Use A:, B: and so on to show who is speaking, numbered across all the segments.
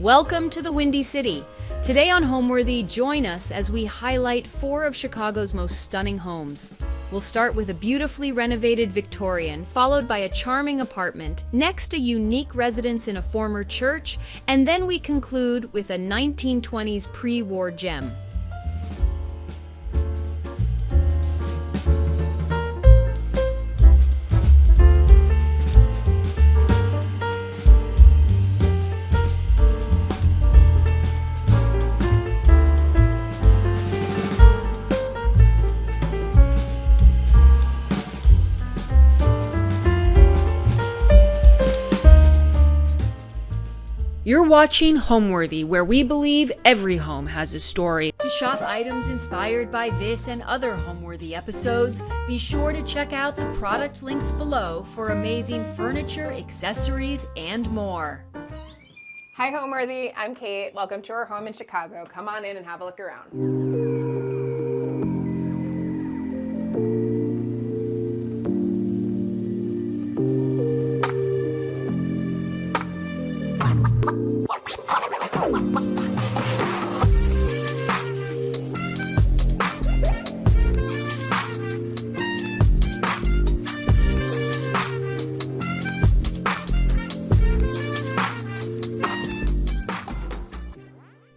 A: Welcome to the Windy City. Today on Homeworthy, join us as we highlight 4 of Chicago's most stunning homes. We'll start with a beautifully renovated Victorian, followed by a charming apartment, next a unique residence in a former church, and then we conclude with a 1920s pre-war gem. You're watching Homeworthy, where we believe every home has a story. To shop items inspired by this and other Homeworthy episodes, be sure to check out the product links below for amazing furniture, accessories, and more.
B: Hi Homeworthy, I'm Kate. Welcome to our home in Chicago. Come on in and have a look around.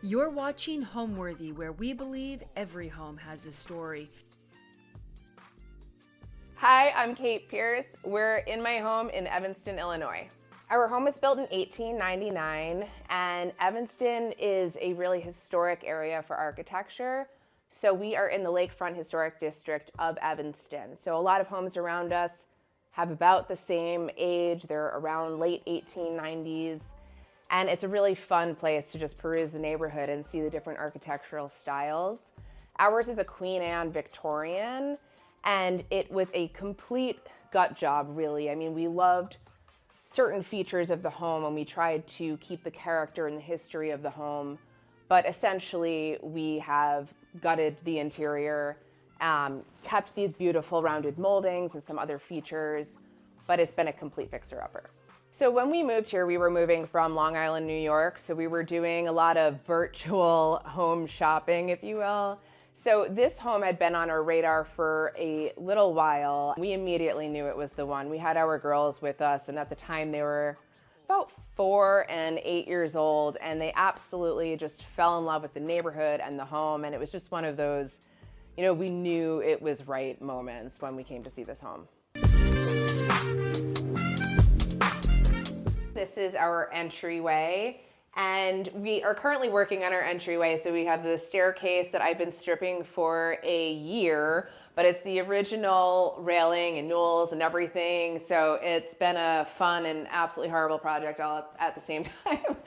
A: You're watching Homeworthy, where we believe every home has a story.
B: Hi, I'm Kate Pierce. We're in my home in Evanston, Illinois. Our home was built in 1899, and Evanston is a really historic area for architecture. So we are in the Lakefront Historic District of Evanston. So a lot of homes around us have about the same age. They're around late 1890s. And it's a really fun place to just peruse the neighborhood and see the different architectural styles. Ours is a Queen Anne Victorian, and it was a complete gut job, really. I mean, we loved certain features of the home and we tried to keep the character and the history of the home, but essentially we have gutted the interior, kept these beautiful rounded moldings and some other features, but it's been a complete fixer-upper. So when we moved here, we were moving from Long Island, New York, so we were doing a lot of virtual home shopping, if you will. So this home had been on our radar for a little while. We immediately knew it was the one. We had our girls with us, and at the time they were about 4 and 8 years old, and they absolutely just fell in love with the neighborhood and the home, and it was just one of those, you know, we knew it was right moments when we came to see this home. This is our entryway, and we are currently working on our entryway. So we have the staircase that I've been stripping for a year, but it's the original railing and newels and everything. So it's been a fun and absolutely horrible project all at the same time.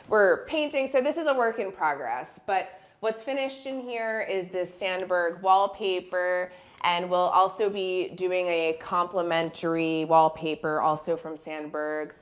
B: We're painting, so this is a work in progress, but what's finished in here is this Sandberg wallpaper, and we'll also be doing a complimentary wallpaper also from Sandberg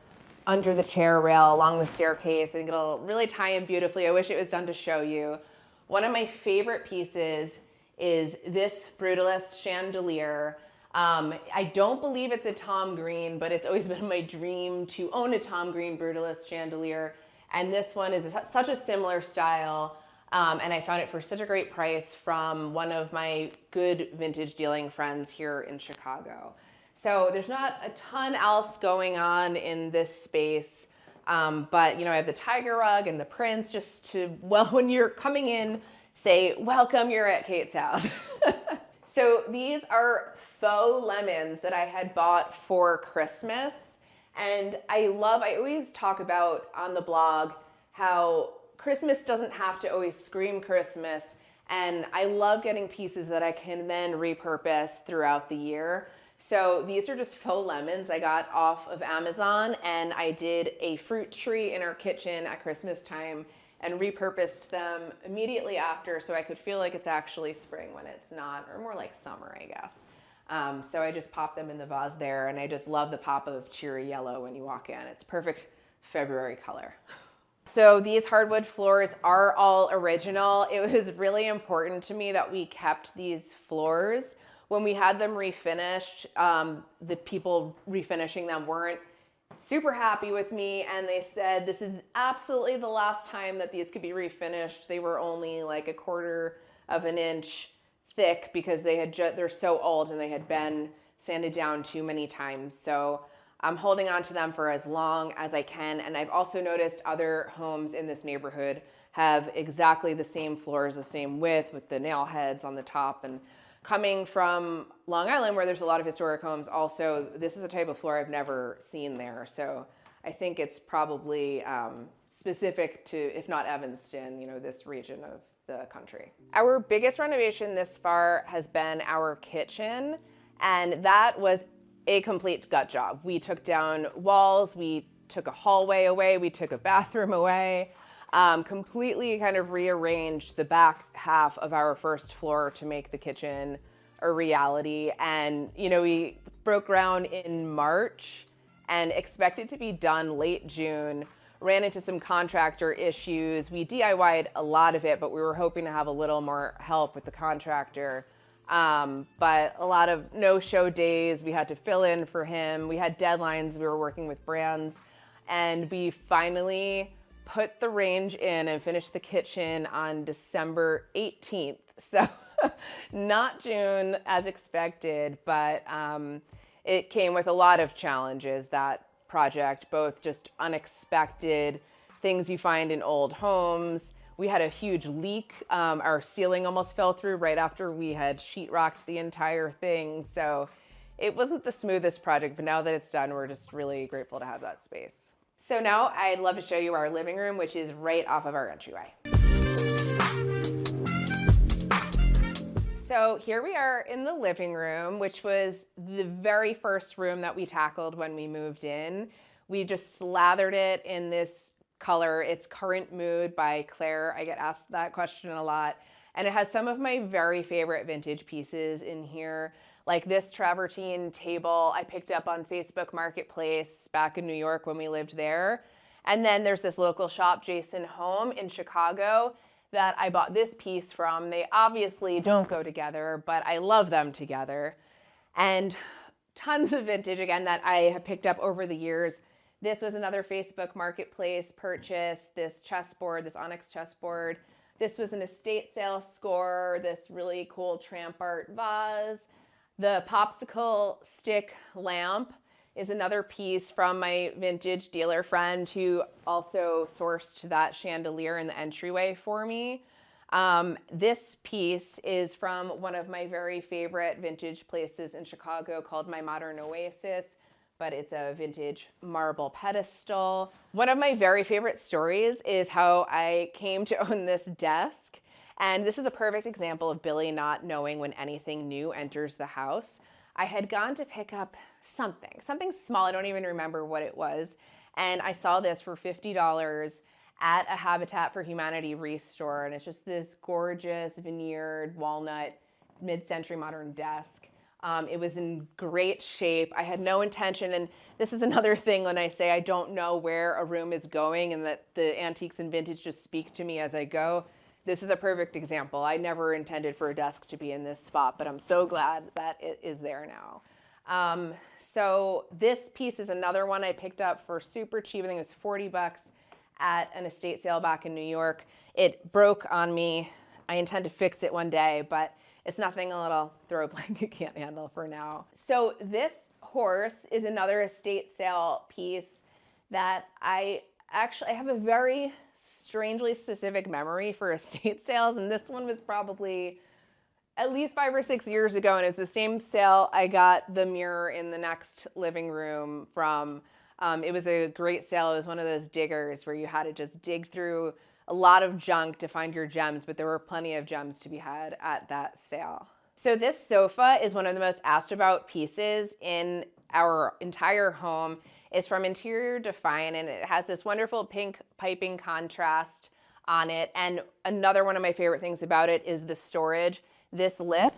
B: under the chair rail, along the staircase. I think it'll really tie in beautifully. I wish it was done to show you. One of my favorite pieces is this brutalist chandelier. I don't believe it's a Tom Green, but it's always been my dream to own a Tom Green brutalist chandelier. And this one is such a similar style. And I found it for such a great price from one of my good vintage dealing friends here in Chicago. So there's not a ton else going on in this space, but you know, I have the tiger rug and the prints just to, well, when you're coming in, say, welcome, you're at Kate's house. So these are faux lemons that I had bought for Christmas. And I always talk about on the blog how Christmas doesn't have to always scream Christmas. And I love getting pieces that I can then repurpose throughout the year. So these are just faux lemons I got off of Amazon, and I did a fruit tree in our kitchen at Christmas time and repurposed them immediately after so I could feel like it's actually spring when it's not, or more like summer, I guess. So I just popped them in the vase there, and I just love the pop of cheery yellow when you walk in. It's perfect February color. So these hardwood floors are all original. It was really important to me that we kept these floors. When we had them refinished, the people refinishing them weren't super happy with me, and they said this is absolutely the last time that these could be refinished. They were only like a quarter of an inch thick because they're so old and they had been sanded down too many times. So I'm holding on to them for as long as I can. And I've also noticed other homes in this neighborhood have exactly the same floors, the same width, with the nail heads on the top. And coming from Long Island, where there's a lot of historic homes, also, this is a type of floor I've never seen there. So I think it's probably specific to, if not Evanston, this region of the country. Our biggest renovation this far has been our kitchen, and that was a complete gut job. We took down walls, we took a hallway away, we took a bathroom away, completely kind of rearranged the back half of our first floor to make the kitchen a reality. And, we broke ground in March and expected to be done late June. Ran into some contractor issues. We DIY'd a lot of it, but we were hoping to have a little more help with the contractor. But a lot of no-show days. We had to fill in for him. We had deadlines. We were working with brands. And we finally put the range in and finished the kitchen on December 18th. So not June as expected, but it came with a lot of challenges, that project, both just unexpected things you find in old homes. We had a huge leak. Our ceiling almost fell through right after we had sheetrocked the entire thing. So it wasn't the smoothest project, but now that it's done, we're just really grateful to have that space. So now I'd love to show you our living room, which is right off of our entryway. So here we are in the living room, which was the very first room that we tackled when we moved in. We just slathered it in this color. It's Current Mood by Claire. I get asked that question a lot. And it has some of my very favorite vintage pieces in here, like this travertine table I picked up on Facebook Marketplace back in New York when we lived there. And then there's this local shop, Jason Home in Chicago, that I bought this piece from. They obviously don't go together, but I love them together. And tons of vintage, again, that I have picked up over the years. This was another Facebook Marketplace purchase, this chessboard, this onyx chessboard. This was an estate sale score, this really cool tramp art vase. The popsicle stick lamp is another piece from my vintage dealer friend who also sourced that chandelier in the entryway for me. This piece is from one of my very favorite vintage places in Chicago called My Modern Oasis, but it's a vintage marble pedestal. One of my very favorite stories is how I came to own this desk. And this is a perfect example of Billy not knowing when anything new enters the house. I had gone to pick up something small, I don't even remember what it was, and I saw this for $50 at a Habitat for Humanity restore, and it's just this gorgeous veneered walnut mid-century modern desk. It was in great shape. I had no intention, and this is another thing when I say I don't know where a room is going and that the antiques and vintage just speak to me as I go. This is a perfect example. I never intended for a desk to be in this spot, but I'm so glad that it is there now. So this piece is another one I picked up for super cheap. I think it was $40 at an estate sale back in New York. It broke on me. I intend to fix it one day, but it's nothing a little throw blanket can't handle for now. So this horse is another estate sale piece that I have a very strangely specific memory for estate sales, and this one was probably at least 5 or 6 years ago, and it's the same sale I got the mirror in the next living room from. It was a great sale. It was one of those diggers where you had to just dig through a lot of junk to find your gems, but there were plenty of gems to be had at that sale. So this sofa is one of the most asked about pieces in our entire home. It's from Interior Define, and it has this wonderful pink piping contrast on it. And another one of my favorite things about it is the storage. This lifts,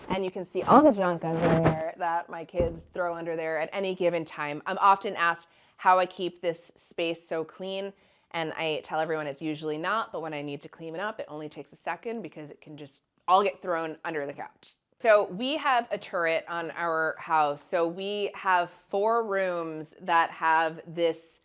B: and you can see all the junk under there that my kids throw under there at any given time. I'm often asked how I keep this space so clean, and I tell everyone it's usually not, but when I need to clean it up, it only takes a second because it can just all get thrown under the couch. So we have a turret on our house. So we have 4 rooms that have this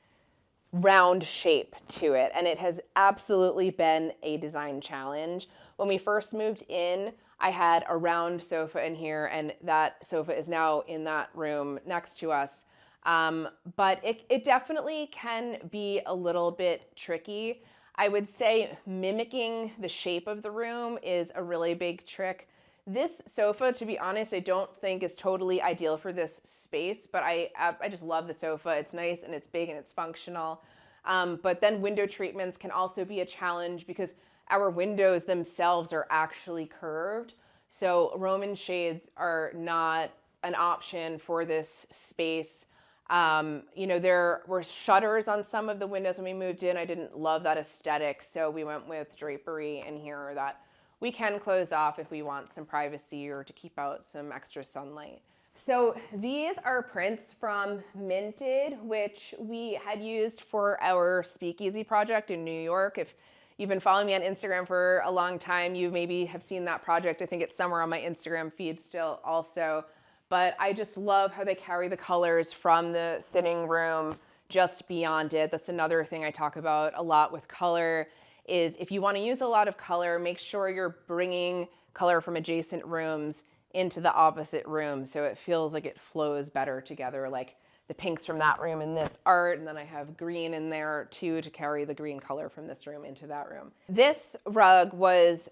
B: round shape to it, and it has absolutely been a design challenge. When we first moved in, I had a round sofa in here, and that sofa is now in that room next to us. But it definitely can be a little bit tricky. I would say mimicking the shape of the room is a really big trick. This sofa, to be honest, I don't think is totally ideal for this space, but I just love the sofa. It's nice and it's big and it's functional. But then window treatments can also be a challenge because our windows themselves are actually curved. So Roman shades are not an option for this space. There were shutters on some of the windows when we moved in. I didn't love that aesthetic, so we went with drapery in here that we can close off if we want some privacy or to keep out some extra sunlight. So these are prints from Minted, which we had used for our speakeasy project in New York. If you've been following me on Instagram for a long time, you maybe have seen that project. I think it's somewhere on my Instagram feed still also. But I just love how they carry the colors from the sitting room just beyond it. That's another thing I talk about a lot with color is if you want to use a lot of color, make sure you're bringing color from adjacent rooms into the opposite room so it feels like it flows better together, like the pinks from that room in this art, and then I have green in there too to carry the green color from this room into that room. This rug was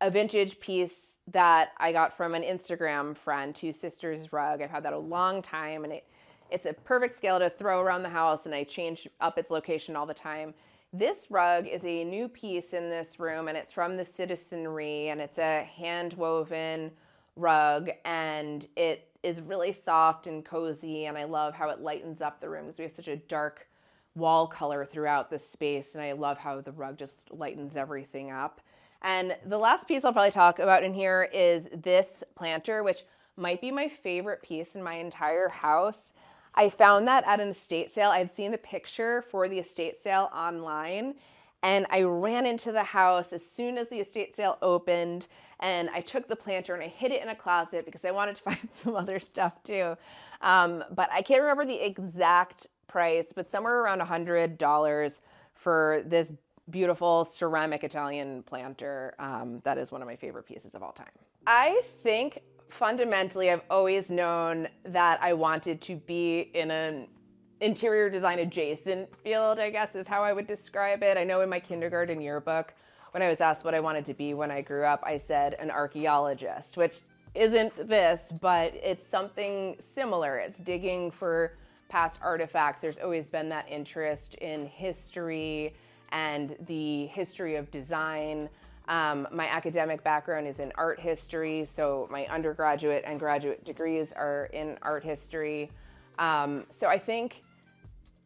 B: a vintage piece that I got from an Instagram friend, Two Sisters Rug. I've had that a long time, and it's a perfect scale to throw around the house, and I change up its location all the time. This rug is a new piece in this room, and it's from the Citizenry, and it's a hand-woven rug, and it is really soft and cozy, and I love how it lightens up the room because we have such a dark wall color throughout the space, and I love how the rug just lightens everything up. And the last piece I'll probably talk about in here is this planter, which might be my favorite piece in my entire house. I found that at an estate sale. I had seen the picture for the estate sale online, and I ran into the house as soon as the estate sale opened, and I took the planter and I hid it in a closet because I wanted to find some other stuff too. But I can't remember the exact price, but somewhere around $100 for this beautiful ceramic Italian planter. That is one of my favorite pieces of all time. I think fundamentally I've always known that I wanted to be in an interior design adjacent field, I guess is how I would describe it. I know in my kindergarten yearbook, when I was asked what I wanted to be when I grew up, I said an archaeologist, which isn't this, but it's something similar. It's digging for past artifacts. There's always been that interest in history and the history of design. My academic background is in art history, so my undergraduate and graduate degrees are in art history. So I think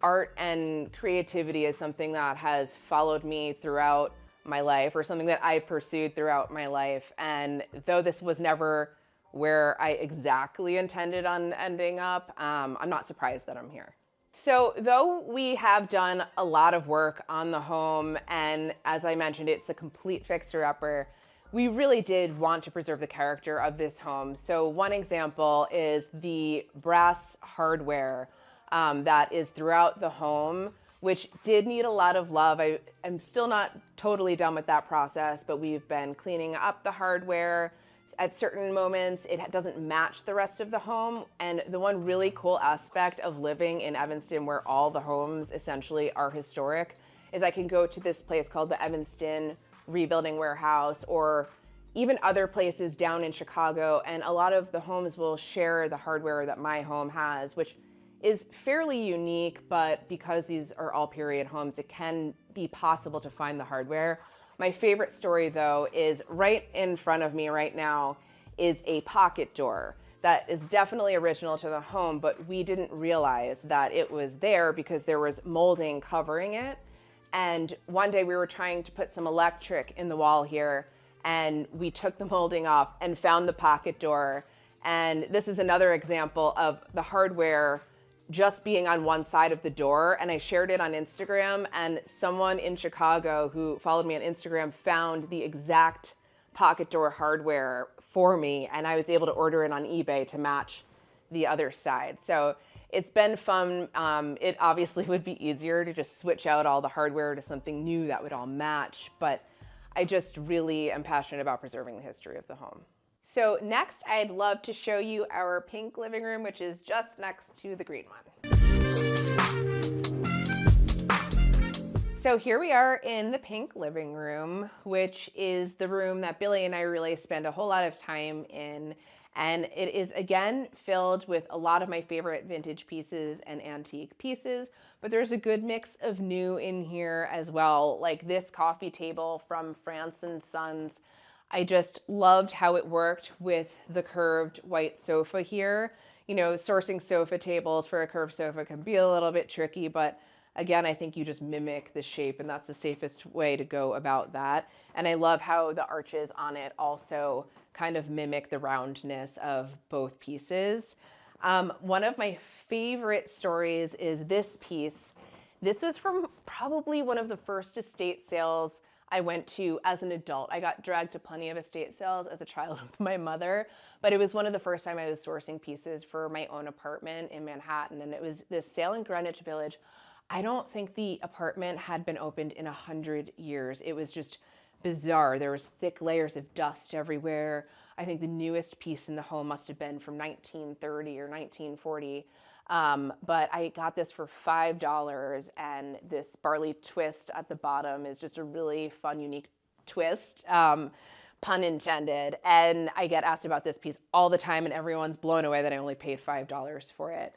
B: art and creativity is something that has followed me throughout my life, or something that I pursued throughout my life. And though this was never where I exactly intended on ending up, I'm not surprised that I'm here. So though we have done a lot of work on the home, and as I mentioned, it's a complete fixer-upper, we really did want to preserve the character of this home. So one example is the brass hardware that is throughout the home, which did need a lot of love. I'm still not totally done with that process, but we've been cleaning up the hardware. At certain moments, it doesn't match the rest of the home. And the one really cool aspect of living in Evanston, where all the homes essentially are historic, is I can go to this place called the Evanston Rebuilding Warehouse, or even other places down in Chicago, and a lot of the homes will share the hardware that my home has, which is fairly unique, but because these are all period homes, it can be possible to find the hardware. My favorite story, though, is right in front of me right now is a pocket door that is definitely original to the home, but we didn't realize that it was there because there was molding covering it. And one day we were trying to put some electric in the wall here, and we took the molding off and found the pocket door. And this is another example of the hardware just being on one side of the door, and I shared it on Instagram, and someone in Chicago who followed me on Instagram found the exact pocket door hardware for me, and I was able to order it on eBay to match the other side. So it's been fun. It obviously would be easier to just switch out all the hardware to something new that would all match, but I just really am passionate about preserving the history of the home. So next, I'd love to show you our pink living room, which is just next to the green one. So here we are in the pink living room, which is the room that Billy and I really spend a whole lot of time in. And it is, again, filled with a lot of my favorite vintage pieces and antique pieces, but there's a good mix of new in here as well, like this coffee table from France & Sons. I just loved how it worked with the curved white sofa here. You know, sourcing sofa tables for a curved sofa can be a little bit tricky, but again, I think you just mimic the shape, and that's the safest way to go about that. And I love how the arches on it also kind of mimic the roundness of both pieces. One of my favorite stories is this piece. This was from probably one of the first estate sales I went to as an adult. I got dragged to plenty of estate sales as a child with my mother, but it was one of the first time I was sourcing pieces for my own apartment in Manhattan, and it was this sale in Greenwich Village. I don't think the apartment had been opened in 100 years. It was just bizarre. There was thick layers of dust everywhere. I think the newest piece in the home must have been from 1930 or 1940. But I got this for $5, and this barley twist at the bottom is just a really fun, unique twist, pun intended. And I get asked about this piece all the time, and everyone's blown away that I only paid $5 for it.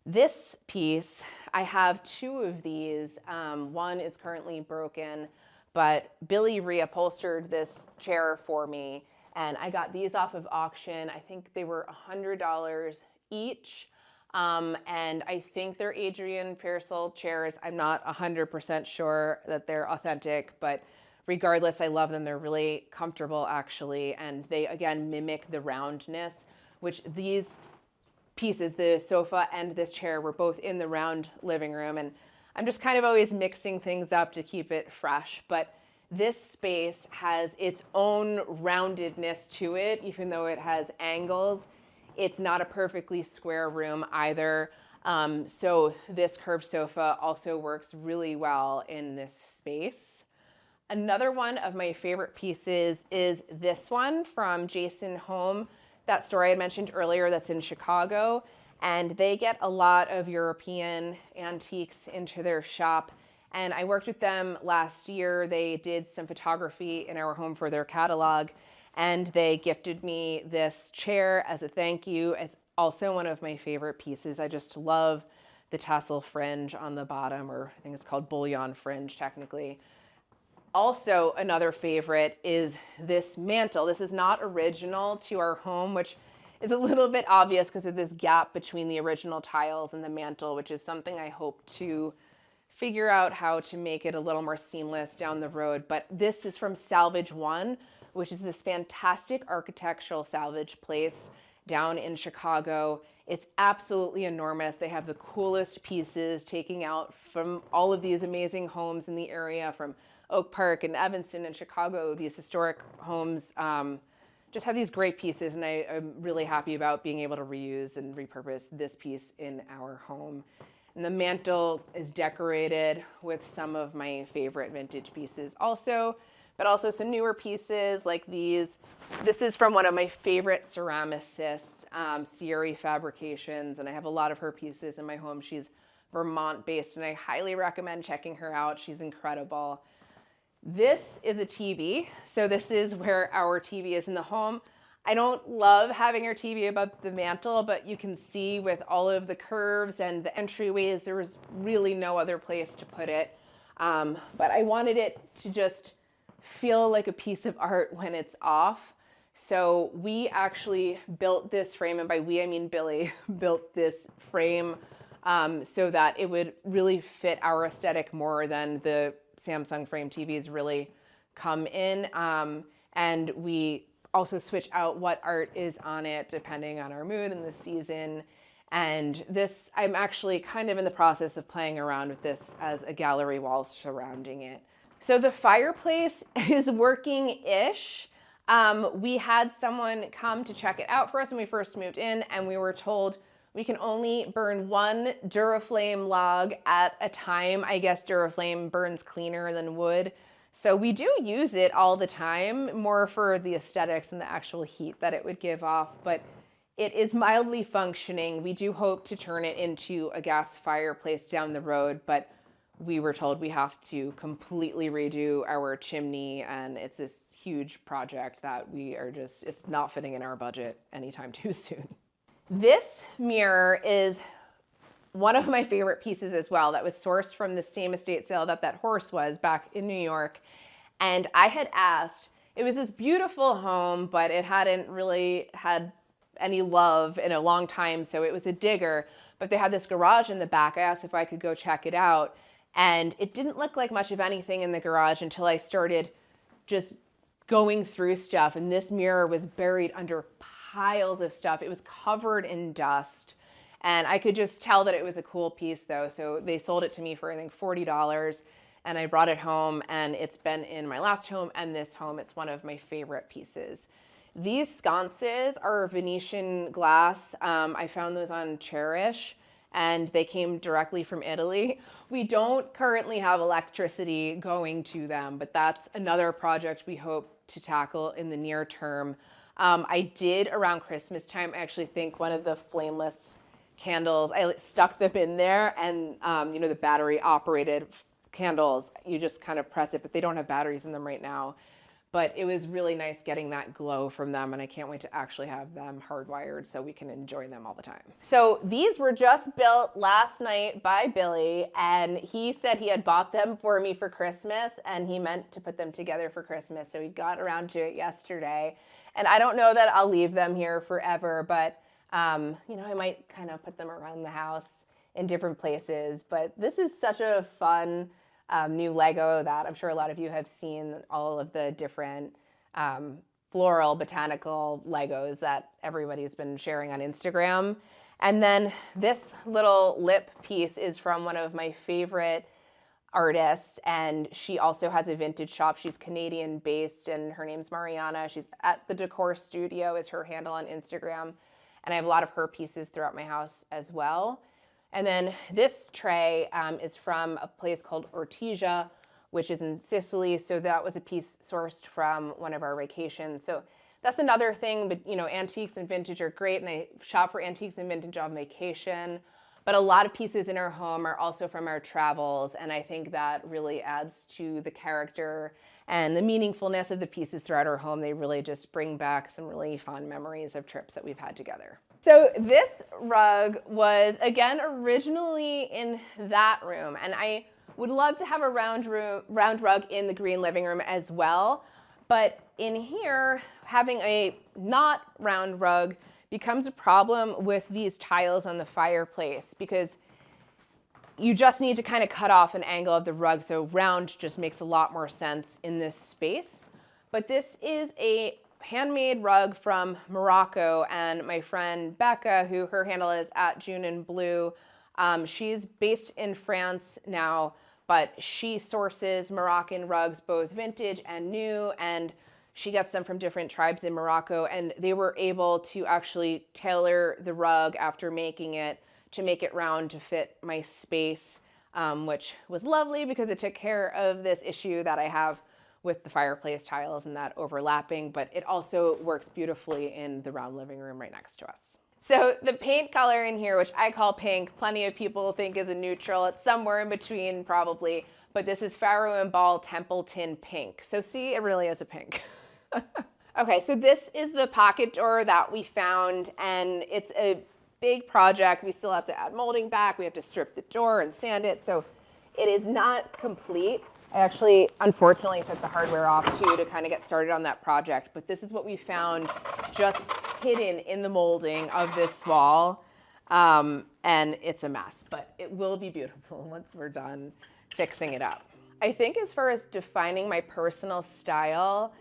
B: This piece, I have two of these. One is currently broken, but Billy reupholstered this chair for me, and I got these off of auction. I think they were $100 each. And I think they're Adrian Pearsall chairs. I'm not 100% sure that they're authentic, but regardless, I love them. They're really comfortable, actually, and they, again, mimic the roundness, which these pieces, the sofa and this chair, were both in the round living room, and I'm just kind of always mixing things up to keep it fresh. But this space has its own roundedness to it, even though it has angles. It's not a perfectly square room either. So this curved sofa also works really well in this space. Another one of my favorite pieces is this one from Jason Home, that store I had mentioned earlier that's in Chicago. And they get a lot of European antiques into their shop. And I worked with them last year. They did some photography in our home for their catalog, and they gifted me this chair as a thank you. It's also one of my favorite pieces. I just love the tassel fringe on the bottom, or I think it's called bullion fringe technically. Also, another favorite is this mantle. This is not original to our home, which is a little bit obvious because of this gap between the original tiles and the mantle, which is something I hope to figure out how to make it a little more seamless down the road. But this is from Salvage One, which is this fantastic architectural salvage place down in Chicago. It's absolutely enormous. They have the coolest pieces taking out from all of these amazing homes in the area, from Oak Park and Evanston and Chicago. These historic homes just have these great pieces, and I'm really happy about being able to reuse and repurpose this piece in our home. And the mantle is decorated with some of my favorite vintage pieces also, but also some newer pieces like these. This is from one of my favorite ceramicists, Sierra Fabrications, and I have a lot of her pieces in my home. She's Vermont based, and I highly recommend checking her out. She's incredible. This is a TV. So this is where our TV is in the home. I don't love having our TV above the mantle, but you can see with all of the curves and the entryways, there was really no other place to put it. But I wanted it to just feel like a piece of art when it's off. So we actually built this frame, and by we, I mean Billy built this frame so that it would really fit our aesthetic more than the Samsung frame TVs really come in. And we also switch out what art is on it depending on our mood and the season. And this, I'm actually kind of in the process of playing around with this as a gallery wall surrounding it. So the fireplace is working-ish. We had someone come to check it out for us when we first moved in, and we were told we can only burn one Duraflame log at a time. I guess Duraflame burns cleaner than wood. So we do use it all the time, more for the aesthetics and the actual heat that it would give off, but it is mildly functioning. We do hope to turn it into a gas fireplace down the road, but we were told we have to completely redo our chimney, and it's this huge project that it's not fitting in our budget anytime too soon. This mirror is one of my favorite pieces as well, that was sourced from the same estate sale that horse was back in New York. And I had asked, it was this beautiful home, but it hadn't really had any love in a long time, so it was a digger, but they had this garage in the back. I asked if I could go check it out, and it didn't look like much of anything in the garage until I started just going through stuff, and this mirror was buried under piles of stuff. It was covered in dust, and I could just tell that it was a cool piece though, so they sold it to me for I think $40, and I brought it home, and it's been in my last home and this home. It's one of my favorite pieces. These sconces are Venetian glass. I found those on Cherish, and they came directly from Italy. We don't currently have electricity going to them, but that's another project we hope to tackle in the near term. I did around Christmas time actually think one of the flameless candles, I stuck them in there, and you know, the battery operated candles, you just kind of press it, but they don't have batteries in them right now. But it was really nice getting that glow from them, and I can't wait to actually have them hardwired so we can enjoy them all the time. So these were just built last night by Billy, and he said he had bought them for me for Christmas, and he meant to put them together for Christmas, so he got around to it yesterday. And I don't know that I'll leave them here forever, but you know, I might kind of put them around the house in different places. But this is such a fun new Lego that I'm sure a lot of you have seen, all of the different floral botanical Legos that everybody's been sharing on Instagram. And then this little lip piece is from one of my favorite artists, and she also has a vintage shop. She's Canadian based, and her name's Mariana. She's at the Decor Studio is her handle on Instagram, and I have a lot of her pieces throughout my house as well. And then this tray is from a place called Ortigia, which is in Sicily. So that was a piece sourced from one of our vacations. So that's another thing, but you know, antiques and vintage are great, and I shop for antiques and vintage on vacation. But a lot of pieces in our home are also from our travels, and I think that really adds to the character and the meaningfulness of the pieces throughout our home. They really just bring back some really fond memories of trips that we've had together. So this rug was, again, originally in that room, and I would love to have a round rug in the green living room as well. But in here, having a not round rug becomes a problem with these tiles on the fireplace, because you just need to kind of cut off an angle of the rug, so round just makes a lot more sense in this space. But this is a handmade rug from Morocco, and my friend Becca, who her handle is @JuneInBlue, she's based in France now, but she sources Moroccan rugs, both vintage and new, and she gets them from different tribes in Morocco, and they were able to actually tailor the rug after making it to make it round to fit my space, which was lovely because it took care of this issue that I have with the fireplace tiles and that overlapping, but it also works beautifully in the round living room right next to us. So the paint color in here, which I call pink, plenty of people think is a neutral. It's somewhere in between probably, but this is Faro and Ball Templeton Pink. So see, it really is a pink. Okay, so this is the pocket door that we found, and it's a big project. We still have to add molding back. We have to strip the door and sand it, so it is not complete. I actually, unfortunately, took the hardware off too to kind of get started on that project, but this is what we found just hidden in the molding of this wall, and it's a mess, but it will be beautiful once we're done fixing it up. I think as far as defining my personal style,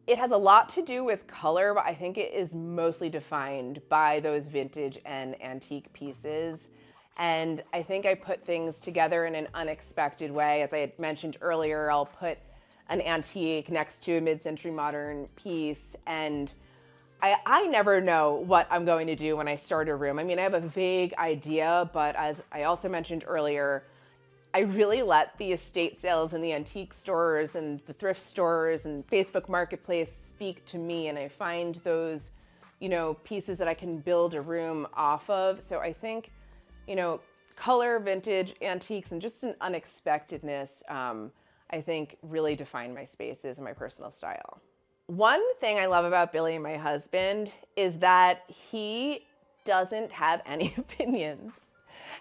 B: it has a lot to do with color, but I think it is mostly defined by those vintage and antique pieces. And I think I put things together in an unexpected way. As I had mentioned earlier, I'll put an antique next to a mid-century modern piece. And I never know what I'm going to do when I start a room. I mean, I have a vague idea, but as I also mentioned earlier, I really let the estate sales and the antique stores and the thrift stores and Facebook Marketplace speak to me. And I find those, pieces that I can build a room off of. So I think, color, vintage, antiques, and just an unexpectedness, I think really define my spaces and my personal style. One thing I love about Billy, my husband, is that he doesn't have any opinions.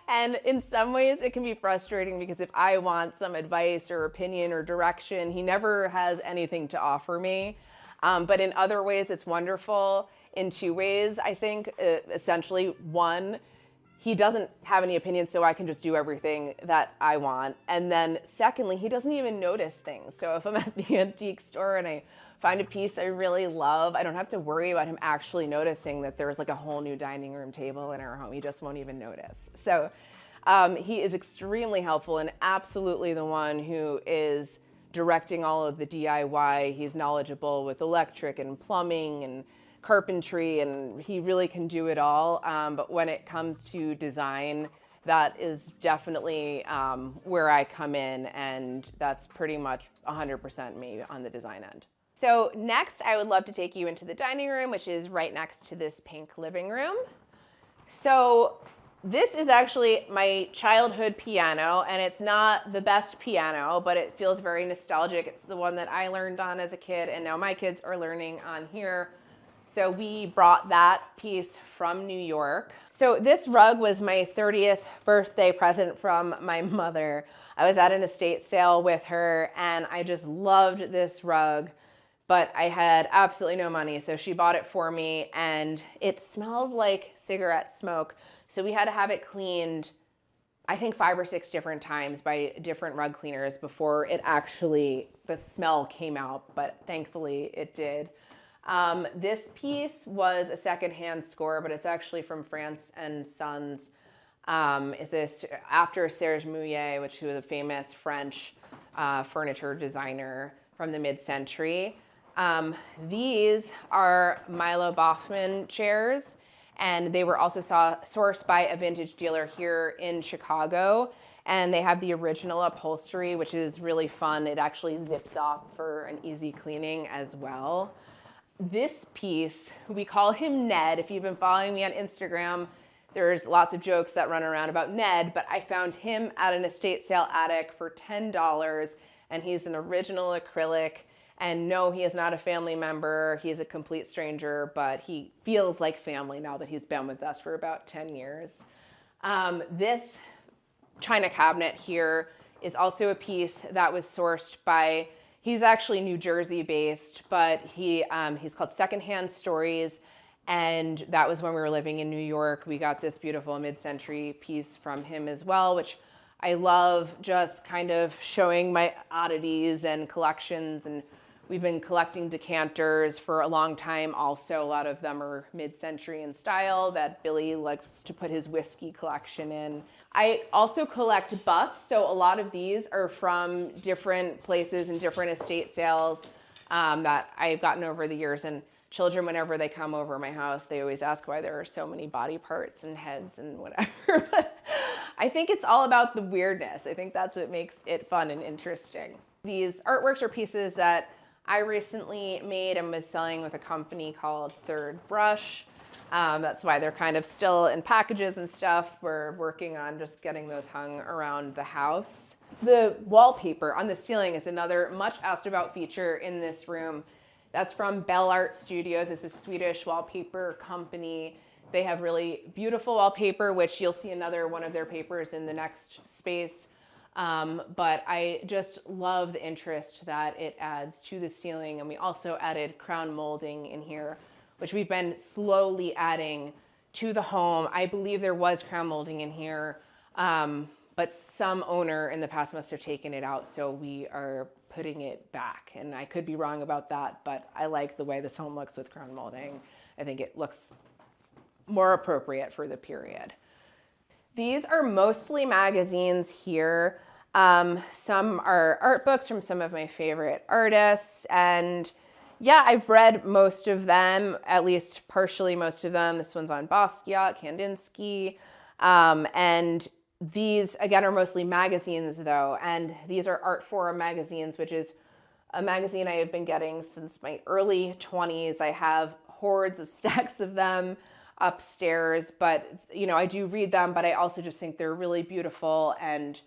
B: And in some ways it can be frustrating because if I want some advice or opinion or direction, he never has anything to offer me. But in other ways, it's wonderful in two ways. I think essentially, one, he doesn't have any opinions, so I can just do everything that I want. And then secondly, he doesn't even notice things. So if I'm at the antique store and I find a piece I really love, I don't have to worry about him actually noticing that there's like a whole new dining room table in our home. He just won't even notice. So he is extremely helpful and absolutely the one who is directing all of the DIY. He's knowledgeable with electric and plumbing and carpentry, and he really can do it all. But when it comes to design, that is definitely where I come in, and that's pretty much 100% me on the design end. So next, I would love to take you into the dining room, which is right next to this pink living room. So this is actually my childhood piano, and it's not the best piano, but it feels very nostalgic. It's the one that I learned on as a kid, and now my kids are learning on here. So we brought that piece from New York. So this rug was my 30th birthday present from my mother. I was at an estate sale with her, and I just loved this rug, but I had absolutely no money. So she bought it for me, and it smelled like cigarette smoke. So we had to have it cleaned, I think 5 or 6 different times by different rug cleaners before the smell came out, but thankfully it did. This piece was a secondhand score, but it's actually from France and Sons. Is this after Serge Mouillet, which was a famous French furniture designer from the mid-century. These are Milo Baughman chairs, and they were also sourced by a vintage dealer here in Chicago. And they have the original upholstery, which is really fun. It actually zips off for an easy cleaning as well. This piece, we call him Ned. If you've been following me on Instagram, there's lots of jokes that run around about Ned, but I found him at an estate sale attic for $10, and he's an original acrylic. And no, he is not a family member. He's a complete stranger, but he feels like family now that he's been with us for about 10 years. This china cabinet here is also a piece that was sourced by, he's actually New Jersey based, but he's called Secondhand Stories. And that was when we were living in New York. We got this beautiful mid-century piece from him as well, which I love, just kind of showing my oddities and collections. And we've been collecting decanters for a long time. Also, a lot of them are mid-century in style that Billy likes to put his whiskey collection in. I also collect busts, so a lot of these are from different places and different estate sales that I've gotten over the years. And children, whenever they come over my house, they always ask why there are so many body parts and heads and whatever. But I think it's all about the weirdness. I think that's what makes it fun and interesting. These artworks are pieces that I recently made and was selling with a company called Third Brush. That's why they're kind of still in packages and stuff. We're working on just getting those hung around the house. The wallpaper on the ceiling is another much asked about feature in this room. That's from Bell Art Studios. It's a Swedish wallpaper company. They have really beautiful wallpaper, which you'll see another one of their papers in the next space. But I just love the interest that it adds to the ceiling. And we also added crown molding in here, which we've been slowly adding to the home. I believe there was crown molding in here, but some owner in the past must have taken it out, so we are putting it back. And I could be wrong about that, but I like the way this home looks with crown molding. I think it looks more appropriate for the period. These are mostly magazines here. Some are art books from some of my favorite artists. And yeah, I've read most of them, at least partially most of them. This one's on Basquiat, Kandinsky. And these, again, are mostly magazines, though. And these are Art Forum magazines, which is a magazine I have been getting since my early 20s. I have hordes of stacks of them upstairs, but I do read them, but I also just think they're really beautiful, and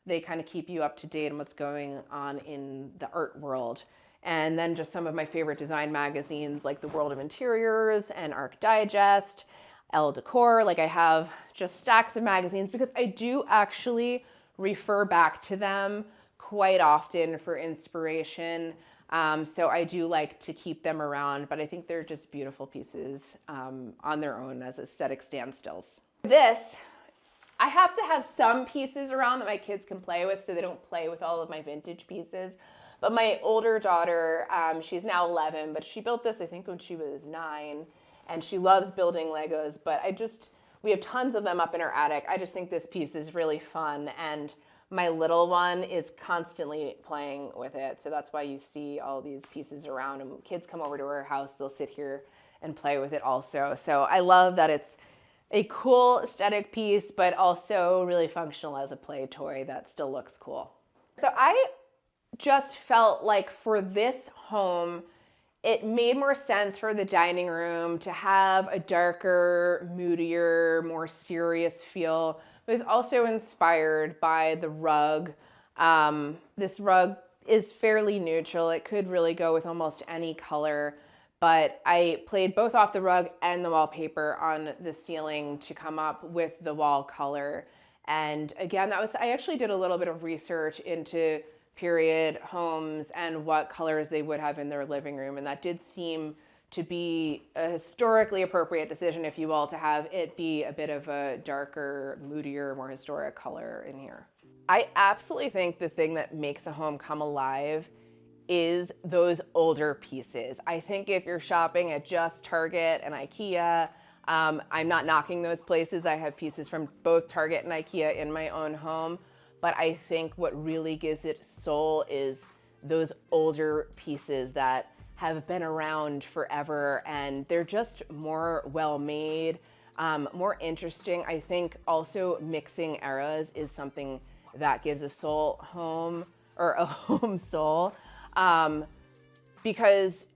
B: they kind of keep you up to date on what's going on in the art world. And then just some of my favorite design magazines like The World of Interiors and Arc Digest, Decor. Like, I have just stacks of magazines because I do actually refer back to them quite often for inspiration. So I do like to keep them around, but I think they're just beautiful pieces on their own as aesthetic standstills. I have to have some pieces around that my kids can play with, so they don't play with all of my vintage pieces. But my older daughter, she's now 11, but she built this, I think, when she was 9, and she loves building Legos, but we have tons of them up in our attic. I just think this piece is really fun, and my little one is constantly playing with it, so that's why you see all these pieces around, and kids come over to our house, they'll sit here and play with it also. So I love that it's a cool aesthetic piece, but also really functional as a play toy that still looks cool. So I just felt like for this home, it made more sense for the dining room to have a darker, moodier, more serious feel. It was also inspired by the rug. This rug is fairly neutral. It could really go with almost any color, but I played both off the rug and the wallpaper on the ceiling to come up with the wall color. And again, I actually did a little bit of research into period homes and what colors they would have in their living room. And that did seem to be a historically appropriate decision, if you will, to have it be a bit of a darker, moodier, more historic color in here. I absolutely think the thing that makes a home come alive is those older pieces. I think if you're shopping at just Target and IKEA, I'm not knocking those places. I have pieces from both Target and IKEA in my own home. But I think what really gives it soul is those older pieces that have been around forever, and they're just more well-made, more interesting. I think also mixing eras is something that gives a home soul, because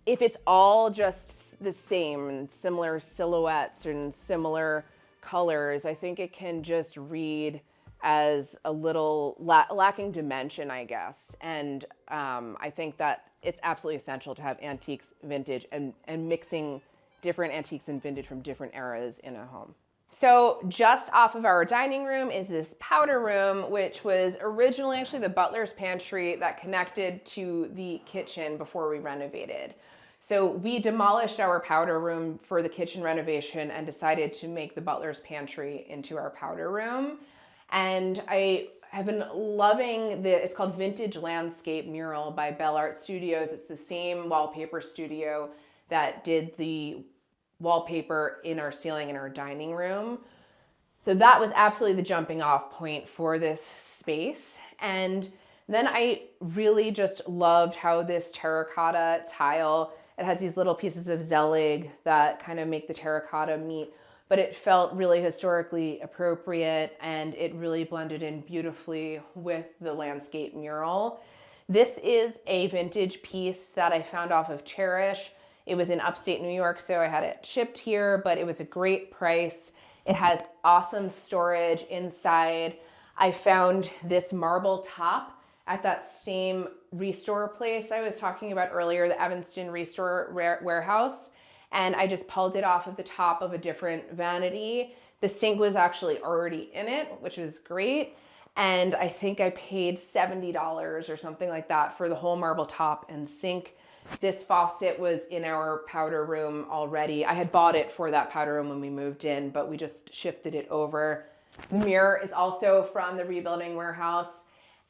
B: if it's all just the same and similar silhouettes and similar colors, I think it can just read as a little lacking dimension, I guess. And I think that it's absolutely essential to have antiques, vintage, and mixing different antiques and vintage from different eras in a home. So just off of our dining room is this powder room, which was originally actually the butler's pantry that connected to the kitchen before we renovated. So we demolished our powder room for the kitchen renovation and decided to make the butler's pantry into our powder room. And I have been loving it's called Vintage Landscape Mural by Bell Art Studios. It's the same wallpaper studio that did the wallpaper in our ceiling in our dining room. So that was absolutely the jumping off point for this space. And then I really just loved how this terracotta tile, it has these little pieces of Zelig that kind of make the terracotta meet, but it felt really historically appropriate, and it really blended in beautifully with the landscape mural. This is a vintage piece that I found off of Cherish. It was in upstate New York, so I had it shipped here, but it was a great price. It has awesome storage inside. I found this marble top at that same restore place I was talking about earlier, the Evanston Restore Warehouse. And I just pulled it off of the top of a different vanity. The sink was actually already in it, which was great. And I think I paid $70 or something like that for the whole marble top and sink. This faucet was in our powder room already. I had bought it for that powder room when we moved in, but we just shifted it over. The mirror is also from the Rebuilding Warehouse.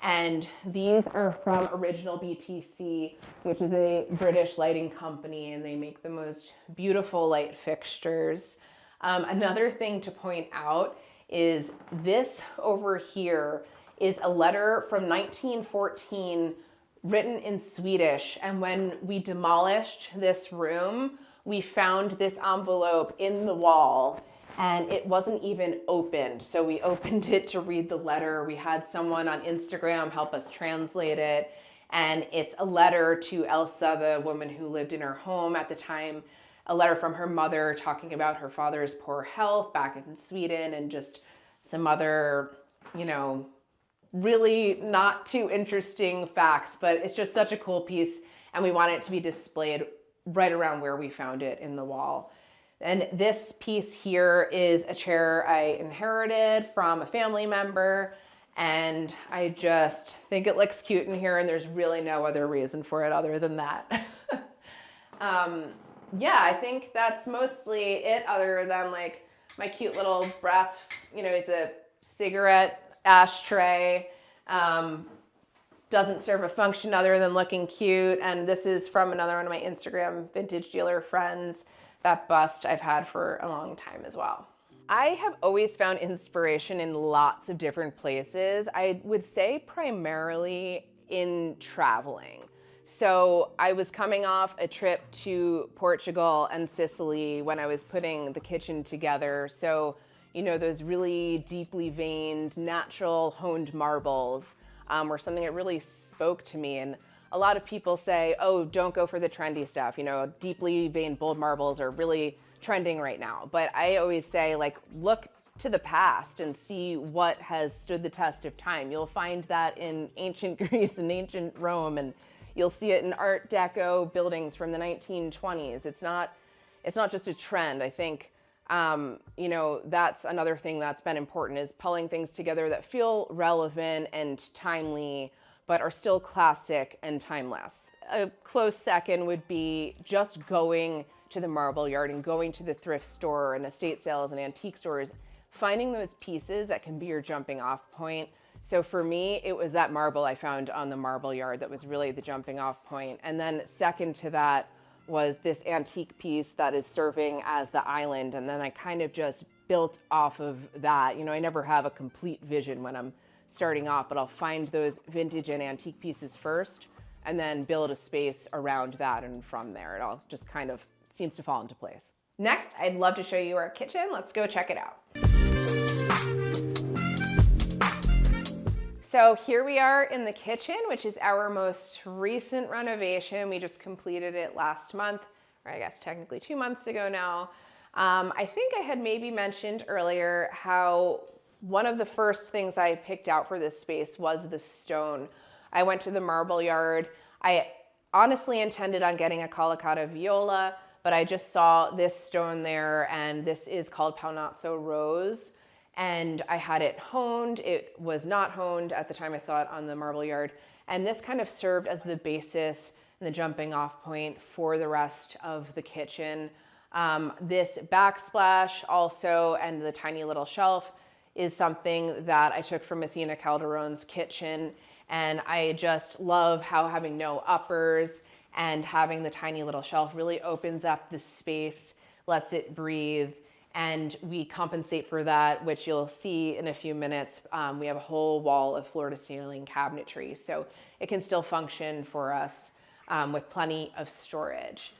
B: And these are from Original BTC, which is a British lighting company, and they make the most beautiful light fixtures. Another thing to point out is this over here is a letter from 1914 written in Swedish. And when we demolished this room, we found this envelope in the wall and it wasn't even opened. So we opened it to read the letter. We had someone on Instagram help us translate it. And it's a letter to Elsa, the woman who lived in her home at the time, a letter from her mother talking about her father's poor health back in Sweden and just some other, really not too interesting facts, but it's just such a cool piece. And we want it to be displayed right around where we found it in the wall. And this piece here is a chair I inherited from a family member. And I just think it looks cute in here, and there's really no other reason for it other than that. Yeah, I think that's mostly it, other than like my cute little brass, it's a cigarette ashtray. Doesn't serve a function other than looking cute. And this is from another one of my Instagram vintage dealer friends. That bust I've had for a long time as well. I have always found inspiration in lots of different places. I would say primarily in traveling. So I was coming off a trip to Portugal and Sicily when I was putting the kitchen together. So, those really deeply veined, natural honed marbles were something that really spoke to me. And a lot of people say, oh, don't go for the trendy stuff. Deeply veined, bold marbles are really trending right now. But I always say, look to the past and see what has stood the test of time. You'll find that in ancient Greece and ancient Rome, and you'll see it in Art Deco buildings from the 1920s. It's not just a trend. I think, that's another thing that's been important, is pulling things together that feel relevant and timely, but are still classic and timeless. A close second would be just going to the marble yard and going to the thrift store and estate sales and antique stores, finding those pieces that can be your jumping off point. So for me, it was that marble I found on the marble yard that was really the jumping off point. And then second to that was this antique piece that is serving as the island. And then I kind of just built off of that. I never have a complete vision when I'm starting off, but I'll find those vintage and antique pieces first and then build a space around that. And from there, it all just kind of seems to fall into place. Next, I'd love to show you our kitchen. Let's go check it out. So here we are in the kitchen, which is our most recent renovation. We just completed it last month, or I guess technically 2 months ago now. I think I had maybe mentioned earlier how one of the first things I picked out for this space was the stone. I went to the marble yard. I honestly intended on getting a Collicata Viola, but I just saw this stone there, and this is called Palnazzo Rose. And I had it honed. It was not honed at the time I saw it on the marble yard. And this kind of served as the basis and the jumping off point for the rest of the kitchen. This backsplash also, and the tiny little shelf, is something that I took from Athena Calderon's kitchen. And I just love how having no uppers and having the tiny little shelf really opens up the space, lets it breathe. And we compensate for that, which you'll see in a few minutes. We have a whole wall of floor to ceiling cabinetry, so it can still function for us with plenty of storage.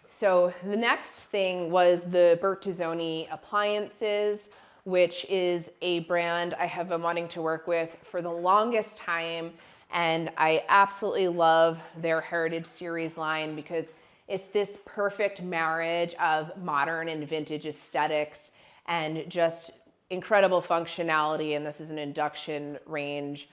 B: So the next thing was the Bertazzoni appliances, which is a brand I have been wanting to work with for the longest time. And I absolutely love their Heritage Series line because it's this perfect marriage of modern and vintage aesthetics and just incredible functionality. And this is an induction range,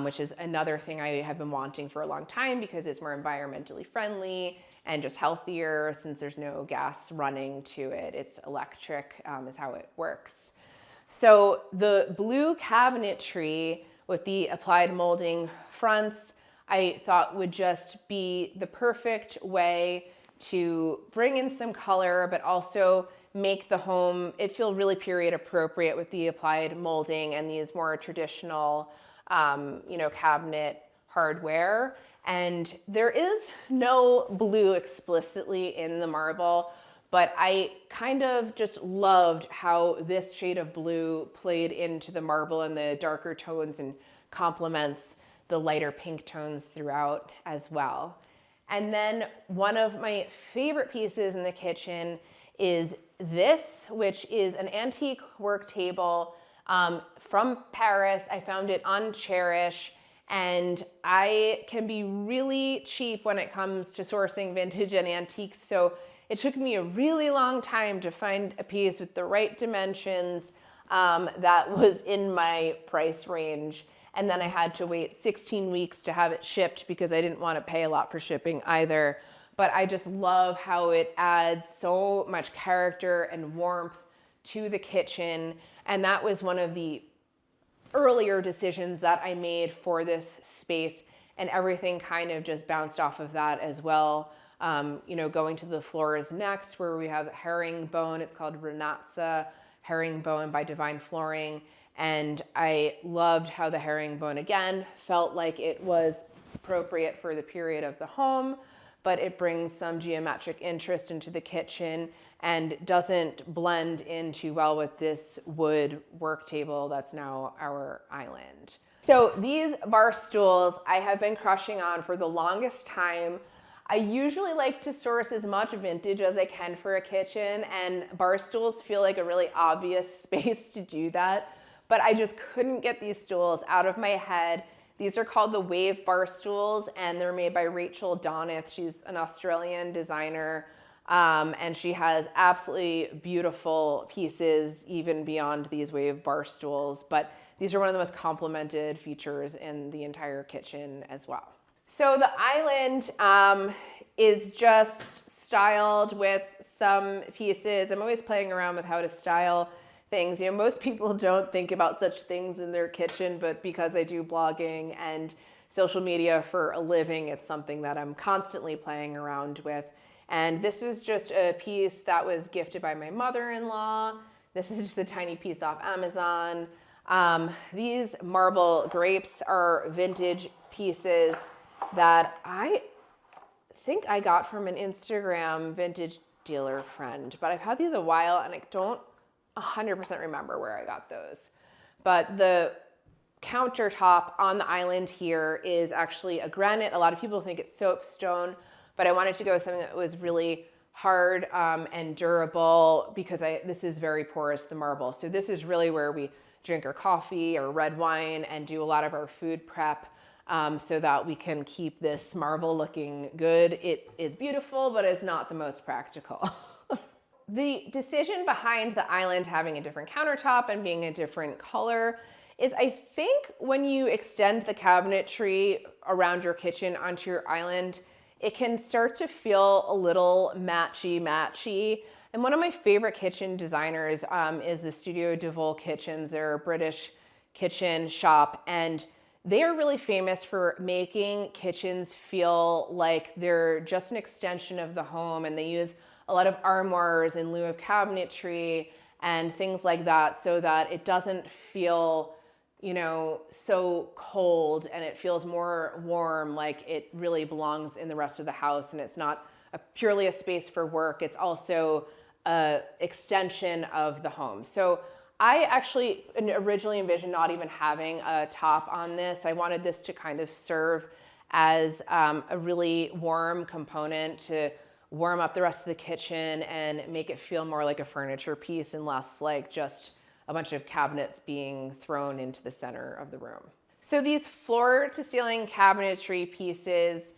B: which is another thing I have been wanting for a long time because it's more environmentally friendly and just healthier since there's no gas running to it. It's electric is how it works. So the blue cabinetry with the applied molding fronts, I thought would just be the perfect way to bring in some color, but also make the home, it feel really period appropriate with the applied molding and these more traditional, cabinet hardware. And there is no blue explicitly in the marble, but I kind of just loved how this shade of blue played into the marble and the darker tones and complements the lighter pink tones throughout as well. And then one of my favorite pieces in the kitchen is this, which is an antique work table from Paris. I found it on Cherish, and I can be really cheap when it comes to sourcing vintage and antiques. So it took me a really long time to find a piece with the right dimensions that was in my price range. And then I had to wait 16 weeks to have it shipped because I didn't want to pay a lot for shipping either. But I just love how it adds so much character and warmth to the kitchen. And that was one of the earlier decisions that I made for this space, and everything kind of just bounced off of that as well. Going to the floors next, where we have herringbone. It's called Renatza herringbone by Divine Flooring. And I loved how the herringbone, again, felt like it was appropriate for the period of the home, but it brings some geometric interest into the kitchen and doesn't blend in too well with this wood work table that's now our island. So these bar stools I have been crushing on for the longest time. I usually like to source as much vintage as I can for a kitchen, and bar stools feel like a really obvious space to do that. But I just couldn't get these stools out of my head. These are called the Wave bar stools, and they're made by Rachel Donith. She's an Australian designer, and she has absolutely beautiful pieces even beyond these Wave bar stools. But these are one of the most complimented features in the entire kitchen as well. So the island is just styled with some pieces. I'm always playing around with how to style things. Most people don't think about such things in their kitchen, but because I do blogging and social media for a living, it's something that I'm constantly playing around with. And this was just a piece that was gifted by my mother-in-law. This is just a tiny piece off Amazon. These marble grapes are vintage pieces that I think I got from an Instagram vintage dealer friend, but I've had these a while and I don't 100% remember where I got those. But the countertop on the island here is actually a granite. A lot of people think it's soapstone, but I wanted to go with something that was really hard and durable because this is very porous, the marble. So this is really where we drink our coffee or red wine and do a lot of our food prep so that we can keep this marble looking good. It is beautiful, but it's not the most practical. The decision behind the island having a different countertop and being a different color is, I think, when you extend the cabinetry around your kitchen onto your island, it can start to feel a little matchy. And one of my favorite kitchen designers is the Studio de Vol Kitchens. They're a British kitchen shop, and they are really famous for making kitchens feel like they're just an extension of the home, and they use a lot of armoires in lieu of cabinetry and things like that, so that it doesn't feel, so cold, and it feels more warm, like it really belongs in the rest of the house, and it's not purely a space for work. It's also an extension of the home. So I actually originally envisioned not even having a top on this. I wanted this to kind of serve as a really warm component to warm up the rest of the kitchen and make it feel more like a furniture piece and less like just a bunch of cabinets being thrown into the center of the room. So these floor to ceiling cabinetry pieces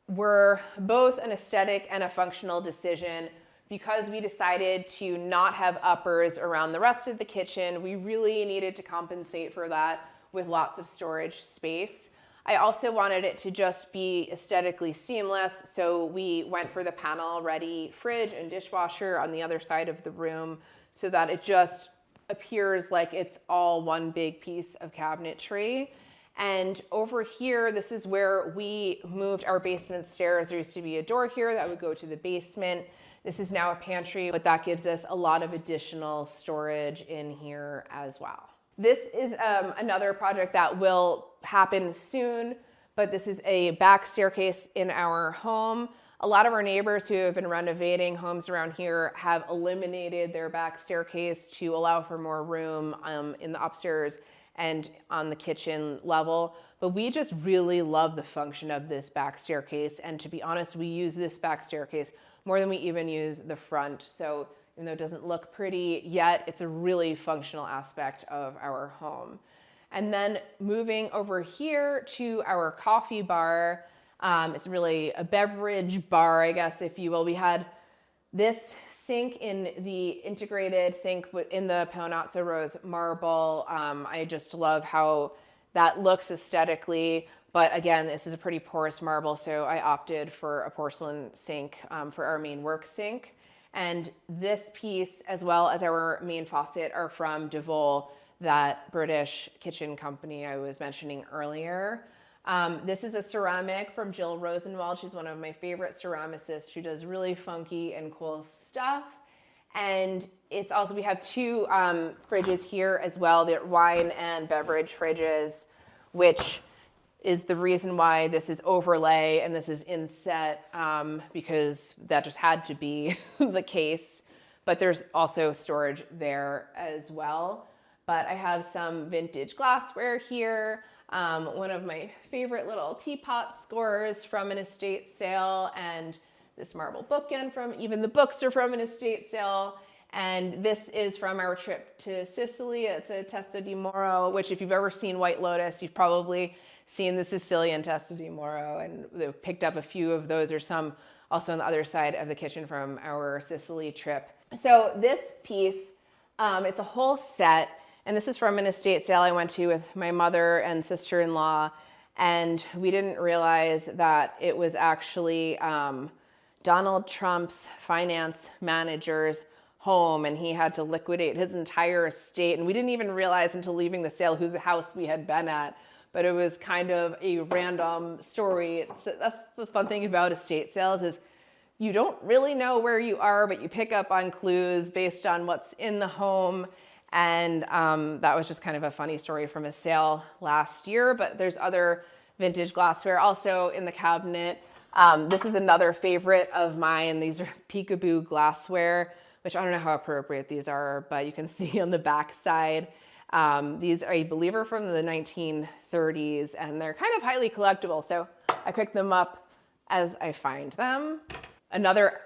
B: were both an aesthetic and a functional decision. Because we decided to not have uppers around the rest of the kitchen, we really needed to compensate for that with lots of storage space. I also wanted it to just be aesthetically seamless, so we went for the panel-ready fridge and dishwasher on the other side of the room so that it just appears like it's all one big piece of cabinetry. And over here, this is where we moved our basement stairs. There used to be a door here that would go to the basement. This is now a pantry, but that gives us a lot of additional storage in here as well. This is another project that will happen soon, but this is a back staircase in our home. A lot of our neighbors who have been renovating homes around here have eliminated their back staircase to allow for more room in the upstairs and on the kitchen level. But we just really love the function of this back staircase. And to be honest, we use this back staircase more than we even use the front. So even though it doesn't look pretty yet, it's a really functional aspect of our home. And then moving over here to our coffee bar, it's really a beverage bar, I guess, if you will. We had this sink in the integrated sink in the Palazzo Rose marble. I just love how that looks aesthetically. But again, this is a pretty porous marble, so I opted for a porcelain sink for our main work sink. And this piece, as well as our main faucet, are from Decor, that British kitchen company I was mentioning earlier. This is a ceramic from Jill Rosenwald. She's one of my favorite ceramicists. She does really funky and cool stuff. And it's also, we have two fridges here as well. They're wine and beverage fridges, which is the reason why this is overlay and this is inset, because that just had to be the case. But there's also storage there as well. But I have some vintage glassware here. One of my favorite little teapot scores from an estate sale, and this marble bookend from, even the books are from an estate sale. And this is from our trip to Sicily. It's a Testa di Moro, which if you've ever seen White Lotus, you've probably seen the Sicilian Testa di Moro, and they picked up a few of those, or some also on the other side of the kitchen from our Sicily trip. So this piece, it's a whole set. And this is from an estate sale I went to with my mother and sister-in-law, and we didn't realize that it was actually Donald Trump's finance manager's home, and he had to liquidate his entire estate. And we didn't even realize until leaving the sale whose house we had been at, but it was kind of a random story. That's the fun thing about estate sales, is you don't really know where you are, but you pick up on clues based on what's in the home. And that was just kind of a funny story from a sale last year. But there's other vintage glassware also in the cabinet. This is another favorite of mine. These are peekaboo glassware, which I don't know how appropriate these are, but you can see on the back side. These are, I believe, are from the 1930s, and they're kind of highly collectible. So I picked them up as I find them. Another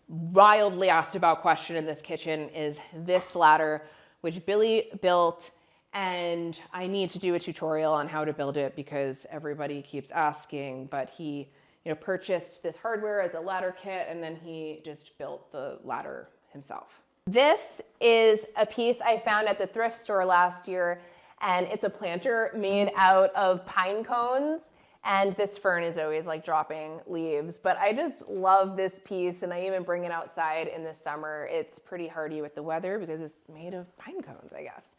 B: wildly asked about question in this kitchen is this ladder, which Billy built, and I need to do a tutorial on how to build it because everybody keeps asking. But he, purchased this hardware as a ladder kit, and then he just built the ladder himself. This is a piece I found at the thrift store last year, and it's a planter made out of pine cones. And this fern is always like dropping leaves, but I just love this piece, and I even bring it outside in the summer. It's pretty hardy with the weather because it's made of pine cones, I guess.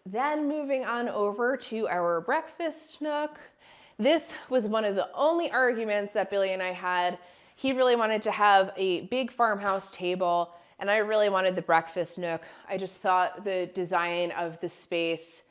B: Then moving on over to our breakfast nook. This was one of the only arguments that Billy and I had. He really wanted to have a big farmhouse table, and I really wanted the breakfast nook. I just thought the design of the space,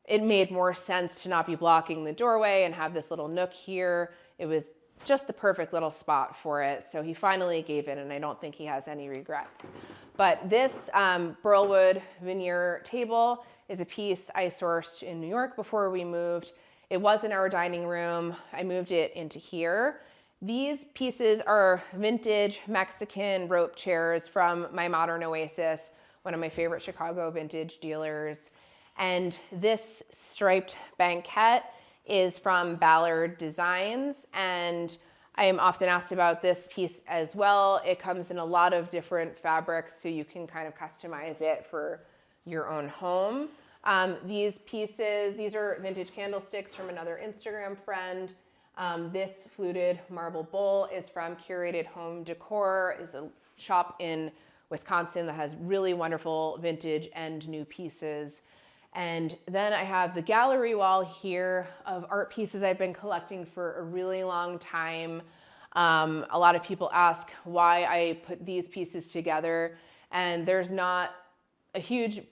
B: it made more sense to not be blocking the doorway and have this little nook here. It was just the perfect little spot for it. So he finally gave in, and I don't think he has any regrets. But this burlwood veneer table is a piece I sourced in New York before we moved. It was in our dining room. I moved it into here. These pieces are vintage Mexican rope chairs from my Modern Oasis, one of my favorite Chicago vintage dealers. And this striped banquette is from Ballard Designs, and I am often asked about this piece as well. It comes in a lot of different fabrics, so you can kind of customize it for your own home. These pieces, these are vintage candlesticks from another Instagram friend. This fluted marble bowl is from Curated Home Decor, is a shop in Wisconsin that has really wonderful vintage and new pieces. And then I have the gallery wall here of art pieces I've been collecting for a really long time. A lot of people ask why I put these pieces together, and there's not a huge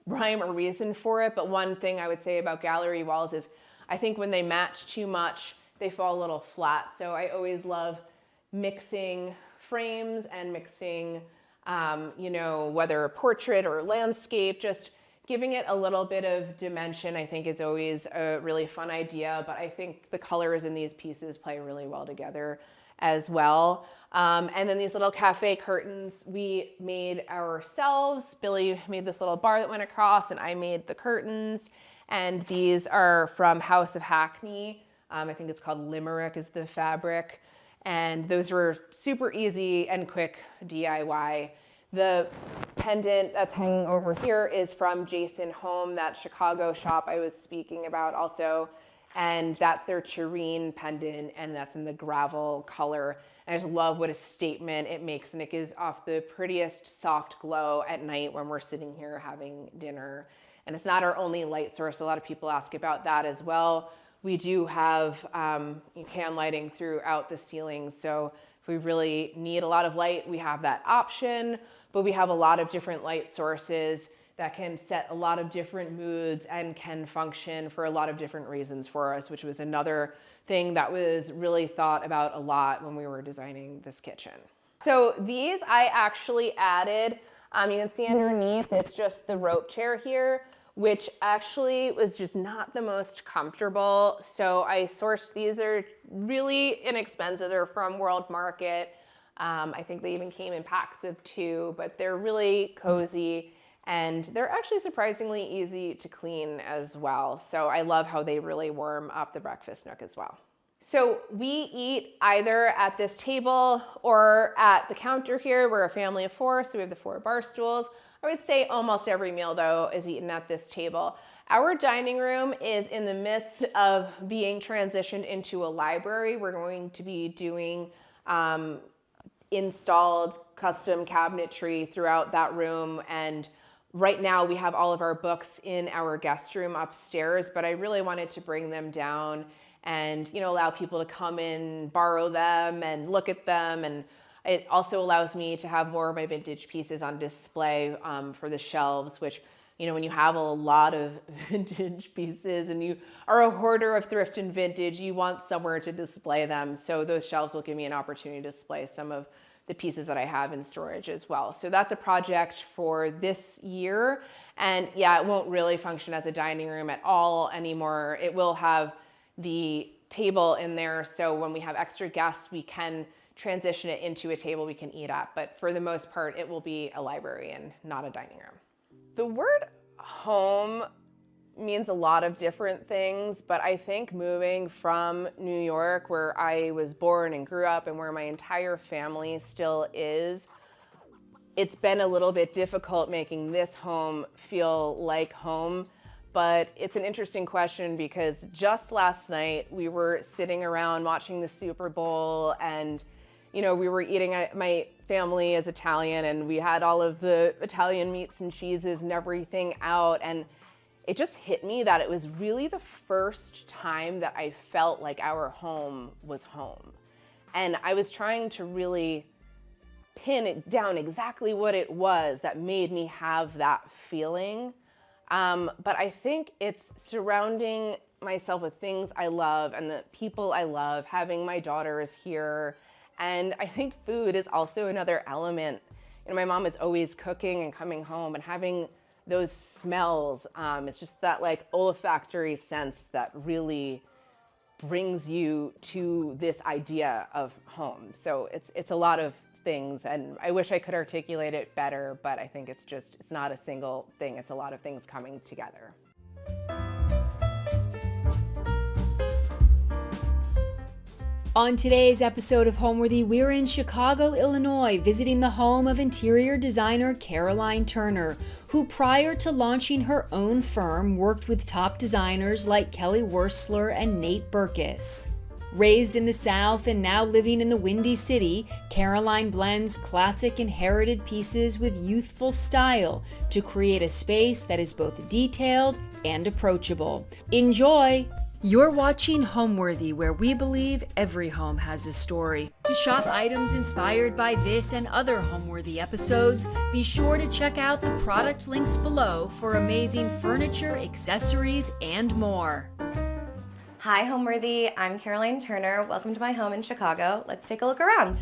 B: rhyme or reason for it, but one thing I would say about gallery walls is I think when they match too much, they fall a little flat. So I always love mixing frames and mixing, whether portrait or landscape, just Giving it a little bit of dimension, I think, is always a really fun idea, but I think the colors in these pieces play really well together as well. And then these little cafe curtains we made ourselves. Billy made this little bar that went across, and I made the curtains. And these are from House of Hackney. I think it's called Limerick is the fabric. And those were super easy and quick DIY. The pendant that's hanging over here is from Jason Home, that Chicago shop I was speaking about also. And that's their tureen pendant, and that's in the gravel color. And I just love what a statement it makes, and it gives off the prettiest soft glow at night when we're sitting here having dinner. And it's not our only light source. A lot of people ask about that as well. We do have can lighting throughout the ceiling, so if we really need a lot of light, we have that option, but we have a lot of different light sources that can set a lot of different moods and can function for a lot of different reasons for us, which was another thing that was really thought about a lot when we were designing this kitchen. So these I actually added, you can see underneath, it's just the rope chair here, which actually was just not the most comfortable. So I sourced, these are really inexpensive. They're from World Market. I think they even came in packs of 2, but they're really cozy and they're actually surprisingly easy to clean as well. So I love how they really warm up the breakfast nook as well. So we eat either at this table or at the counter here. We're a family of 4, so we have the 4 bar stools. I would say almost every meal though is eaten at this table. Our dining room is in the midst of being transitioned into a library. We're going to be doing installed custom cabinetry throughout that room, and right now we have all of our books in our guest room upstairs, but I really wanted to bring them down and allow people to come in, borrow them and look at them. And it also allows me to have more of my vintage pieces on display for the shelves, which, when you have a lot of vintage pieces and you are a hoarder of thrift and vintage, you want somewhere to display them. So those shelves will give me an opportunity to display some of the pieces that I have in storage as well. So that's a project for this year. And yeah, it won't really function as a dining room at all anymore. It will have the table in there, so when we have extra guests, we can transition it into a table we can eat at. But for the most part, it will be a library and not a dining room. The word home means a lot of different things, but I think moving from New York, where I was born and grew up and where my entire family still is, it's been a little bit difficult making this home feel like home. But it's an interesting question because just last night we were sitting around watching the Super Bowl, and we were eating, my family is Italian, and we had all of the Italian meats and cheeses and everything out, and it just hit me that it was really the first time that I felt like our home was home. And I was trying to really pin it down exactly what it was that made me have that feeling. But I think it's surrounding myself with things I love and the people I love, having my daughters here. And I think food is also another element. My mom is always cooking and coming home and having those smells. It's just that olfactory sense that really brings you to this idea of home. So it's a lot of things, and I wish I could articulate it better, but I think it's not a single thing. It's a lot of things coming together.
A: On today's episode of Homeworthy, we're in Chicago, Illinois, visiting the home of interior designer Caroline Turner, who prior to launching her own firm worked with top designers like Kelly Wearstler and Nate Berkus. Raised in the South and now living in the Windy City, Caroline blends classic inherited pieces with youthful style to create a space that is both detailed and approachable. Enjoy! You're watching Homeworthy, where we believe every home has a story. To shop items inspired by this and other Homeworthy episodes, be sure to check out the product links below for amazing furniture, accessories, and more.
C: Hi Homeworthy, I'm Caroline Turner. Welcome to my home in Chicago. Let's take a look around.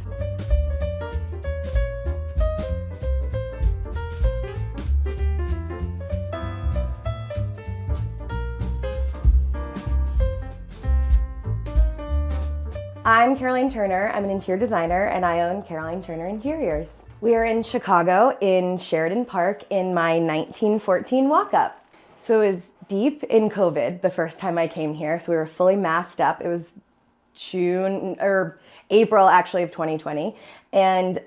C: I'm Caroline Turner. I'm an interior designer and I own Caroline Turner Interiors. We are in Chicago in Sheridan Park in my 1914 walk-up. So it was deep in COVID the first time I came here. So we were fully masked up. It was April actually of 2020. And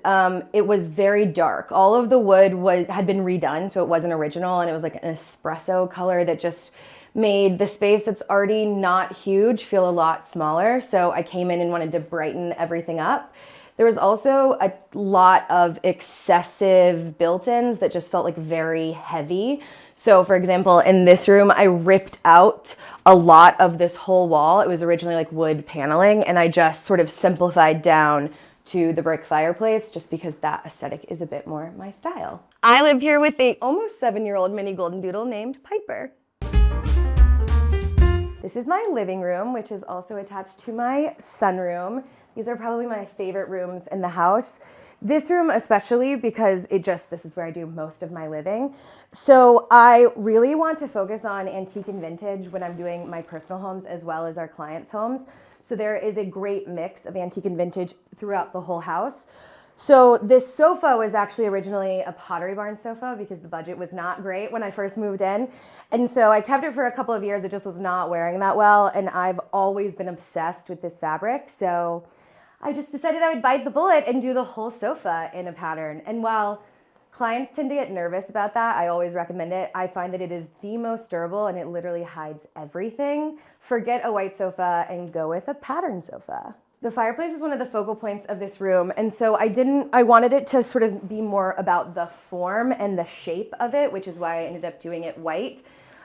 C: it was very dark. All of the wood had been redone, so it wasn't original, and it was like an espresso color that just made the space that's already not huge feel a lot smaller. So I came in and wanted to brighten everything up. There was also a lot of excessive built-ins that just felt like very heavy. So for example, in this room, I ripped out a lot of this whole wall. It was originally like wood paneling, and I just sort of simplified down to the brick fireplace just because that aesthetic is a bit more my style. I live here with a almost 7-year-old mini golden doodle named Piper. This is my living room, which is also attached to my sunroom. These are probably my favorite rooms in the house. This room especially because this is where I do most of my living. So I really want to focus on antique and vintage when I'm doing my personal homes as well as our clients' homes. So there is a great mix of antique and vintage throughout the whole house. So this sofa was actually originally a Pottery Barn sofa because the budget was not great when I first moved in. And so I kept it for a couple of years. It just was not wearing that well. And I've always been obsessed with this fabric. So I just decided I would bite the bullet and do the whole sofa in a pattern. And while clients tend to get nervous about that, I always recommend it. I find that it is the most durable and it literally hides everything. Forget a white sofa and go with a pattern sofa. The fireplace is one of the focal points of this room, and so I wanted it to sort of be more about the form and the shape of it, which is why I ended up doing it white.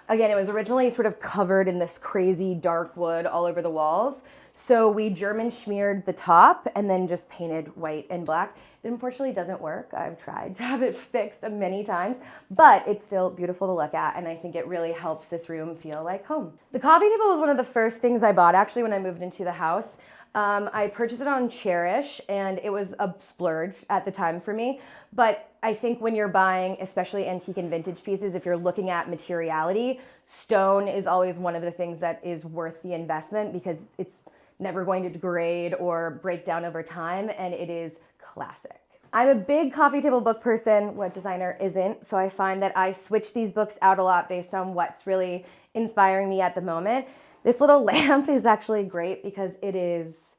C: Again, it was originally sort of covered in this crazy dark wood all over the walls, so we German smeared the top and then just painted white and black. It unfortunately doesn't work. I've tried to have it fixed many times, but it's still beautiful to look at, and I think it really helps this room feel like home. The coffee table was one of the first things I bought actually when I moved into the house. I purchased it on Cherish, and it was a splurge at the time for me. But I think when you're buying, especially antique and vintage pieces, if you're looking at materiality, stone is always one of the things that is worth the investment because it's never going to degrade or break down over time, and it is classic. I'm a big coffee table book person. What designer isn't? So I find that I switch these books out a lot based on what's really inspiring me at the moment. This little lamp is actually great because it is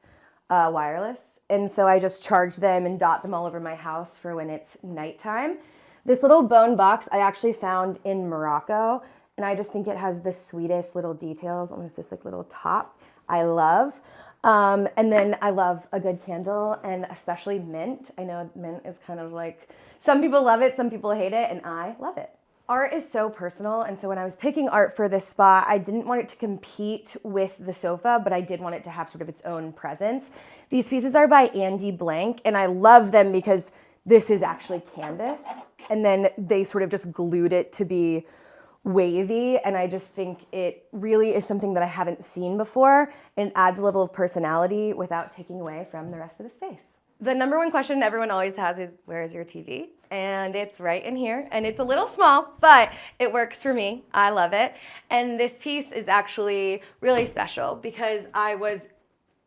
C: wireless. And so I just charge them and dot them all over my house for when it's nighttime. This little bone box I actually found in Morocco. And I just think it has the sweetest little details, almost this like little top I love. And then I love a good candle and especially mint. I know mint is kind of like, some people love it, some people hate it, and I love it. Art is so personal, and so when I was picking art for this spot, I didn't want it to compete with the sofa, but I did want it to have sort of its own presence. These pieces are by Andy Blank, and I love them because this is actually canvas, and then they sort of just glued it to be wavy, and I just think it really is something that I haven't seen before, and adds a level of personality without taking away from the rest of the space. The number one question everyone always has is, where is your TV? And it's right in here, and it's a little small, but it works for me. I love it. And this piece is actually really special because I was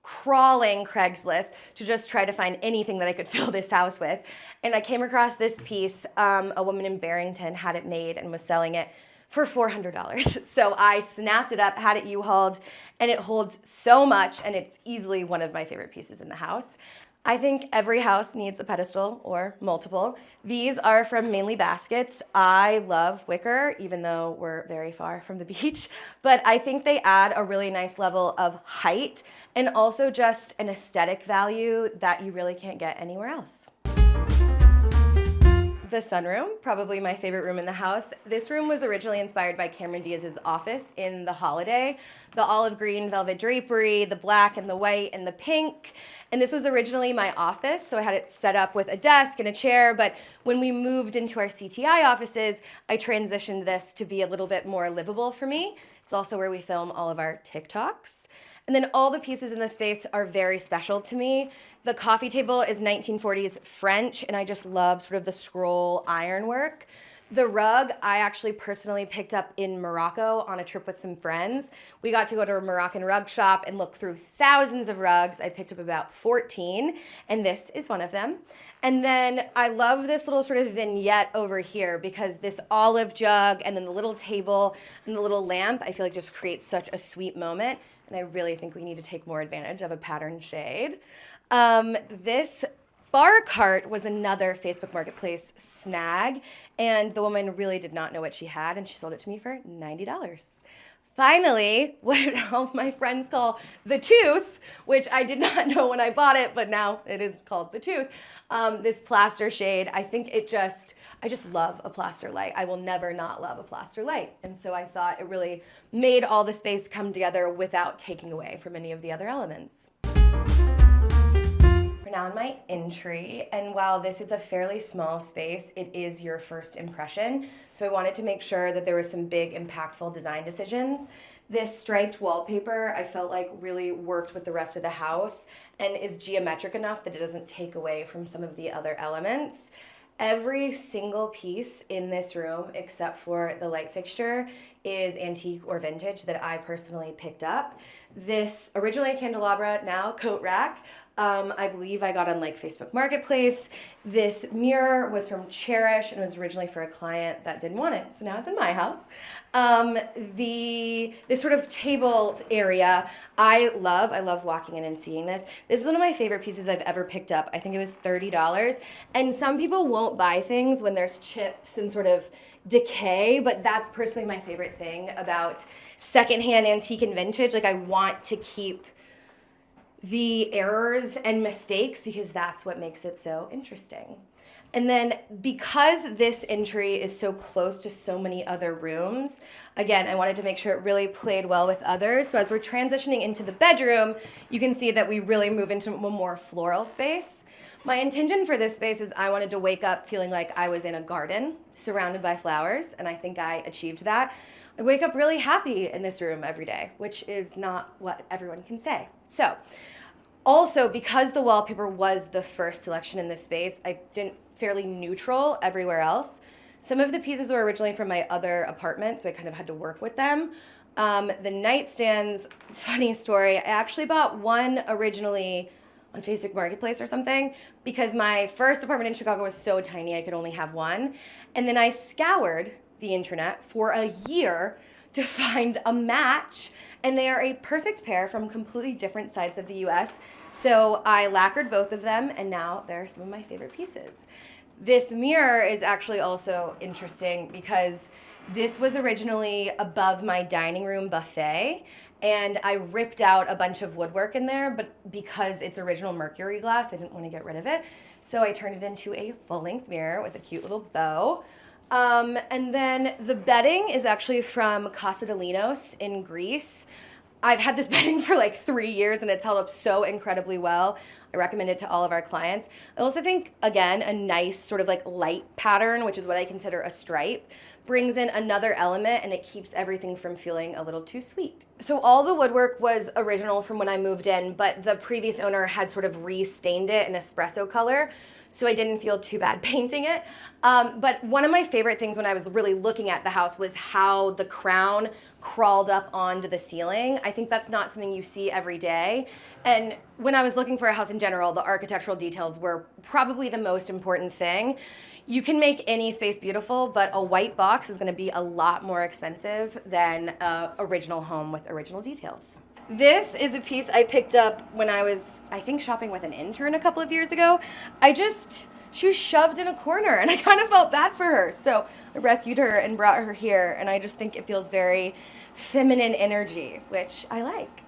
C: crawling Craigslist to just try to find anything that I could fill this house with. And I came across this piece. A woman in Barrington had it made and was selling it for $400. So I snapped it up, had it U-hauled, and it holds so much, and it's easily one of my favorite pieces in the house. I think every house needs a pedestal or multiple. These are from Mainly Baskets. I love wicker, even though we're very far from the beach, but I think they add a really nice level of height and also just an aesthetic value that you really can't get anywhere else. The sunroom, probably my favorite room in the house. This room was originally inspired by Cameron Diaz's office in The Holiday. The olive green velvet drapery, the black and the white and the pink. And this was originally my office, so I had it set up with a desk and a chair, but when we moved into our CTI offices, I transitioned this to be a little bit more livable for me. It's also where we film all of our TikToks. And then all the pieces in this space are very special to me. The coffee table is 1940s French, and I just love sort of the scroll ironwork. The rug I actually personally picked up in Morocco on a trip with some friends. We got to go to a Moroccan rug shop and look through thousands of rugs. I picked up about 14, and this is one of them. And then I love this little sort of vignette over here because this olive jug and then the little table and the little lamp, I feel like just creates such a sweet moment. And I really think we need to take more advantage of a pattern shade. This bar cart was another Facebook Marketplace snag, and the woman really did not know what she had, and she sold it to me for $90. Finally, what all of my friends call the tooth, which I did not know when I bought it, but now it is called the tooth, this plaster shade. I just love a plaster light. I will never not love a plaster light. And so I thought it really made all the space come together without taking away from any of the other elements. We're now in my entry, and while this is a fairly small space, it is your first impression. So I wanted to make sure that there were some big, impactful design decisions. This striped wallpaper, I felt like really worked with the rest of the house and is geometric enough that it doesn't take away from some of the other elements. Every single piece in this room, except for the light fixture, is antique or vintage that I personally picked up. This originally a candelabra, now coat rack. I believe I got on like Facebook Marketplace. This mirror was from Cherish and was originally for a client that didn't want it, so now it's in my house. This sort of table area, I love walking in and seeing this. This is one of my favorite pieces I've ever picked up. I think it was $30. And some people won't buy things when there's chips and sort of decay, but that's personally my favorite thing about secondhand antique and vintage. Like, I want to keep the errors and mistakes because that's what makes it so interesting. And then because this entry is so close to so many other rooms, again, I wanted to make sure it really played well with others. So as we're transitioning into the bedroom, you can see that we really move into a more floral space. My intention for this space is I wanted to wake up feeling like I was in a garden surrounded by flowers, and I think I achieved that. I wake up really happy in this room every day, which is not what everyone can say. So, also, because the wallpaper was the first selection in this space, I didn't fairly neutral everywhere else. Some of the pieces were originally from my other apartment, so I kind of had to work with them. The nightstands, funny story, I actually bought one originally on Facebook Marketplace or something because my first apartment in Chicago was so tiny I could only have one. And then I scoured the internet for a year to find a match, and they are a perfect pair from completely different sides of the US. So I lacquered both of them, and now they're some of my favorite pieces. This mirror is actually also interesting because this was originally above my dining room buffet, and I ripped out a bunch of woodwork in there, but because it's original mercury glass, I didn't want to get rid of it. So I turned it into a full-length mirror with a cute little bow. And then the bedding is actually from Casa de Linos in Greece. I've had this bedding for like 3 years and it's held up so incredibly well. I recommend it to all of our clients. I also think, again, a nice sort of like light pattern, which is what I consider a stripe, brings in another element and it keeps everything from feeling a little too sweet. So all the woodwork was original from when I moved in, but the previous owner had sort of re-stained it in espresso color, so I didn't feel too bad painting it. But one of my favorite things when I was really looking at the house was how the crown crawled up onto the ceiling. I think that's not something you see every day. And when I was looking for a house in general, the architectural details were probably the most important thing. You can make any space beautiful, but a white box is going to be a lot more expensive than an original home with original details. This is a piece I picked up when I was, I think, shopping with an intern a couple of years ago. She was shoved in a corner and I kind of felt bad for her. So I rescued her and brought her here, and I just think it feels very feminine energy, which I like.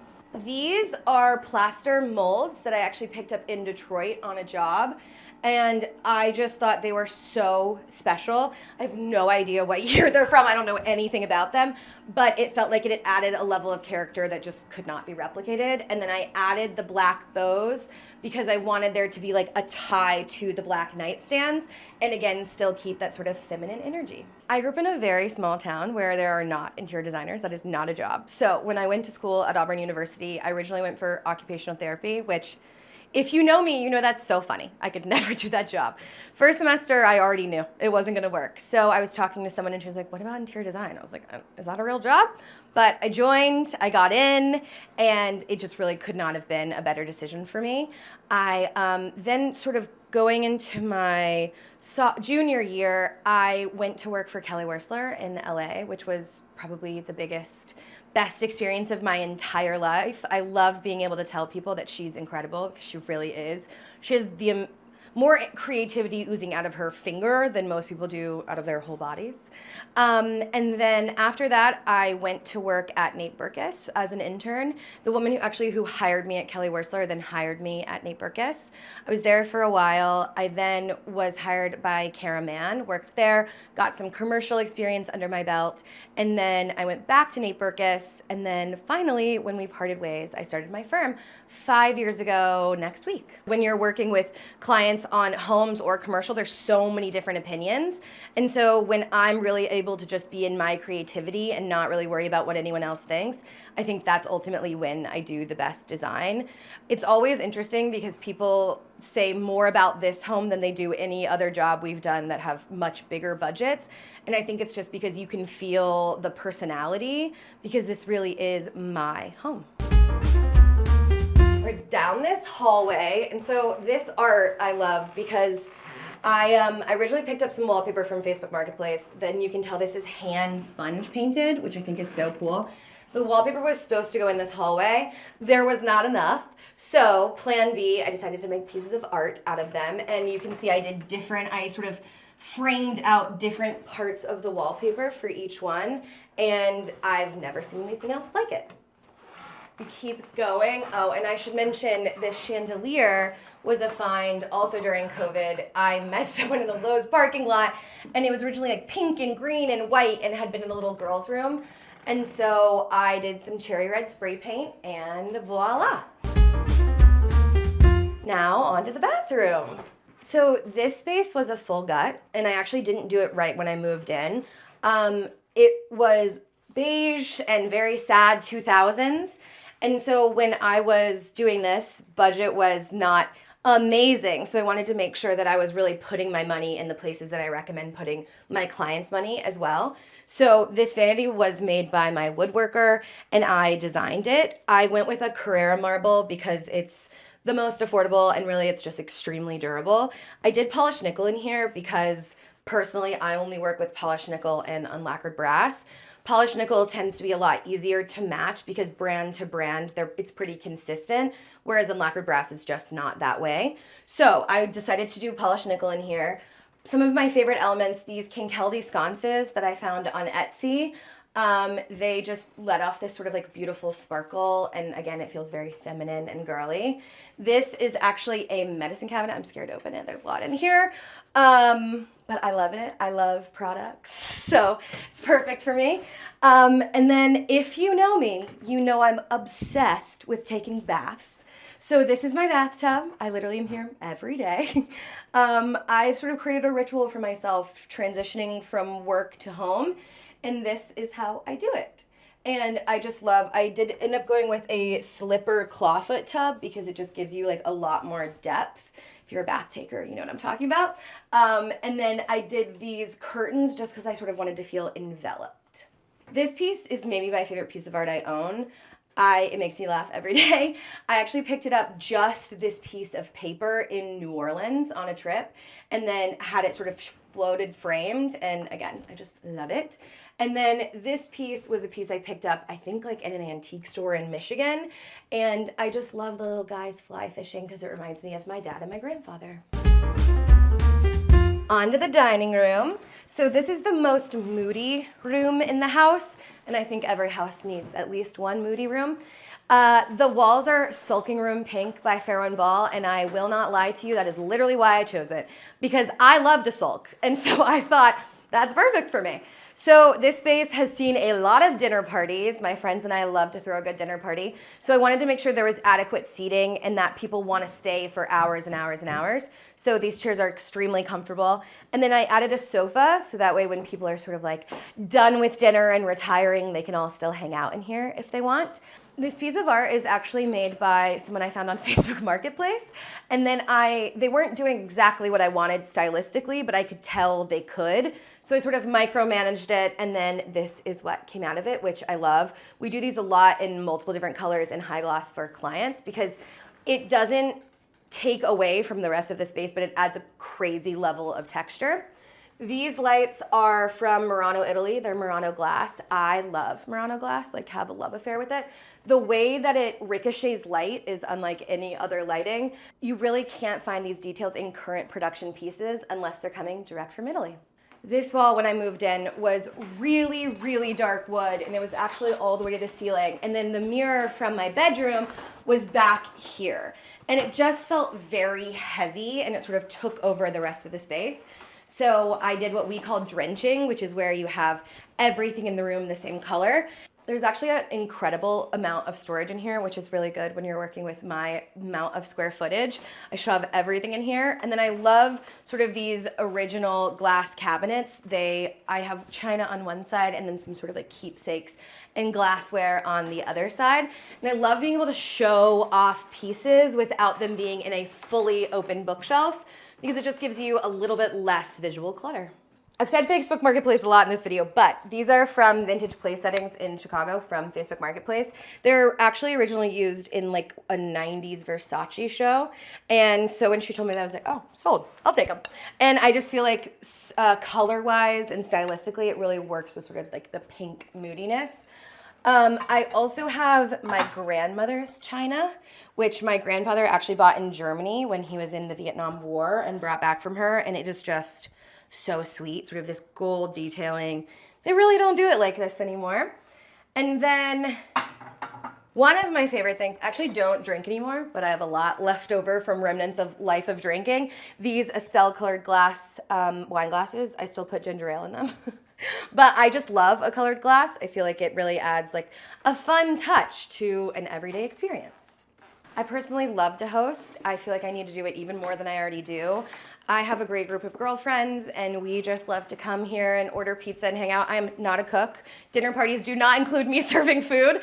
C: These are plaster molds that I actually picked up in Detroit on a job, and I just thought they were so special. I have no idea what year they're from. I don't know anything about them, but it felt like it had added a level of character that just could not be replicated. And then I added the black bows because I wanted there to be like a tie to the black nightstands, and again, still keep that sort of feminine energy. I grew up in a very small town where there are not interior designers. That is not a job. So when I went to school at Auburn University, I originally went for occupational therapy, which If you know me, you know that's so funny. I could never do that job. First semester, I already knew it wasn't gonna work. So I was talking to someone and she was like, what about interior design? I was like, is that a real job? But I joined, I got in, and it just really could not have been a better decision for me. I then sort of going into my junior year, I went to work for Kelly Wearstler in LA, which was probably the best experience of my entire life. I love being able to tell people that she's incredible because she really is. She has the more creativity oozing out of her finger than most people do out of their whole bodies. And then after that, I went to work at Nate Berkus as an intern. The woman who hired me at Kelly Wearstler then hired me at Nate Berkus. I was there for a while. I then was hired by Cara Mann, worked there, got some commercial experience under my belt, and then I went back to Nate Berkus. And then finally, when we parted ways, I started my firm 5 years ago next week. When you're working with clients on homes or commercial, there's so many different opinions. And so when I'm really able to just be in my creativity and not really worry about what anyone else thinks, I think that's ultimately when I do the best design. It's always interesting because people say more about this home than they do any other job we've done that have much bigger budgets. And I think it's just because you can feel the personality, because this really is my home. We're down this hallway, and so this art I love because I originally picked up some wallpaper from Facebook Marketplace. Then you can tell this is hand sponge painted, which I think is so cool. The wallpaper was supposed to go in this hallway. There was not enough. So plan B, I decided to make pieces of art out of them. And you can see I sort of framed out different parts of the wallpaper for each one. And I've never seen anything else like it. We keep going. Oh, and I should mention this chandelier was a find also during COVID. I met someone in a Lowe's parking lot, and it was originally like pink and green and white and had been in a little girl's room. And so I did some cherry red spray paint, and voila. Now on to the bathroom. So this space was a full gut, and I actually didn't do it right when I moved in. It was beige and very sad 2000s. And so when I was doing this, budget was not amazing. So I wanted to make sure that I was really putting my money in the places that I recommend putting my clients' money as well. So this vanity was made by my woodworker, and I designed it. I went with a Carrara marble because it's the most affordable, and really it's just extremely durable. I did polished nickel in here because personally I only work with polished nickel and unlacquered brass. Polished nickel tends to be a lot easier to match because brand to brand, it's pretty consistent, whereas unlacquered brass is just not that way. So I decided to do polished nickel in here. Some of my favorite elements, these Kinkeldy sconces that I found on Etsy, they just let off this sort of like beautiful sparkle, and again, it feels very feminine and girly. This is actually a medicine cabinet. I'm scared to open it. There's a lot in here. But I love it. I love products, so it's perfect for me. And then if you know me, you know I'm obsessed with taking baths. So this is my bathtub. I literally am here every day. I've sort of created a ritual for myself transitioning from work to home, and this is how I do it. And I did end up going with a slipper clawfoot tub because it just gives you like a lot more depth. If you're a bath taker, you know what I'm talking about. And then I did these curtains just because I sort of wanted to feel enveloped. This piece is maybe my favorite piece of art I own. It makes me laugh every day. I actually picked it up, just this piece of paper, in New Orleans on a trip, and then had it sort of floated framed, and again, I just love it. And then this piece was a piece I picked up, I think like in an antique store in Michigan, and I just love the little guys fly fishing because it reminds me of my dad and my grandfather. On to the dining room. So this is the most moody room in the house, and I think every house needs at least one moody room. The walls are Sulking Room Pink by Farrow & Ball, and I will not lie to you, that is literally why I chose it, because I love to sulk, and so I thought that's perfect for me. So this space has seen a lot of dinner parties. My friends and I love to throw a good dinner party. So I wanted to make sure there was adequate seating and that people want to stay for hours and hours and hours. So these chairs are extremely comfortable. And then I added a sofa, so that way when people are sort of like done with dinner and retiring, they can all still hang out in here if they want. This piece of art is actually made by someone I found on Facebook Marketplace. And then they weren't doing exactly what I wanted stylistically, but I could tell they could. So I sort of micromanaged it, and then this is what came out of it, which I love. We do these a lot in multiple different colors and high gloss for clients because it doesn't take away from the rest of the space, but it adds a crazy level of texture. These lights are from Murano, Italy. They're Murano glass. I love Murano glass, like have a love affair with it. The way that it ricochets light is unlike any other lighting. You really can't find these details in current production pieces unless they're coming direct from Italy. This wall, when I moved in, was really, really dark wood, and it was actually all the way to the ceiling. And then the mirror from my bedroom was back here. And it just felt very heavy, and it sort of took over the rest of the space. So I did what we call drenching, which is where you have everything in the room the same color. There's actually an incredible amount of storage in here, which is really good when you're working with my amount of square footage. I shove everything in here. And then I love sort of these original glass cabinets. I have china on one side and then some sort of like keepsakes and glassware on the other side. And I love being able to show off pieces without them being in a fully open bookshelf, because it just gives you a little bit less visual clutter. I've said Facebook Marketplace a lot in this video, but these are from Vintage Place Settings in Chicago from Facebook Marketplace. They're actually originally used in like a 90s Versace show. And so when she told me that, I was like, oh, sold, I'll take them. And I just feel like color-wise and stylistically, it really works with sort of like the pink moodiness. I also have my grandmother's china, which my grandfather actually bought in Germany when he was in the Vietnam War and brought back from her, and it is just so sweet, sort of this gold detailing. They really don't do it like this anymore. And then one of my favorite things, I actually don't drink anymore, but I have a lot left over from remnants of life of drinking. These Estelle colored glass wine glasses, I still put ginger ale in them. But I just love a colored glass. I feel like it really adds like a fun touch to an everyday experience. I personally love to host. I feel like I need to do it even more than I already do. I have a great group of girlfriends, and we just love to come here and order pizza and hang out. I am not a cook. Dinner parties do not include me serving food,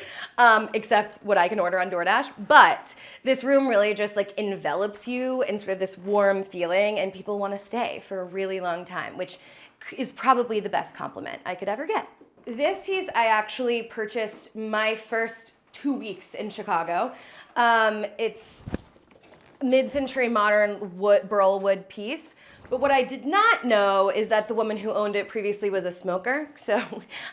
C: except what I can order on DoorDash. But this room really just like envelops you in sort of this warm feeling, and people want to stay for a really long time, which is probably the best compliment I could ever get. This piece I actually purchased my first 2 weeks in Chicago. It's mid-century modern burl wood piece. But what I did not know is that the woman who owned it previously was a smoker. So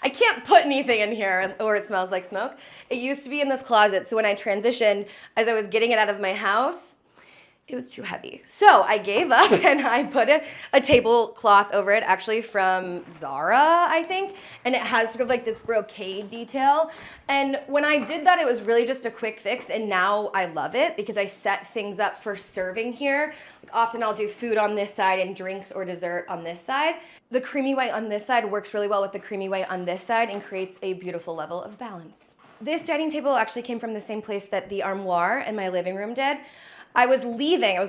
C: I can't put anything in here or it smells like smoke. It used to be in this closet. So when I transitioned, as I was getting it out of my house, it was too heavy. So I gave up and I put a tablecloth over it, actually from Zara, I think. And it has sort of like this brocade detail. And when I did that, it was really just a quick fix. And now I love it because I set things up for serving here. Like often I'll do food on this side and drinks or dessert on this side. The creamy white on this side works really well with the creamy white on this side and creates a beautiful level of balance. This dining table actually came from the same place that the armoire in my living room did. I was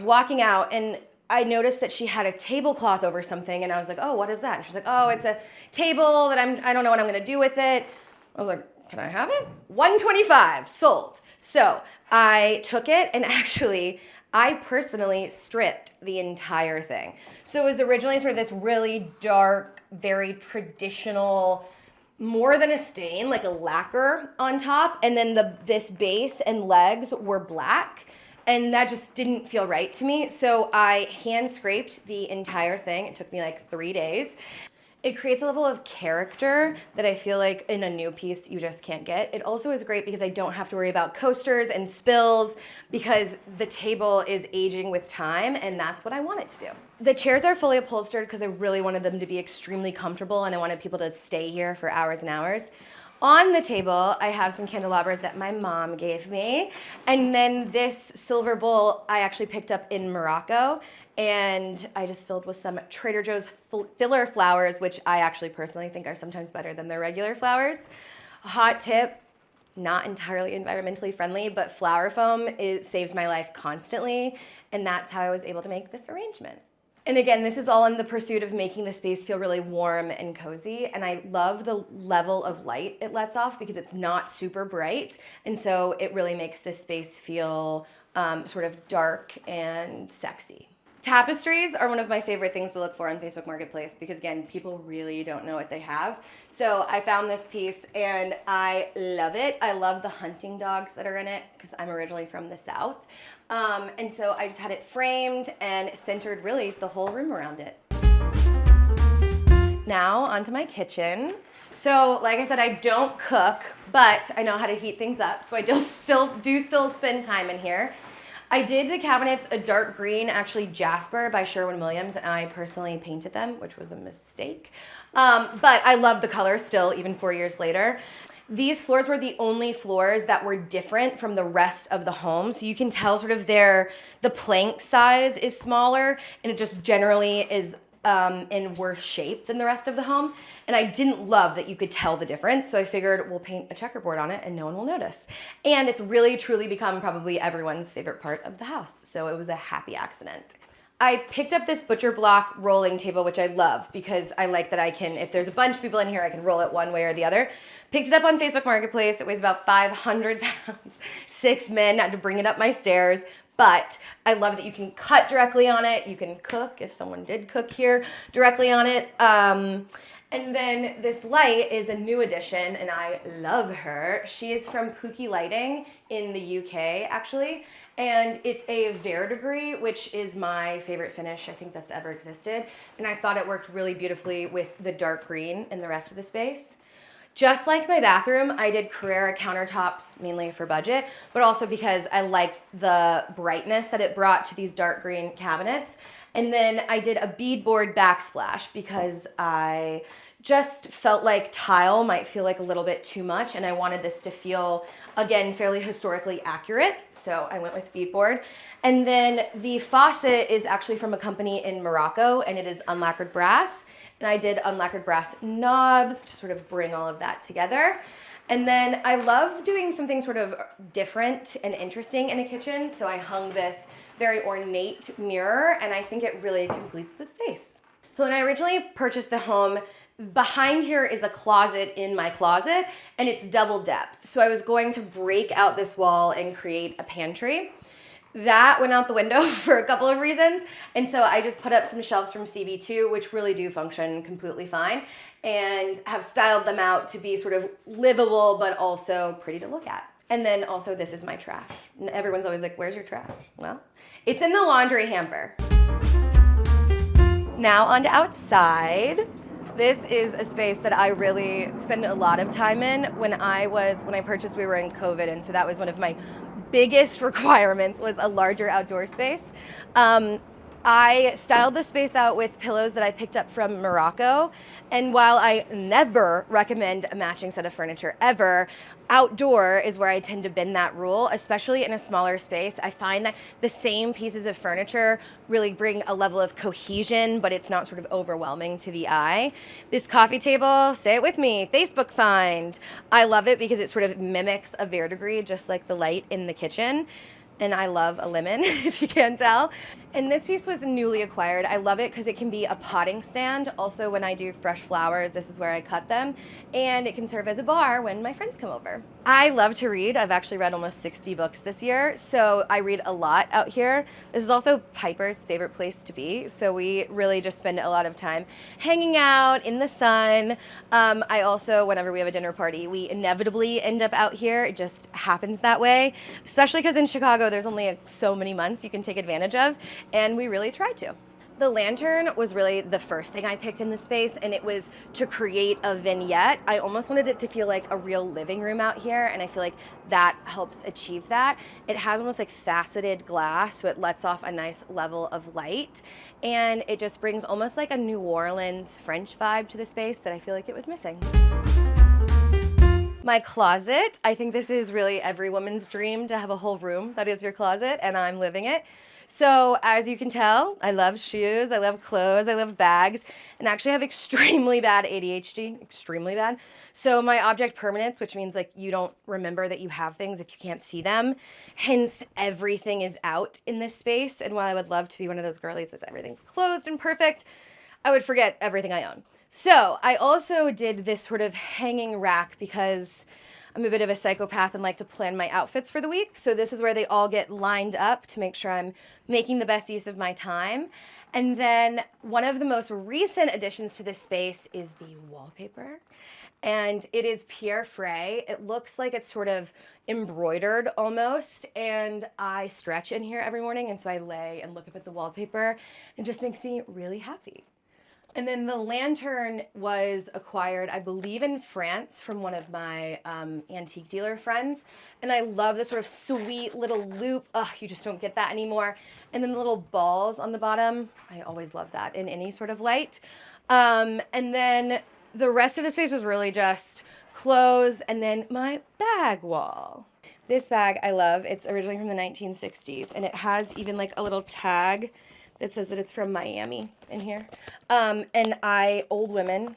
C: walking out, and I noticed that she had a tablecloth over something, and I was like, oh, what is that? And she was like, oh, it's a table that I don't know what I'm gonna do with it. I was like, can I have it? $125, sold. So I took it, and actually, I personally stripped the entire thing. So it was originally sort of this really dark, very traditional, more than a stain, like a lacquer on top, and then this base and legs were black. And that just didn't feel right to me. So I hand scraped the entire thing. It took me like 3 days. It creates a level of character that I feel like in a new piece you just can't get. It also is great because I don't have to worry about coasters and spills because the table is aging with time, and that's what I want it to do. The chairs are fully upholstered because I really wanted them to be extremely comfortable and I wanted people to stay here for hours and hours. On the table, I have some candelabras that my mom gave me. And then this silver bowl I actually picked up in Morocco. And I just filled with some Trader Joe's filler flowers, which I actually personally think are sometimes better than their regular flowers. A hot tip, not entirely environmentally friendly, but flower foam saves my life constantly. And that's how I was able to make this arrangement. And again, this is all in the pursuit of making the space feel really warm and cozy. And I love the level of light it lets off because it's not super bright. And so it really makes this space feel sort of dark and sexy. Tapestries are one of my favorite things to look for on Facebook Marketplace because, again, people really don't know what they have. So I found this piece and I love it. I love the hunting dogs that are in it because I'm originally from the South. And so I just had it framed and centered really the whole room around it. Now onto my kitchen. So like I said, I don't cook, but I know how to heat things up. So I do still spend time in here. I did the cabinets a dark green, actually Jasper by Sherwin-Williams, and I personally painted them, which was a mistake. But I love the color still, even 4 years later. These floors were the only floors that were different from the rest of the home. So you can tell sort of the plank size is smaller, and it just generally is in worse shape than the rest of the home. And I didn't love that you could tell the difference. So I figured we'll paint a checkerboard on it and no one will notice. And it's really truly become probably everyone's favorite part of the house. So it was a happy accident. I picked up this butcher block rolling table, which I love because I like that I can, if there's a bunch of people in here, I can roll it one way or the other. Picked it up on Facebook Marketplace. It weighs about 500 pounds. 6 men had to bring it up my stairs. But I love that you can cut directly on it. You can cook, if someone did cook here, directly on it. And then this light is a new addition, and I love her. She is from Pookie Lighting in the UK, actually. And it's a verdigris, which is my favorite finish I think that's ever existed. And I thought it worked really beautifully with the dark green in the rest of the space. Just like my bathroom, I did Carrera countertops mainly for budget, but also because I liked the brightness that it brought to these dark green cabinets. And then I did a beadboard backsplash because I just felt like tile might feel like a little bit too much, and I wanted this to feel, again, fairly historically accurate. So I went with beadboard. And then the faucet is actually from a company in Morocco, and it is unlacquered brass. And I did unlacquered brass knobs to sort of bring all of that together. And then I love doing something sort of different and interesting in a kitchen. So I hung this very ornate mirror, and I think it really completes the space. So when I originally purchased the home, behind here is a closet in my closet, and it's double depth. So I was going to break out this wall and create a pantry. That went out the window for a couple of reasons. And so I just put up some shelves from CB2, which really do function completely fine, and have styled them out to be sort of livable, but also pretty to look at. And then also this is my trash. And everyone's always like, where's your trash? Well, it's in the laundry hamper. Now on to outside. This is a space that I really spend a lot of time in. When I purchased, we were in COVID, and so that was one of my biggest requirements was a larger outdoor space. I styled the space out with pillows that I picked up from Morocco. And while I never recommend a matching set of furniture ever, outdoor is where I tend to bend that rule, especially in a smaller space. I find that the same pieces of furniture really bring a level of cohesion, but it's not sort of overwhelming to the eye. This coffee table, say it with me, Facebook find. I love it because it sort of mimics a verdigris, just like the light in the kitchen. And I love a lemon, if you can't tell. And this piece was newly acquired. I love it because it can be a potting stand. Also, when I do fresh flowers, this is where I cut them. And it can serve as a bar when my friends come over. I love to read. I've actually read almost 60 books this year, so I read a lot out here. This is also Piper's favorite place to be, so we really just spend a lot of time hanging out in the sun. I also, whenever we have a dinner party, we inevitably end up out here. It just happens that way, especially because in Chicago, there's only so many months you can take advantage of, and we really try to. The lantern was really the first thing I picked in the space, and it was to create a vignette. I almost wanted it to feel like a real living room out here, and I feel like that helps achieve that. It has almost like faceted glass, so it lets off a nice level of light, and it just brings almost like a New Orleans French vibe to the space that I feel like it was missing. My closet. I think this is really every woman's dream, to have a whole room that is your closet, and I'm living it. So as you can tell, I love shoes, I love clothes, I love bags, and actually I have extremely bad ADHD, extremely bad. So my object permanence, which means like you don't remember that you have things if you can't see them, hence everything is out in this space. And while I would love to be one of those girlies that's everything's closed and perfect, I would forget everything I own. So I also did this sort of hanging rack because I'm a bit of a psychopath and like to plan my outfits for the week. So this is where they all get lined up to make sure I'm making the best use of my time. And then one of the most recent additions to this space is the wallpaper. And it is Pierre Frey. It looks like it's sort of embroidered almost. And I stretch in here every morning. And so I lay and look up at the wallpaper. It just makes me really happy. And then the lantern was acquired, I believe, in France from one of my antique dealer friends. And I love this sort of sweet little loop. Ugh, you just don't get that anymore. And then the little balls on the bottom. I always love that in any sort of light. And then the rest of the space was really just clothes and then my bag wall. This bag I love. It's originally from the 1960s. And it has even like a little tag that says that it's from Miami in here. Old women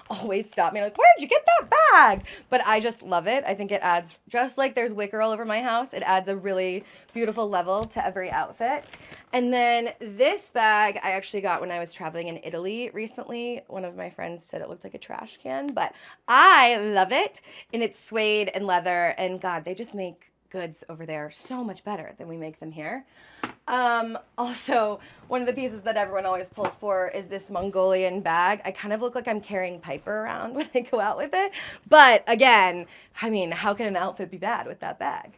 C: always stop me like, where'd you get that bag? But I just love it. I think it adds, just like there's wicker all over my house, it adds a really beautiful level to every outfit. And then this bag I actually got when I was traveling in Italy recently. One of my friends said it looked like a trash can, but I love it. And it's suede and leather, and God, they just make goods over there so much better than we make them here. Also, one of the pieces that everyone always pulls for is this Mongolian bag. I kind of look like I'm carrying Piper around when I go out with it. But again, I mean, how can an outfit be bad with that bag?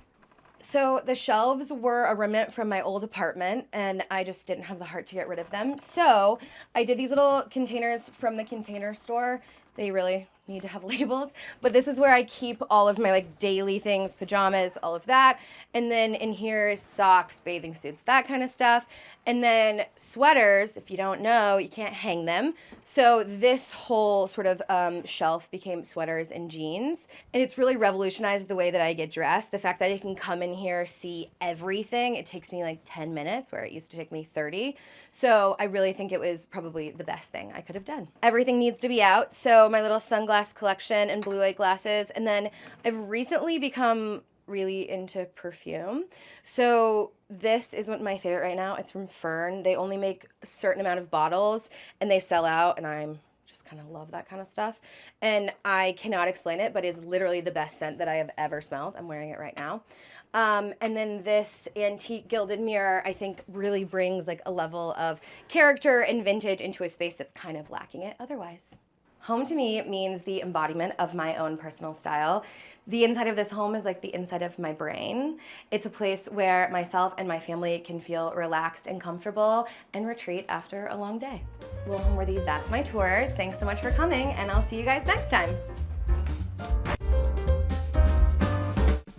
C: So the shelves were a remnant from my old apartment, and I just didn't have the heart to get rid of them. So I did these little containers from the Container Store. They really need to have labels, but this is where I keep all of my like daily things, pajamas, all of that. And then in here is socks, bathing suits, that kind of stuff. And then sweaters, if you don't know, you can't hang them. So this whole sort of shelf became sweaters and jeans. And it's really revolutionized the way that I get dressed. The fact that I can come in here, see everything. It takes me like 10 minutes where it used to take me 30. So I really think it was probably the best thing I could have done. Everything needs to be out. So my little sunglasses collection and blue light glasses. And then I've recently become really into perfume. So this is one of my favorite right now. It's from Fern. They only make a certain amount of bottles and they sell out, and I'm just kind of love that kind of stuff. And I cannot explain it, but it's literally the best scent that I have ever smelled. I'm wearing it right now. And then this antique gilded mirror, I think, really brings like a level of character and vintage into a space that's kind of lacking it otherwise. Home to me means the embodiment of my own personal style. The inside of this home is like the inside of my brain. It's a place where myself and my family can feel relaxed and comfortable and retreat after a long day. Well, Homeworthy, that's my tour. Thanks so much for coming, and I'll see you guys next time.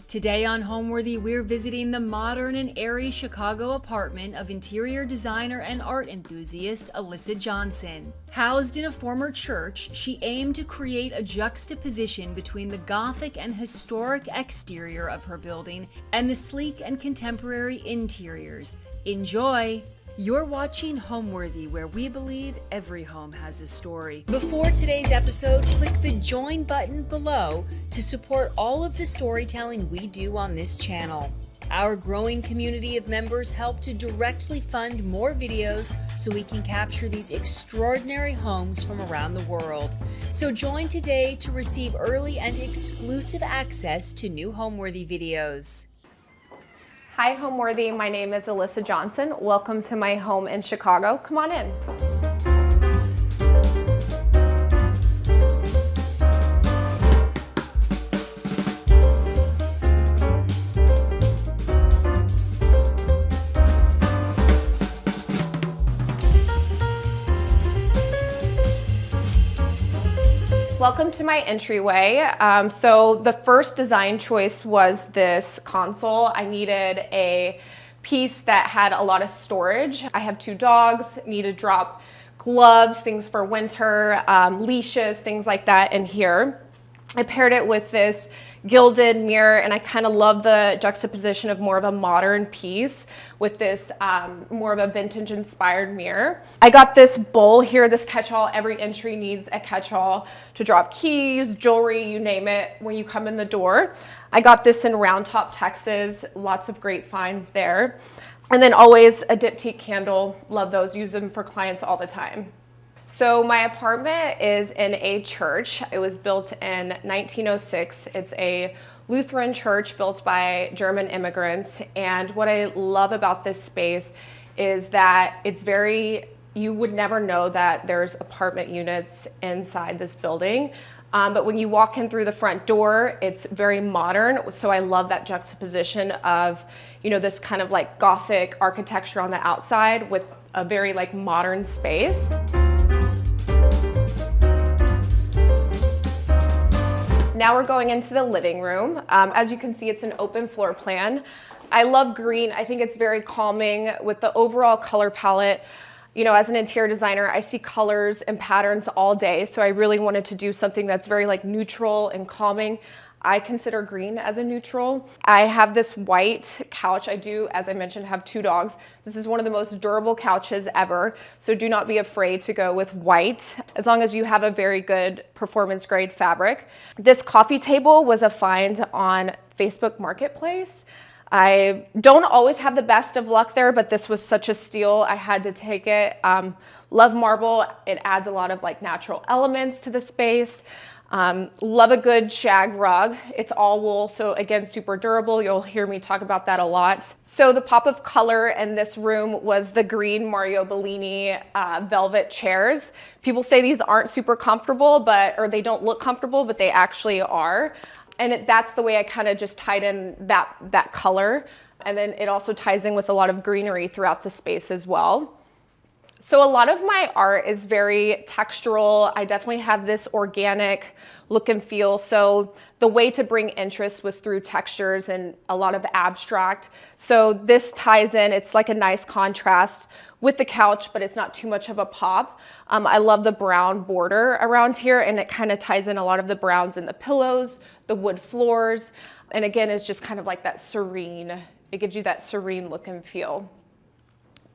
A: Today on Homeworthy, we're visiting the modern and airy Chicago apartment of interior designer and art enthusiast Alyssa Johnson. Housed in a former church, she aimed to create a juxtaposition between the Gothic and historic exterior of her building and the sleek and contemporary interiors. Enjoy! You're watching Homeworthy, where we believe every home has a story. Before today's episode, click the join button below to support all of the storytelling we do on this channel. Our growing community of members help to directly fund more videos so we can capture these extraordinary homes from around the world. So join today to receive early and exclusive access to new Homeworthy videos.
B: Hi, Homeworthy. My name is Alyssa Johnson. Welcome to my home in Chicago. Come on in. Welcome to my entryway. So the first design choice was this console. I needed a piece that had a lot of storage. I have 2 dogs, need to drop gloves, things for winter, leashes, things like that in here.
D: I paired it with this gilded mirror, and I kind of love the juxtaposition of more of a modern piece with this more of a vintage inspired mirror. I got this bowl here, this catch-all. Every entry needs a catch-all to drop keys, jewelry, you name it, when you come in the door. I got this in Round Top, Texas. Lots of great finds there. And then always a diptyque candle. Love those, use them for clients all the time. So my apartment is in a church. It was built in 1906. It's a Lutheran church built by German immigrants. And what I love about this space is that it's you would never know that there's apartment units inside this building. But when you walk in through the front door, it's very modern. So I love that juxtaposition of, this kind of like Gothic architecture on the outside with a very like modern space. Now we're going into the living room. As you can see, it's an open floor plan. I love green. I think it's very calming with the overall color palette. As an interior designer, I see colors and patterns all day. So I really wanted to do something that's very like neutral and calming. I consider green as a neutral. I have this white couch. I do, as I mentioned, have 2 dogs. This is one of the most durable couches ever. So do not be afraid to go with white, as long as you have a very good performance grade fabric. This coffee table was a find on Facebook Marketplace. I don't always have the best of luck there, but this was such a steal. I had to take it. Love marble. It adds a lot of like natural elements to the space. Love a good shag rug. It's all wool, so again, super durable. You'll hear me talk about that a lot. So the pop of color in this room was the green Mario Bellini velvet chairs. People say these aren't super comfortable, or they don't look comfortable, but they actually are. And that's the way I kind of just tied in that color. And then it also ties in with a lot of greenery throughout the space as well. So a lot of my art is very textural. I definitely have this organic look and feel. So the way to bring interest was through textures and a lot of abstract. So this ties in, it's like a nice contrast with the couch, but it's not too much of a pop. I love the brown border around here, and it kind of ties in a lot of the browns in the pillows, the wood floors. And again, it's just kind of like that serene, it gives you that serene look and feel.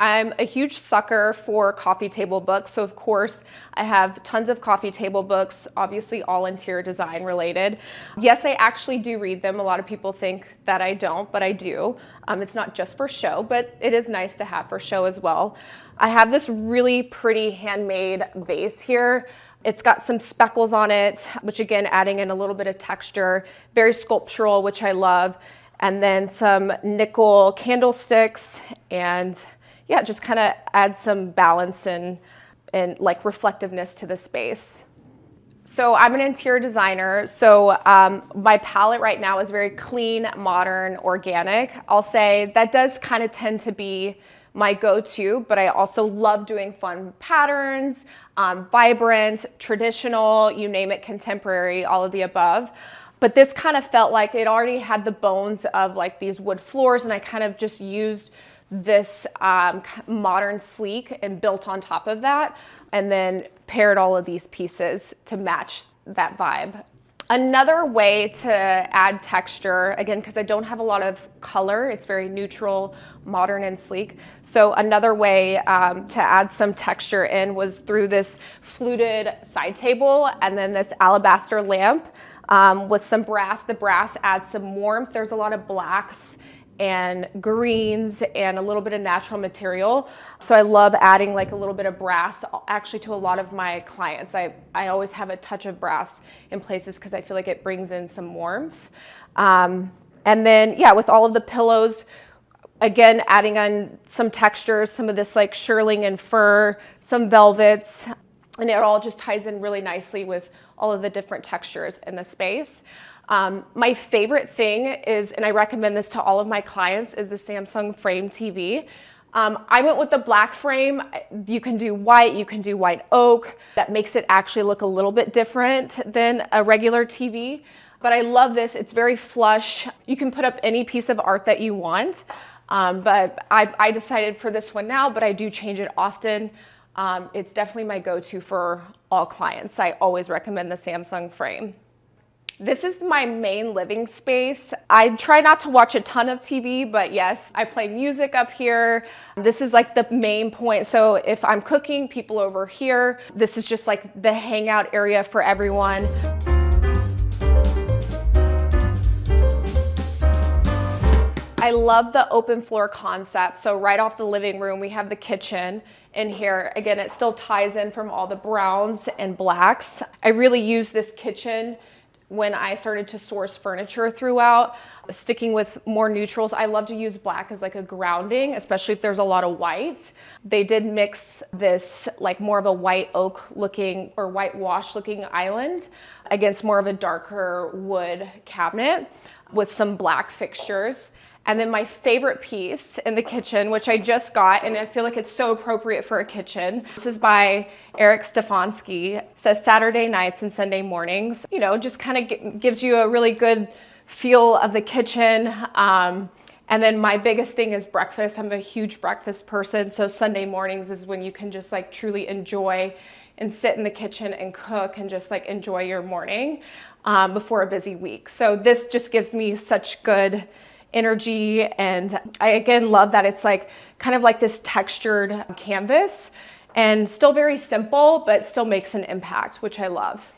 D: I'm a huge sucker for coffee table books. So of course I have tons of coffee table books, obviously all interior design related. Yes, I actually do read them. A lot of people think that I don't, but I do. It's not just for show, but it is nice to have for show as well. I have this really pretty handmade vase here. It's got some speckles on it, which again, adding in a little bit of texture, very sculptural, which I love. And then some nickel candlesticks, and yeah, just kind of add some balance and like reflectiveness to the space. So I'm an interior designer. So my palette right now is very clean, modern, organic. I'll say that does kind of tend to be my go-to, but I also love doing fun patterns, vibrant, traditional, you name it, contemporary, all of the above. But this kind of felt like it already had the bones of like these wood floors, and I kind of just used this modern sleek and built on top of that, and then paired all of these pieces to match that vibe. Another way to add texture, again, because I don't have a lot of color, it's very neutral, modern and sleek. So another way to add some texture in was through this fluted side table and then this alabaster lamp with some brass. The brass adds some warmth. There's a lot of blacks and greens and a little bit of natural material. So I love adding like a little bit of brass actually to a lot of my clients. I always have a touch of brass in places because I feel like it brings in some warmth. And then, yeah, with all of the pillows, again, adding on some textures, some of this like shearling and fur, some velvets, and it all just ties in really nicely with all of the different textures in the space. My favorite thing is, and I recommend this to all of my clients, is the Samsung Frame TV. I went with the black frame. You can do white oak. That makes it actually look a little bit different than a regular TV. But I love this. It's very flush. You can put up any piece of art that you want. But I decided for this one now, but I do change it often. It's definitely my go-to for all clients. I always recommend the Samsung Frame. This is my main living space. I try not to watch a ton of TV, but yes, I play music up here. This is like the main point. So if I'm cooking, people over here, this is just like the hangout area for everyone. I love the open floor concept. So right off the living room, we have the kitchen in here. Again, it still ties in from all the browns and blacks. I really use this kitchen when I started to source furniture throughout, sticking with more neutrals. I love to use black as like a grounding, especially if there's a lot of white. They did mix this like more of a white oak looking or whitewash looking island against more of a darker wood cabinet with some black fixtures. And then my favorite piece in the kitchen, which I just got, and I feel like it's so appropriate for a kitchen. This is by Eric Stefanski. It says Saturday nights and Sunday mornings. You know, just kind of gives you a really good feel of the kitchen. And then my biggest thing is breakfast. I'm a huge breakfast person. So Sunday mornings is when you can just like truly enjoy and sit in the kitchen and cook and just like enjoy your morning before a busy week. So this just gives me such good energy, and I again love that it's like kind of like this textured canvas and still very simple, but still makes an impact, which I love.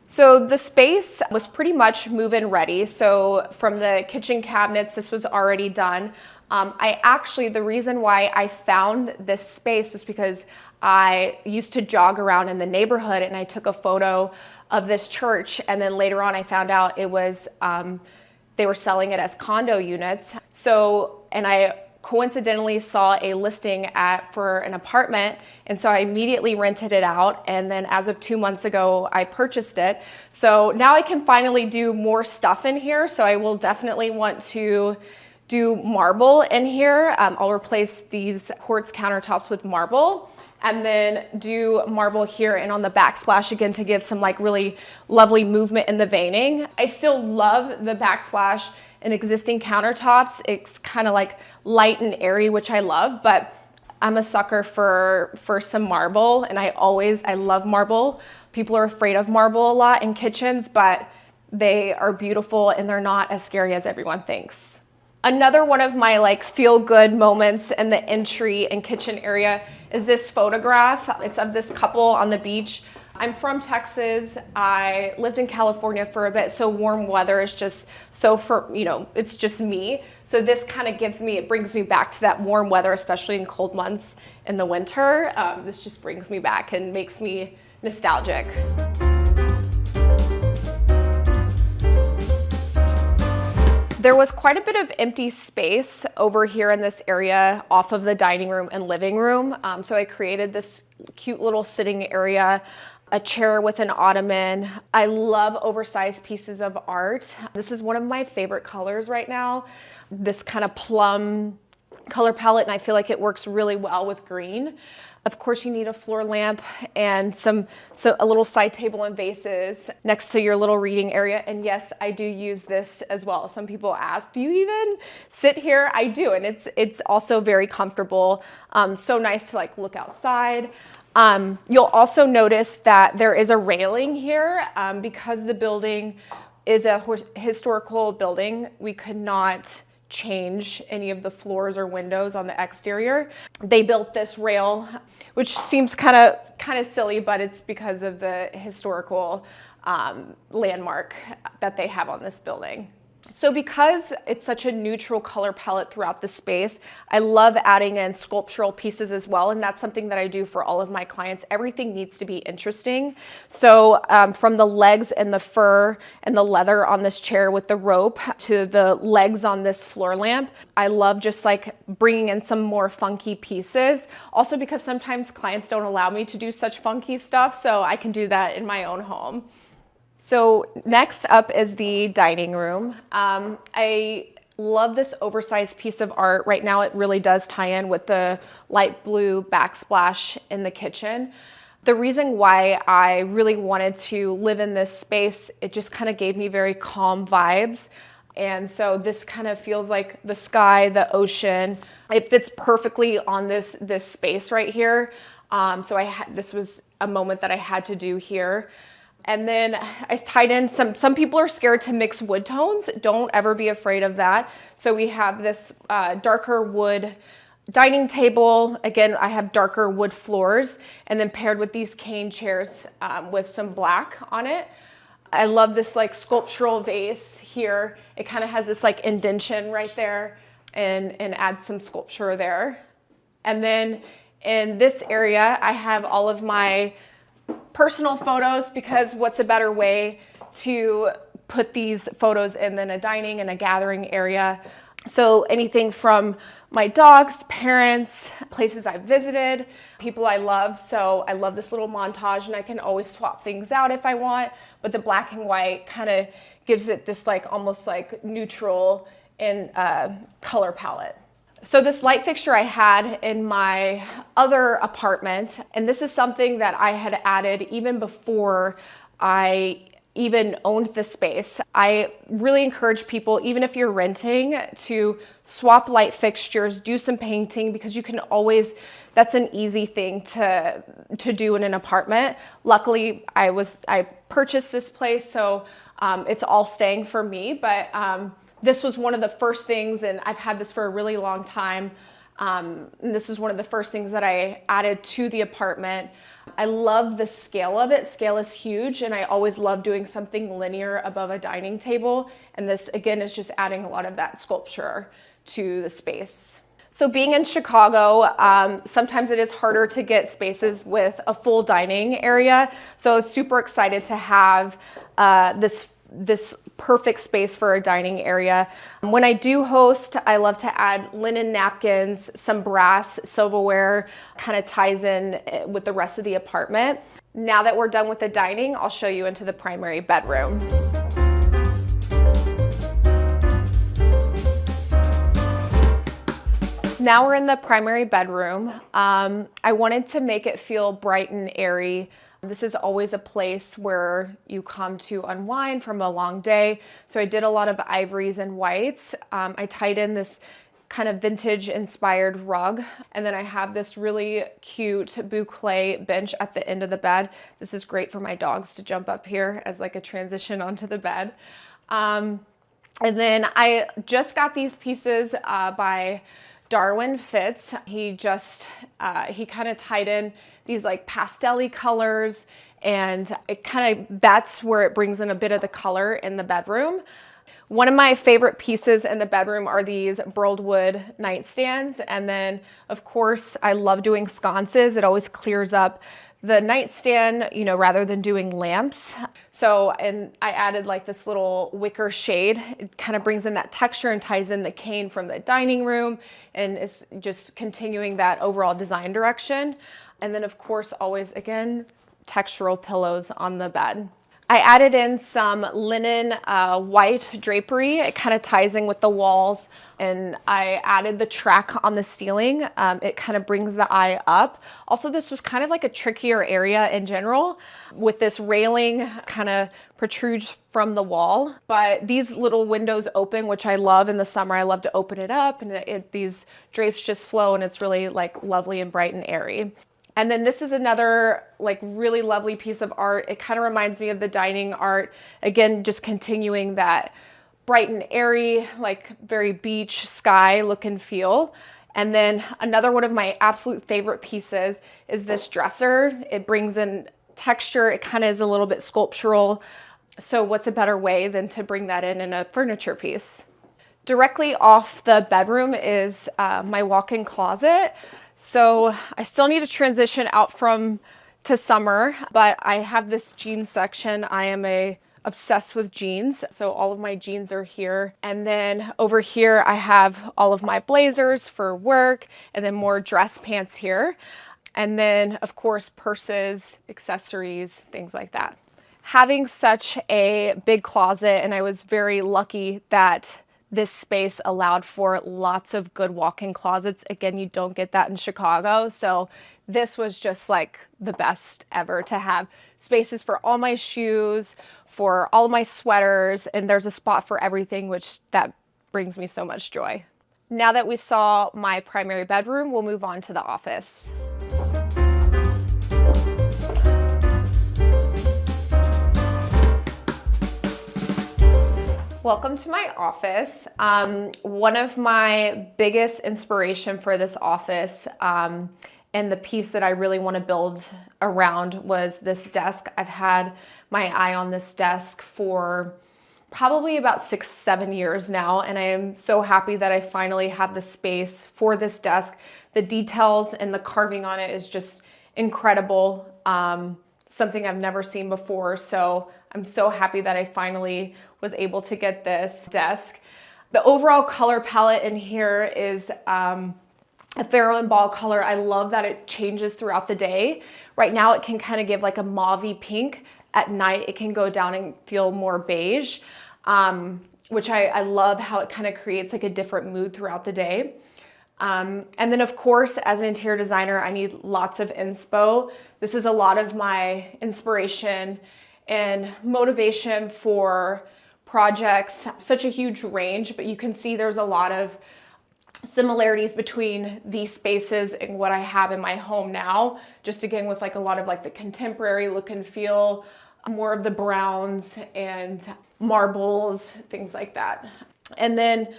D: So the space was pretty much move-in ready. So from the kitchen cabinets, this was already done. The reason why I found this space was because I used to jog around in the neighborhood and I took a photo of this church, and then later on I found out it was they were selling it as condo units. So, and I coincidentally saw a listing for an apartment. And so I immediately rented it out. And then as of 2 months ago, I purchased it. So now I can finally do more stuff in here. So I will definitely want to do marble in here. I'll replace these quartz countertops with marble, and then do marble here and on the backsplash again to give some like really lovely movement in the veining. I still love the backsplash in existing countertops. It's kind of like light and airy, which I love, but I'm a sucker for some marble, and I love marble. People are afraid of marble a lot in kitchens, but they are beautiful and they're not as scary as everyone thinks. Another one of my like feel-good moments in the entry and kitchen area is this photograph. It's of this couple on the beach. I'm from Texas. I lived in California for a bit, so warm weather is just it's just me. So this kind of it brings me back to that warm weather, especially in cold months in the winter. This just brings me back and makes me nostalgic. There was quite a bit of empty space over here in this area off of the dining room and living room. So I created this cute little sitting area, a chair with an ottoman. I love oversized pieces of art. This is one of my favorite colors right now, this kind of plum color palette, and I feel like it works really well with green. Of course, you need a floor lamp and a little side table and vases next to your little reading area. And yes, I do use this as well. Some people ask, do you even sit here? I do, and it's also very comfortable. So nice to like look outside. You'll also notice that there is a railing here because the building is a historical building. We could not change any of the floors or windows on the exterior. They built this rail, which seems kind of silly, but it's because of the historical landmark that they have on this building. So because it's such a neutral color palette throughout the space, I love adding in sculptural pieces as well. And that's something that I do for all of my clients. Everything needs to be interesting. So from the legs and the fur and the leather on this chair with the rope to the legs on this floor lamp, I love just like bringing in some more funky pieces. Also because sometimes clients don't allow me to do such funky stuff, so I can do that in my own home. So next up is the dining room. I love this oversized piece of art. Right now it really does tie in with the light blue backsplash in the kitchen. The reason why I really wanted to live in this space, it just kind of gave me very calm vibes. And so this kind of feels like the sky, the ocean. It fits perfectly on this space right here. So this was a moment that I had to do here. And then I tied in some people are scared to mix wood tones. Don't ever be afraid of that. So we have this darker wood dining table. Again, I have darker wood floors, and then paired with these cane chairs with some black on it. I love this like sculptural vase here. It kind of has this like indentation right there and adds some sculpture there. And then in this area, I have all of my personal photos, because what's a better way to put these photos in than a dining and a gathering area. So anything from my dogs, parents, places I've visited, people I love. So I love this little montage, and I can always swap things out if I want, but the black and white kind of gives it this like almost like neutral and color palette. So this light fixture I had in my other apartment, and this is something that I had added even before I even owned the space. I really encourage people, even if you're renting, to swap light fixtures, do some painting, because you can always, that's an easy thing to do in an apartment. Luckily, I purchased this place, so it's all staying for me, but this was one of the first things, and I've had this for a really long time. And this is one of the first things that I added to the apartment. I love the scale of it. Scale is huge, and I always love doing something linear above a dining table. And this, again, is just adding a lot of that sculpture to the space. So being in Chicago, sometimes it is harder to get spaces with a full dining area. So I was super excited to have this perfect space for a dining area. When I do host, I love to add linen napkins, some brass silverware, kind of ties in with the rest of the apartment. Now that we're done with the dining, I'll show you into the primary bedroom. Now we're in the primary bedroom. I wanted to make it feel bright and airy. This is always a place where you come to unwind from a long day. So I did a lot of ivories and whites. I tied in this kind of vintage inspired rug. And then I have this really cute boucle bench at the end of the bed. This is great for my dogs to jump up here as like a transition onto the bed. And then I just got these pieces by Darwin Fitz. He kind of tied in these like pastel-y colors, and it kind of, that's where it brings in a bit of the color in the bedroom. One of my favorite pieces in the bedroom are these burled wood nightstands. And then of course I love doing sconces. It always clears up the nightstand, you know, rather than doing lamps. So, and I added like this little wicker shade. It kind of brings in that texture and ties in the cane from the dining room, and it's just continuing that overall design direction. And then of course, always, again, textural pillows on the bed. I added in some linen white drapery. It kind of ties in with the walls, and I added the track on the ceiling. It kind of brings the eye up. Also, this was kind of like a trickier area in general, with this railing kind of protrudes from the wall. But these little windows open, which I love in the summer. I love to open it up, and these drapes just flow, and it's really like lovely and bright and airy. And then this is another like really lovely piece of art. It kind of reminds me of the dining art. Again, just continuing that bright and airy, like very beach sky look and feel. And then another one of my absolute favorite pieces is this dresser. It brings in texture. It kind of is a little bit sculptural. So what's a better way than to bring that in a furniture piece? Directly off the bedroom is my walk-in closet. So I still need to transition out to summer, but I have this jeans section. I am obsessed with jeans. So all of my jeans are here. And then over here, I have all of my blazers for work, and then more dress pants here. And then of course, purses, accessories, things like that. Having such a big closet, and I was very lucky that this space allowed for lots of good walk-in closets. Again, you don't get that in Chicago. So this was just like the best ever to have spaces for all my shoes, for all of my sweaters, and there's a spot for everything, which that brings me so much joy. Now that we saw my primary bedroom, we'll move on to the office. Welcome to my office. One of my biggest inspiration for this office and the piece that I really want to build around was this desk. I've had my eye on this desk for probably about 6-7 years now, and I am so happy that I finally have the space for this desk. The details and the carving on it is just incredible. Something I've never seen before, so I'm so happy that I finally was able to get this desk. The overall color palette in here is a Pharaoh and Ball color. I love that it changes throughout the day. Right now it can kind of give like a mauvey pink. At night it can go down and feel more beige, which I love how it kind of creates like a different mood throughout the day. And then of course, as an interior designer, I need lots of inspo. This is a lot of my inspiration and motivation for projects, such a huge range, but you can see there's a lot of similarities between these spaces and what I have in my home now, just again with like a lot of like the contemporary look and feel, more of the browns and marbles, things like that. And then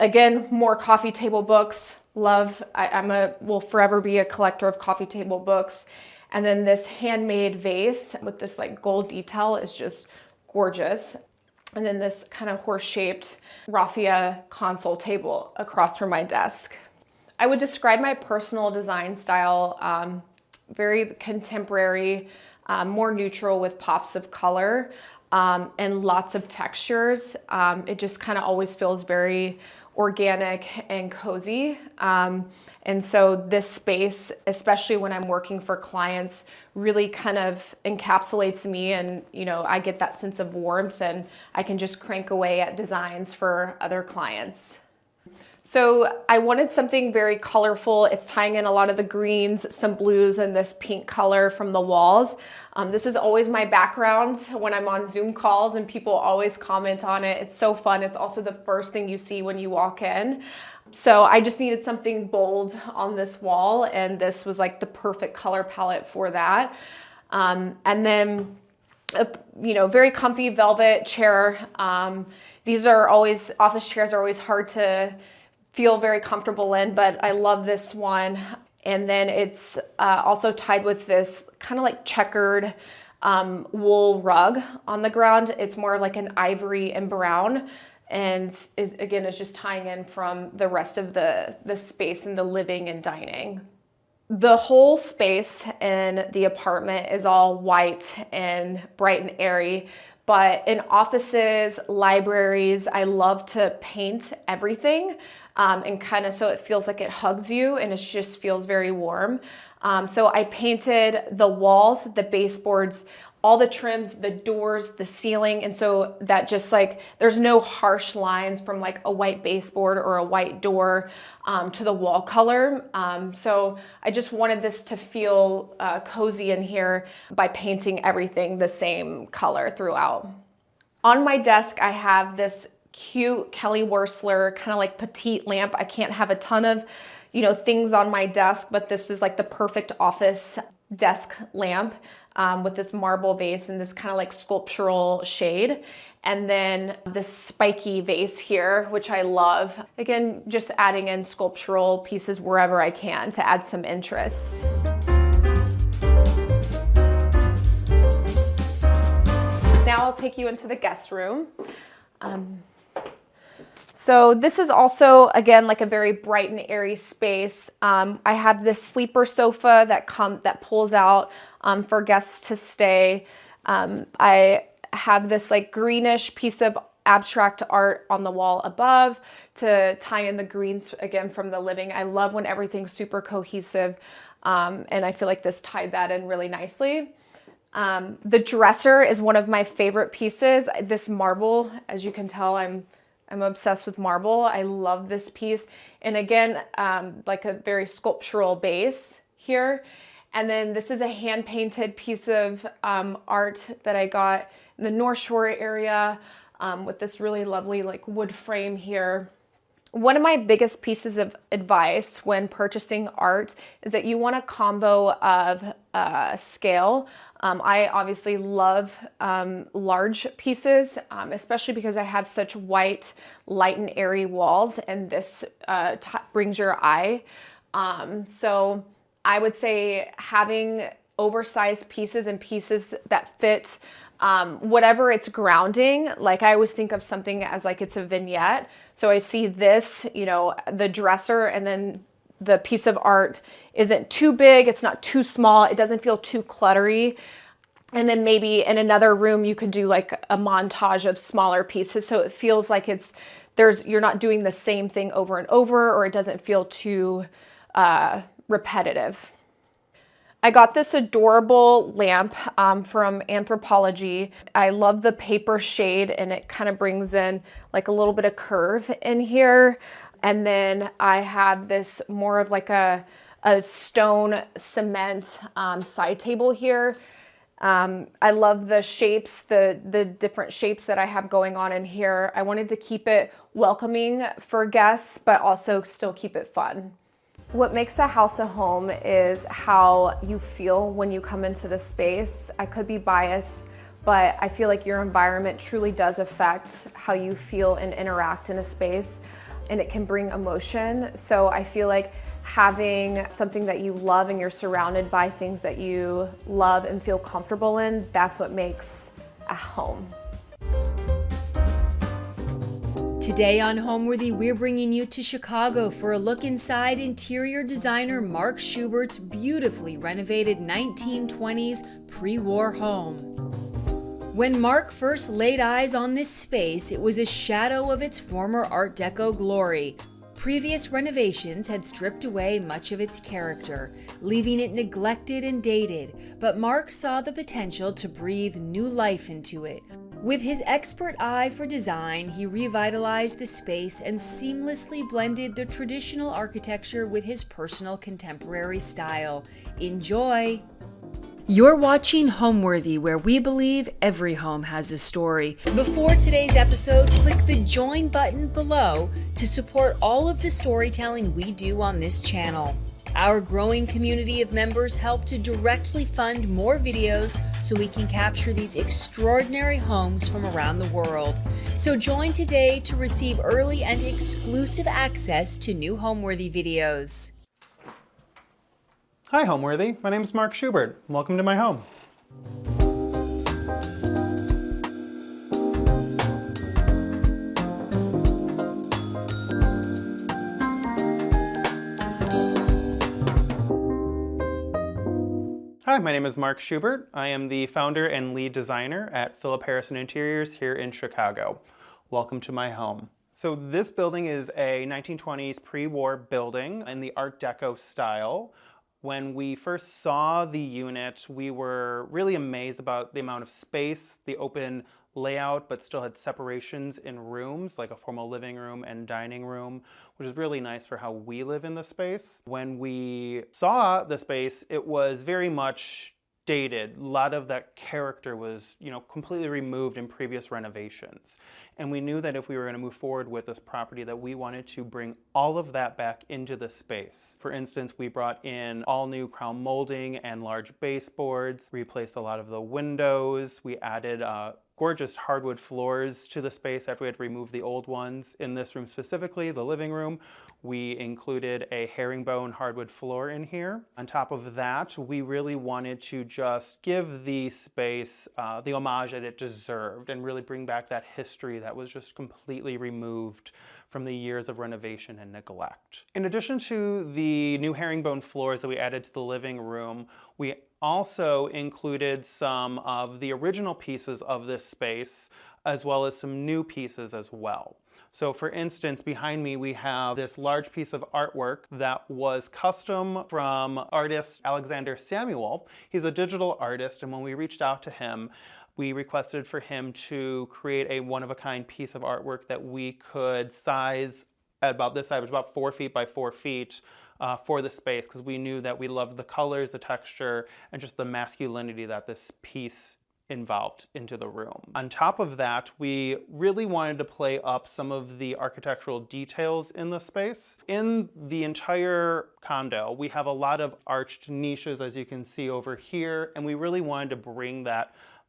D: again, more coffee table books. Will forever be a collector of coffee table books. And then this handmade vase with this like gold detail is just gorgeous. And then this kind of horse-shaped raffia console table across from my desk. I would describe my personal design style very contemporary, more neutral with pops of color and lots of textures. It just kind of always feels very organic and cozy. And so this space, especially when I'm working for clients, really kind of encapsulates me, and I get that sense of warmth and I can just crank away at designs for other clients. So I wanted something very colorful. It's tying in a lot of the greens, some blues, and this pink color from the walls. This is always my background when I'm on Zoom calls, and people always comment on it. It's so fun. It's also the first thing you see when you walk in. So I just needed something bold on this wall, and this was like the perfect color palette for that. And then very comfy velvet chair. These are always, office chairs are always hard to feel very comfortable in, but I love this one. And then it's also tied with this kind of like checkered wool rug on the ground. It's more like an ivory and brown, and is just tying in from the rest of the space in the living and dining. The whole space in the apartment is all white and bright and airy, but in offices, libraries, I love to paint everything and kind of so it feels like it hugs you and it just feels very warm. So I painted the walls, the baseboards, all the trims, the doors, the ceiling, and so that just like there's no harsh lines from like a white baseboard or a white door to the wall color. So I just wanted this to feel cozy in here by painting everything the same color throughout. On my desk, I have this cute Kelly Wearstler kind of like petite lamp. I can't have a ton of things on my desk, but this is like the perfect office desk lamp with this marble vase and this kind of like sculptural shade. And then this spiky vase here, which I love. Again, just adding in sculptural pieces wherever I can to add some interest. Now I'll take you into the guest room. So this is also, again, like a very bright and airy space. I have this sleeper sofa that pulls out for guests to stay. I have this like greenish piece of abstract art on the wall above to tie in the greens again from the living. I love when everything's super cohesive, and I feel like this tied that in really nicely. The dresser is one of my favorite pieces. This marble, as you can tell, I'm obsessed with marble. I love this piece. And again, like a very sculptural base here. And then this is a hand-painted piece of art that I got in the North Shore area with this really lovely like wood frame here One of my biggest pieces of advice when purchasing art is that you want a combo of scale. I obviously love large pieces, especially because I have such white, light and airy walls, and this brings your eye. So I would say having oversized pieces and pieces that fit whatever it's grounding. Like I always think of something as like it's a vignette. So I see this, you know, the dresser, and then the piece of art isn't too big, it's not too small, it doesn't feel too cluttery. And then maybe in another room you could do like a montage of smaller pieces, so it feels like you're not doing the same thing over and over, or it doesn't feel too repetitive. I got this adorable lamp from Anthropology. I love the paper shade, and it kind of brings in like a little bit of curve in here. And then I have this more of like a stone cement side table here. I love the shapes, the different shapes that I have going on in here. I wanted to keep it welcoming for guests, but also still keep it fun. What makes a house a home is how you feel when you come into the space. I could be biased, but I feel like your environment truly does affect how you feel and interact in a space, and it can bring emotion. So I feel like having something that you love and you're surrounded by things that you love and feel comfortable in, that's what makes a home.
A: Today on Homeworthy, we're bringing you to Chicago for a look inside interior designer Mark Schubert's beautifully renovated 1920s pre-war home. When Mark first laid eyes on this space, it was a shadow of its former Art Deco glory. Previous renovations had stripped away much of its character, leaving it neglected and dated, but Mark saw the potential to breathe new life into it. With his expert eye for design, he revitalized the space and seamlessly blended the traditional architecture with his personal contemporary style. Enjoy! You're watching Homeworthy, where we believe every home has a story. Before today's episode, click the join button below to support all of the storytelling we do on this channel. Our growing community of members help to directly fund more videos so we can capture these extraordinary homes from around the world. So join today to receive early and exclusive access to new Homeworthy videos.
E: Hi Homeworthy, my name is Mark Schubert. Welcome to my home. Hi, my name is Mark Schubert. I am the founder and lead designer at Philip Harrison Interiors here in Chicago. Welcome to my home. So this building is a 1920s pre-war building in the Art Deco style. When we first saw the unit, we were really amazed about the amount of space, the open layout, but still had separations in rooms, like a formal living room and dining room, which is really nice for how we live in the space. When we saw the space, it was very much dated. A lot of that character was, completely removed in previous renovations. And we knew that if we were going to move forward with this property, that we wanted to bring all of that back into the space. For instance, we brought in all new crown molding and large baseboards, replaced a lot of the windows. We added gorgeous hardwood floors to the space after we had removed the old ones. In this room specifically, the living room, we included a herringbone hardwood floor in here. On top of that, we really wanted to just give the space the homage that it deserved and really bring back that history that was just completely removed from the years of renovation and neglect. In addition to the new herringbone floors that we added to the living room, we also included some of the original pieces of this space, as well as some new pieces as well. So for instance, behind me we have this large piece of artwork that was custom from artist Alexander Samuel. He's a digital artist, and when we reached out to him, we requested for him to create a one-of-a-kind piece of artwork that we could size at about this size, which was about 4 feet by 4 feet, for the space, because we knew that we loved the colors, the texture, and just the masculinity that this piece involved into the room. On top of that, we really wanted to play up some of the architectural details in the space. In the entire condo, we have a lot of arched niches, as you can see over here, and we really wanted to bring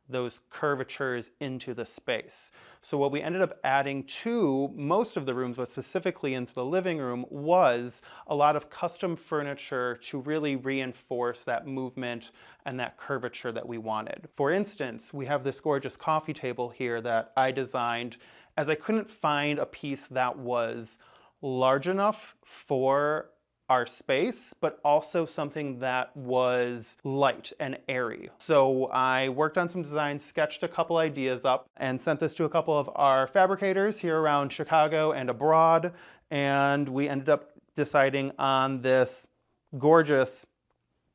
E: those curvatures into the space. So what we ended up adding to most of the rooms, but specifically into the living room, was a lot of custom furniture to really reinforce that movement and that curvature that we wanted. For instance, we have this gorgeous coffee table here that I designed, as I couldn't find a piece that was large enough for our space, but also something that was light and airy. So I worked on some designs, sketched a couple ideas up, and sent this to a couple of our fabricators here around Chicago and abroad, and we ended up deciding on this gorgeous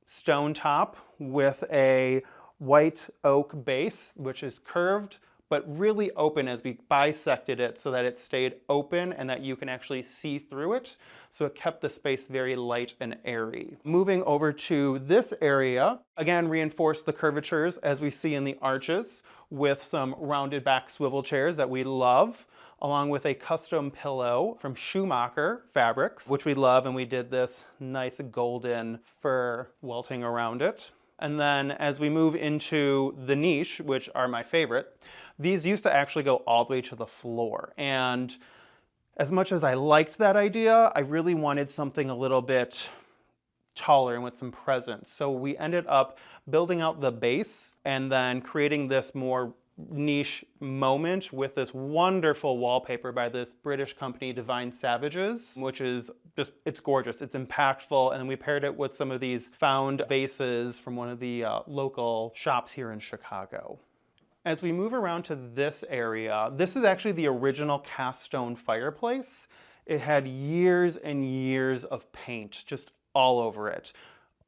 E: stone top with a white oak base, which is curved but really open as we bisected it so that it stayed open and that you can actually see through it. So it kept the space very light and airy. Moving over to this area, again, reinforced the curvatures as we see in the arches with some rounded back swivel chairs that we love, along with a custom pillow from Schumacher Fabrics, which we love, and we did this nice golden fur welting around it. And then as we move into the niche, which are my favorite, these used to actually go all the way to the floor. And as much as I liked that idea, I really wanted something a little bit taller and with some presence. So we ended up building out the base and then creating this more niche moment with this wonderful wallpaper by this British company, Divine Savages, which is just, it's gorgeous, it's impactful, and we paired it with some of these found vases from one of the local shops here in Chicago. As we move around to this area, this is actually the original cast stone fireplace. It had years and years of paint just all over it.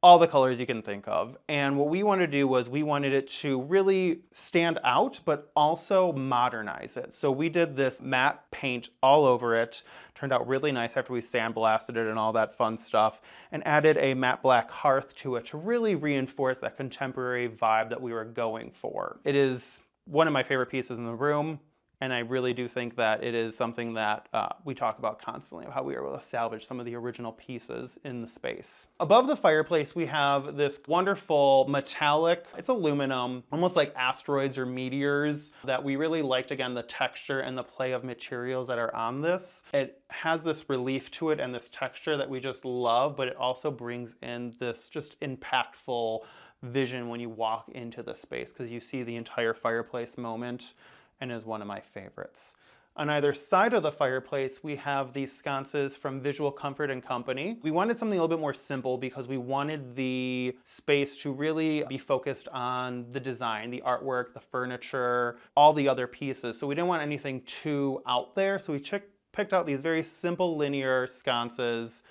E: All the colors you can think of. And what we wanted to do was we wanted it to really stand out, but also modernize it. So we did this matte paint all over it. Turned out really nice after we sandblasted it and all that fun stuff, and added a matte black hearth to it to really reinforce that contemporary vibe that we were going for. It is one of my favorite pieces in the room. And I really do think that it is something that we talk about constantly, how we were able to salvage some of the original pieces in the space. Above the fireplace, we have this wonderful metallic, it's aluminum, almost like asteroids or meteors, that we really liked, again, the texture and the play of materials that are on this. It has this relief to it and this texture that we just love, but it also brings in this just impactful vision when you walk into the space, because you see the entire fireplace moment, and is one of my favorites. On either side of the fireplace, we have these sconces from Visual Comfort and Company. We wanted something a little bit more simple because we wanted the space to really be focused on the design, the artwork, the furniture, all the other pieces. So we didn't want anything too out there. So we picked out these very simple linear sconces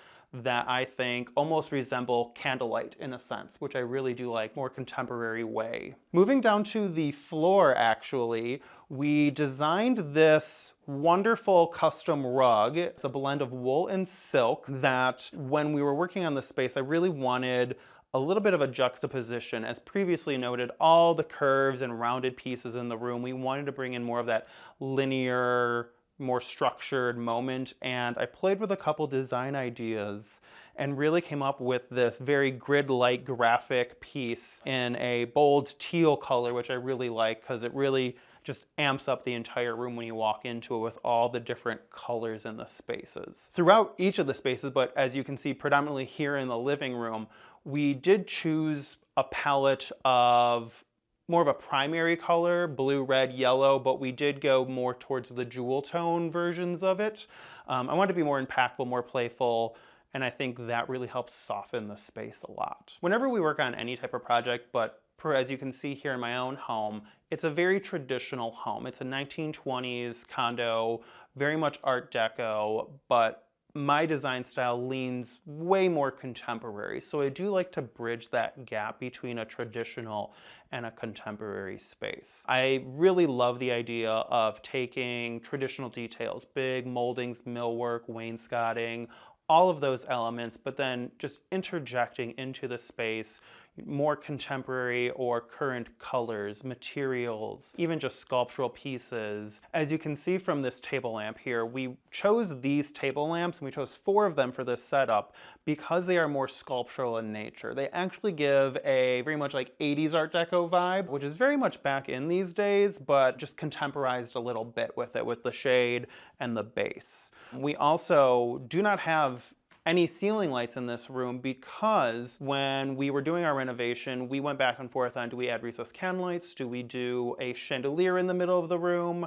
E: that I think almost resemble candlelight in a sense, which I really do like, more contemporary way. Moving down to the floor, actually, we designed this wonderful custom rug. It's a blend of wool and silk that when we were working on the space, I really wanted a little bit of a juxtaposition. As previously noted, all the curves and rounded pieces in the room, we wanted to bring in more of that linear, more structured moment, and I played with a couple design ideas and really came up with this very grid-like graphic piece in a bold teal color, which I really like because it really just amps up the entire room when you walk into it with all the different colors in the spaces. Throughout each of the spaces, but as you can see predominantly here in the living room, we did choose a palette of more of a primary color, blue, red, yellow, but we did go more towards the jewel tone versions of it. I wanted to be more impactful, more playful, and I think that really helps soften the space a lot. Whenever we work on any type of project, but as you can see here in my own home, it's a very traditional home. It's a 1920s condo, very much Art Deco, but my design style leans way more contemporary. So I do like to bridge that gap between a traditional and a contemporary space. I really love the idea of taking traditional details, big moldings, millwork, wainscoting, all of those elements, but then just interjecting into the space more contemporary or current colors, materials, even just sculptural pieces. As you can see from this table lamp here, we chose these table lamps, and we chose 4 of them for this setup because they are more sculptural in nature. They actually give a very much like 80s Art Deco vibe, which is very much back in these days, but just contemporized a little bit with it, with the shade and the base. We also do not have any ceiling lights in this room because when we were doing our renovation, we went back and forth on, do we add recessed can lights? Do we do a chandelier in the middle of the room?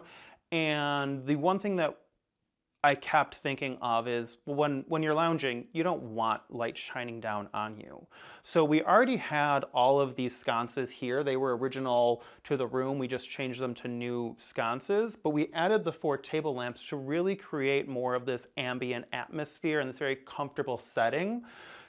E: And the one thing that I kept thinking of is when you're lounging, you don't want light shining down on you. So we already had all of these sconces here. They were original to the room. We just changed them to new sconces, but we added the 4 table lamps to really create more of this ambient atmosphere and this very comfortable setting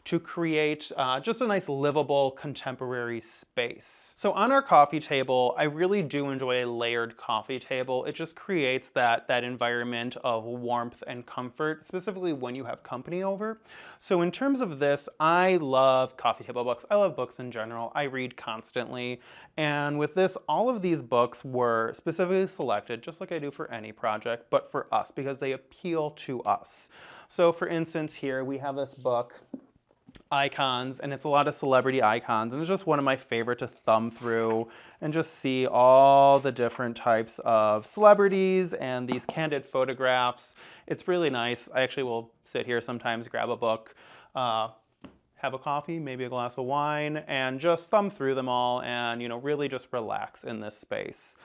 E: to create just a nice livable contemporary space. So on our coffee table, I really do enjoy a layered coffee table. It just creates that environment of warmth and comfort, specifically when you have company over. So in terms of this, I love coffee table books. I love books in general. I read constantly. And with this, all of these books were specifically selected, just like I do for any project, but for us, because they appeal to us. So for instance, here we have this book, Icons, and it's a lot of celebrity icons, and it's just one of my favorite to thumb through and just see all the different types of celebrities and these candid photographs. It's really nice. I actually will sit here sometimes, grab a book, have a coffee, maybe a glass of wine, and just thumb through them all and, you know, really just relax in this space.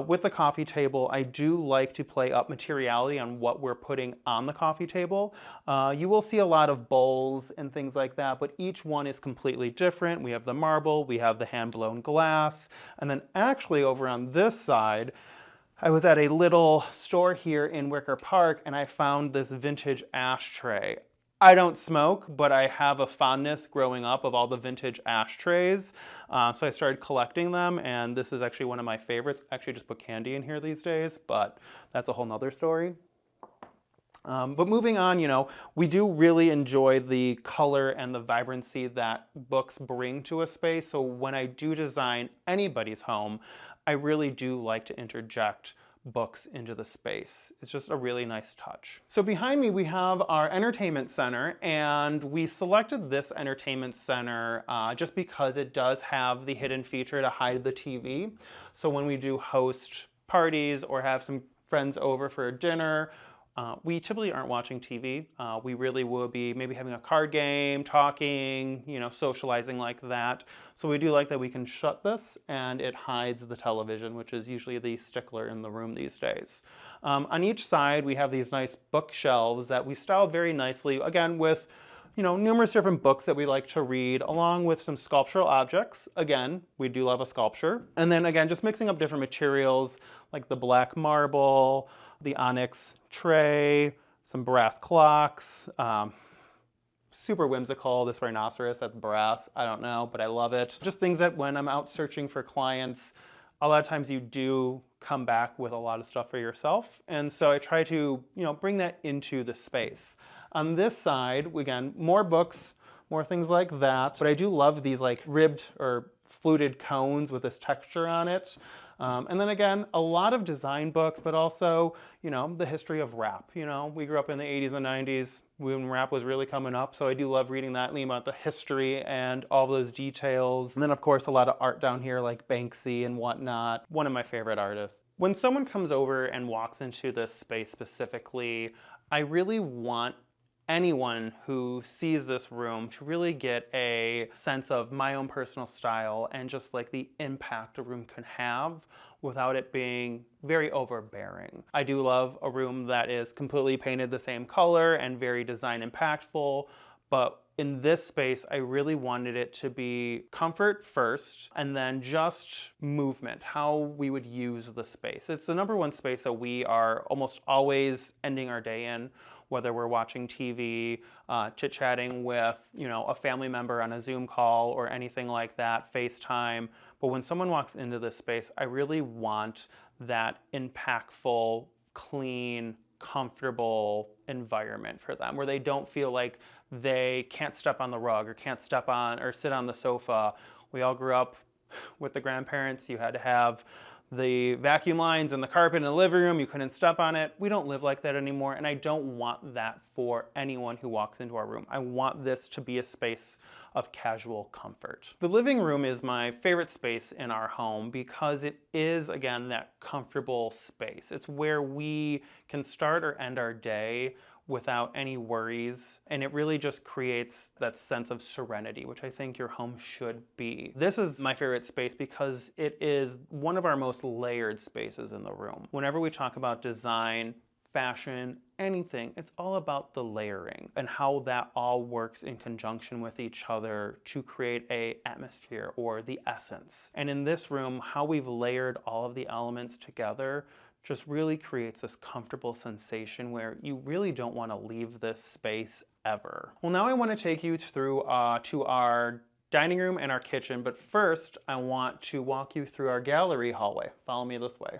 E: With the coffee table, I do like to play up materiality on what we're putting on the coffee table. You will see a lot of bowls and things like that, but each one is completely different. We have the marble, we have the hand-blown glass, and then actually over on this side, I was at a little store here in Wicker Park and I found this vintage ashtray. I don't smoke, but I have a fondness growing up of all the vintage ashtrays. So I started collecting them, and this is actually one of my favorites. I actually just put candy in here these days, but that's a whole nother story. But moving on, you know, we do really enjoy the color and the vibrancy that books bring to a space. So when I do design anybody's home, I really do like to interject books into the space. It's just a really nice touch. So behind me we have our entertainment center, and we selected this entertainment center just because it does have the hidden feature to hide the TV. So when we do host parties or have some friends over for a dinner, we typically aren't watching TV. We really will be maybe having a card game, talking, you know, socializing like that. So we do like that we can shut this and it hides the television, which is usually the stickler in the room these days. On each side, we have these nice bookshelves that we styled very nicely, again, with, you know, numerous different books that we like to read, along with some sculptural objects. Again, we do love a sculpture. And then again, just mixing up different materials like the black marble, the onyx tray, some brass clocks, super whimsical, this rhinoceros, that's brass, I don't know, but I love it. Just things that when I'm out searching for clients, a lot of times you do come back with a lot of stuff for yourself. And so I try to, you know, bring that into the space. On this side, again, more books, more things like that, but I do love these like ribbed or fluted cones with this texture on it. And then again, a lot of design books, but also, you know, the history of rap. You know, we grew up in the 80s and 90s when rap was really coming up, so I do love reading that, learning about the history and all those details. And then of course, a lot of art down here like Banksy and whatnot, one of my favorite artists. When someone comes over and walks into this space specifically, I really want anyone who sees this room to really get a sense of my own personal style and just like the impact a room can have without it being very overbearing. I do love a room that is completely painted the same color and very design impactful, but in this space, I really wanted it to be comfort first and then just movement, how we would use the space. It's the number one space that we are almost always ending our day in, whether we're watching TV, chit-chatting with, you know, a family member on a Zoom call or anything like that, FaceTime. But when someone walks into this space, I really want that impactful, clean comfortable environment for them, where they don't feel like they can't step on the rug or can't step on or sit on the sofa. We all grew up with the grandparents. You had to have the vacuum lines and the carpet in the living room. You couldn't step on it. We don't live like that anymore, and I don't want that for anyone who walks into our room. I want this to be a space of casual comfort. The living room is my favorite space in our home because it is, again, that comfortable space. It's where we can start or end our day without any worries, and it really just creates that sense of serenity, which I think your home should be. This is my favorite space because it is one of our most layered spaces in the room. Whenever we talk about design, fashion, anything, it's all about the layering and how that all works in conjunction with each other to create an atmosphere or the essence. And in this room, how we've layered all of the elements together just really creates this comfortable sensation where you really don't want to leave this space ever. Well, now I want to take you through to our dining room and our kitchen, but first I want to walk you through our gallery hallway. Follow me this way.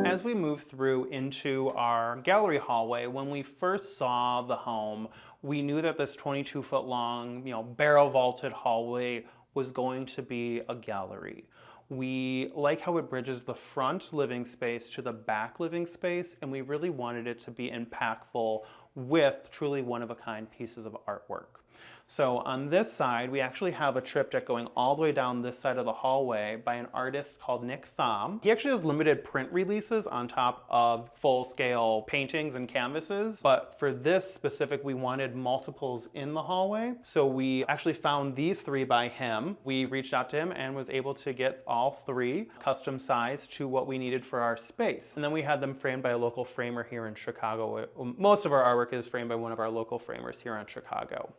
E: As we move through into our gallery hallway, when we first saw the home, we knew that this 22-foot long, barrel vaulted hallway was going to be a gallery. We like how it bridges the front living space to the back living space, and we really wanted it to be impactful with truly one-of-a-kind pieces of artwork. So on this side, we actually have a triptych going all the way down this side of the hallway by an artist called Nick Thom. He actually has limited print releases on top of full-scale paintings and canvases, but for this specific, we wanted multiples in the hallway. So we actually found these three by him. We reached out to him and was able to get all three custom sized to what we needed for our space. And then we had them framed by a local framer here in Chicago. Most of our artwork is framed by one of our local framers here in Chicago.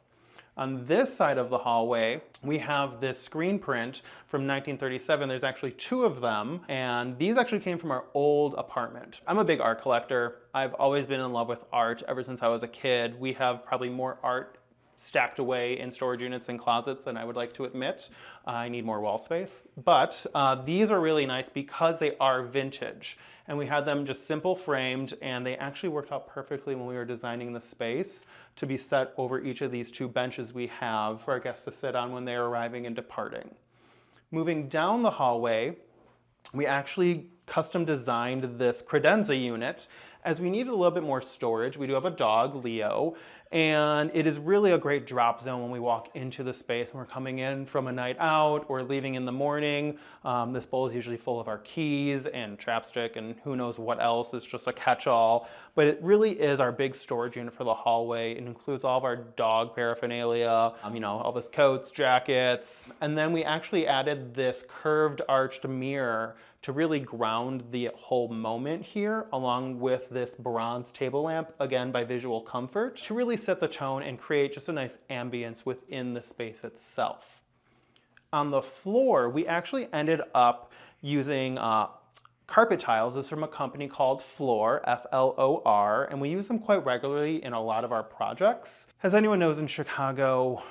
E: On this side of the hallway, we have this screen print from 1937. There's actually two of them, and these actually came from our old apartment. I'm a big art collector. I've always been in love with art ever since I was a kid. We have probably more art stacked away in storage units and closets than I would like to admit. I need more wall space. But these are really nice because they are vintage. And we had them just simple framed, and they actually worked out perfectly when we were designing the space to be set over each of these two benches we have for our guests to sit on when they're arriving and departing. Moving down the hallway, we actually custom designed this credenza unit as we needed a little bit more storage. We do have a dog, Leo, and it is really a great drop zone when we walk into the space when we're coming in from a night out or leaving in the morning. This bowl is usually full of our keys and chapstick and who knows what else. It's just a catch-all, but it really is our big storage unit for the hallway. It includes all of our dog paraphernalia, all of his coats, jackets, and then we actually added this curved arched mirror to really ground the whole moment here, along with this bronze table lamp, again by Visual Comfort, to really set the tone and create just a nice ambience within the space itself. On the floor, we actually ended up using carpet tiles. This is from a company called Floor, F-L-O-R, and we use them quite regularly in a lot of our projects. As anyone knows, in Chicago,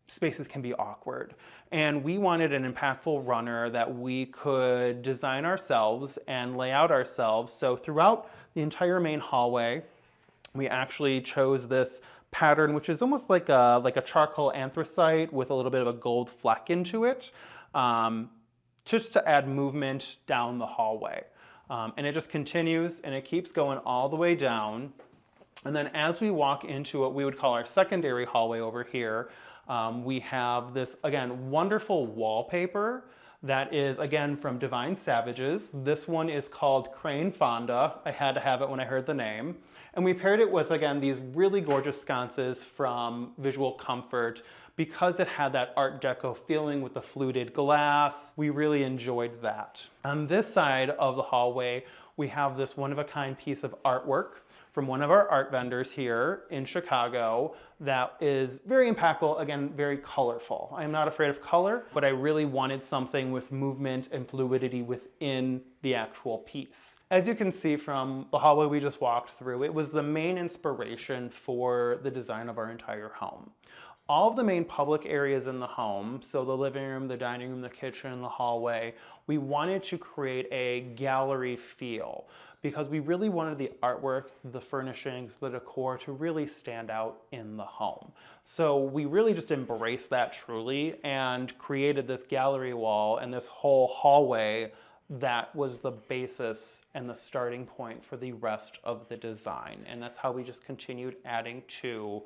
E: spaces can be awkward. And we wanted an impactful runner that we could design ourselves and lay out ourselves. So throughout the entire main hallway, we actually chose this pattern, which is almost like a charcoal anthracite with a little bit of a gold fleck into it, just to add movement down the hallway. And it just continues and it keeps going all the way down. And then as we walk into what we would call our secondary hallway over here, we have this, again, wonderful wallpaper that is, again, from Divine Savages. This one is called Crane Fonda. I had to have it when I heard the name. And we paired it with, again, these really gorgeous sconces from Visual Comfort because it had that Art Deco feeling with the fluted glass. We really enjoyed that. On this side of the hallway, we have this one-of-a-kind piece of artwork from one of our art vendors here in Chicago that is very impactful, again, very colorful. I am not afraid of color, but I really wanted something with movement and fluidity within the actual piece. As you can see from the hallway we just walked through, it was the main inspiration for the design of our entire home. All of the main public areas in the home, so the living room, the dining room, the kitchen, the hallway, we wanted to create a gallery feel because we really wanted the artwork, the furnishings, the decor to really stand out in the home. So we really just embraced that truly and created this gallery wall and this whole hallway that was the basis and the starting point for the rest of the design. And that's how we just continued adding to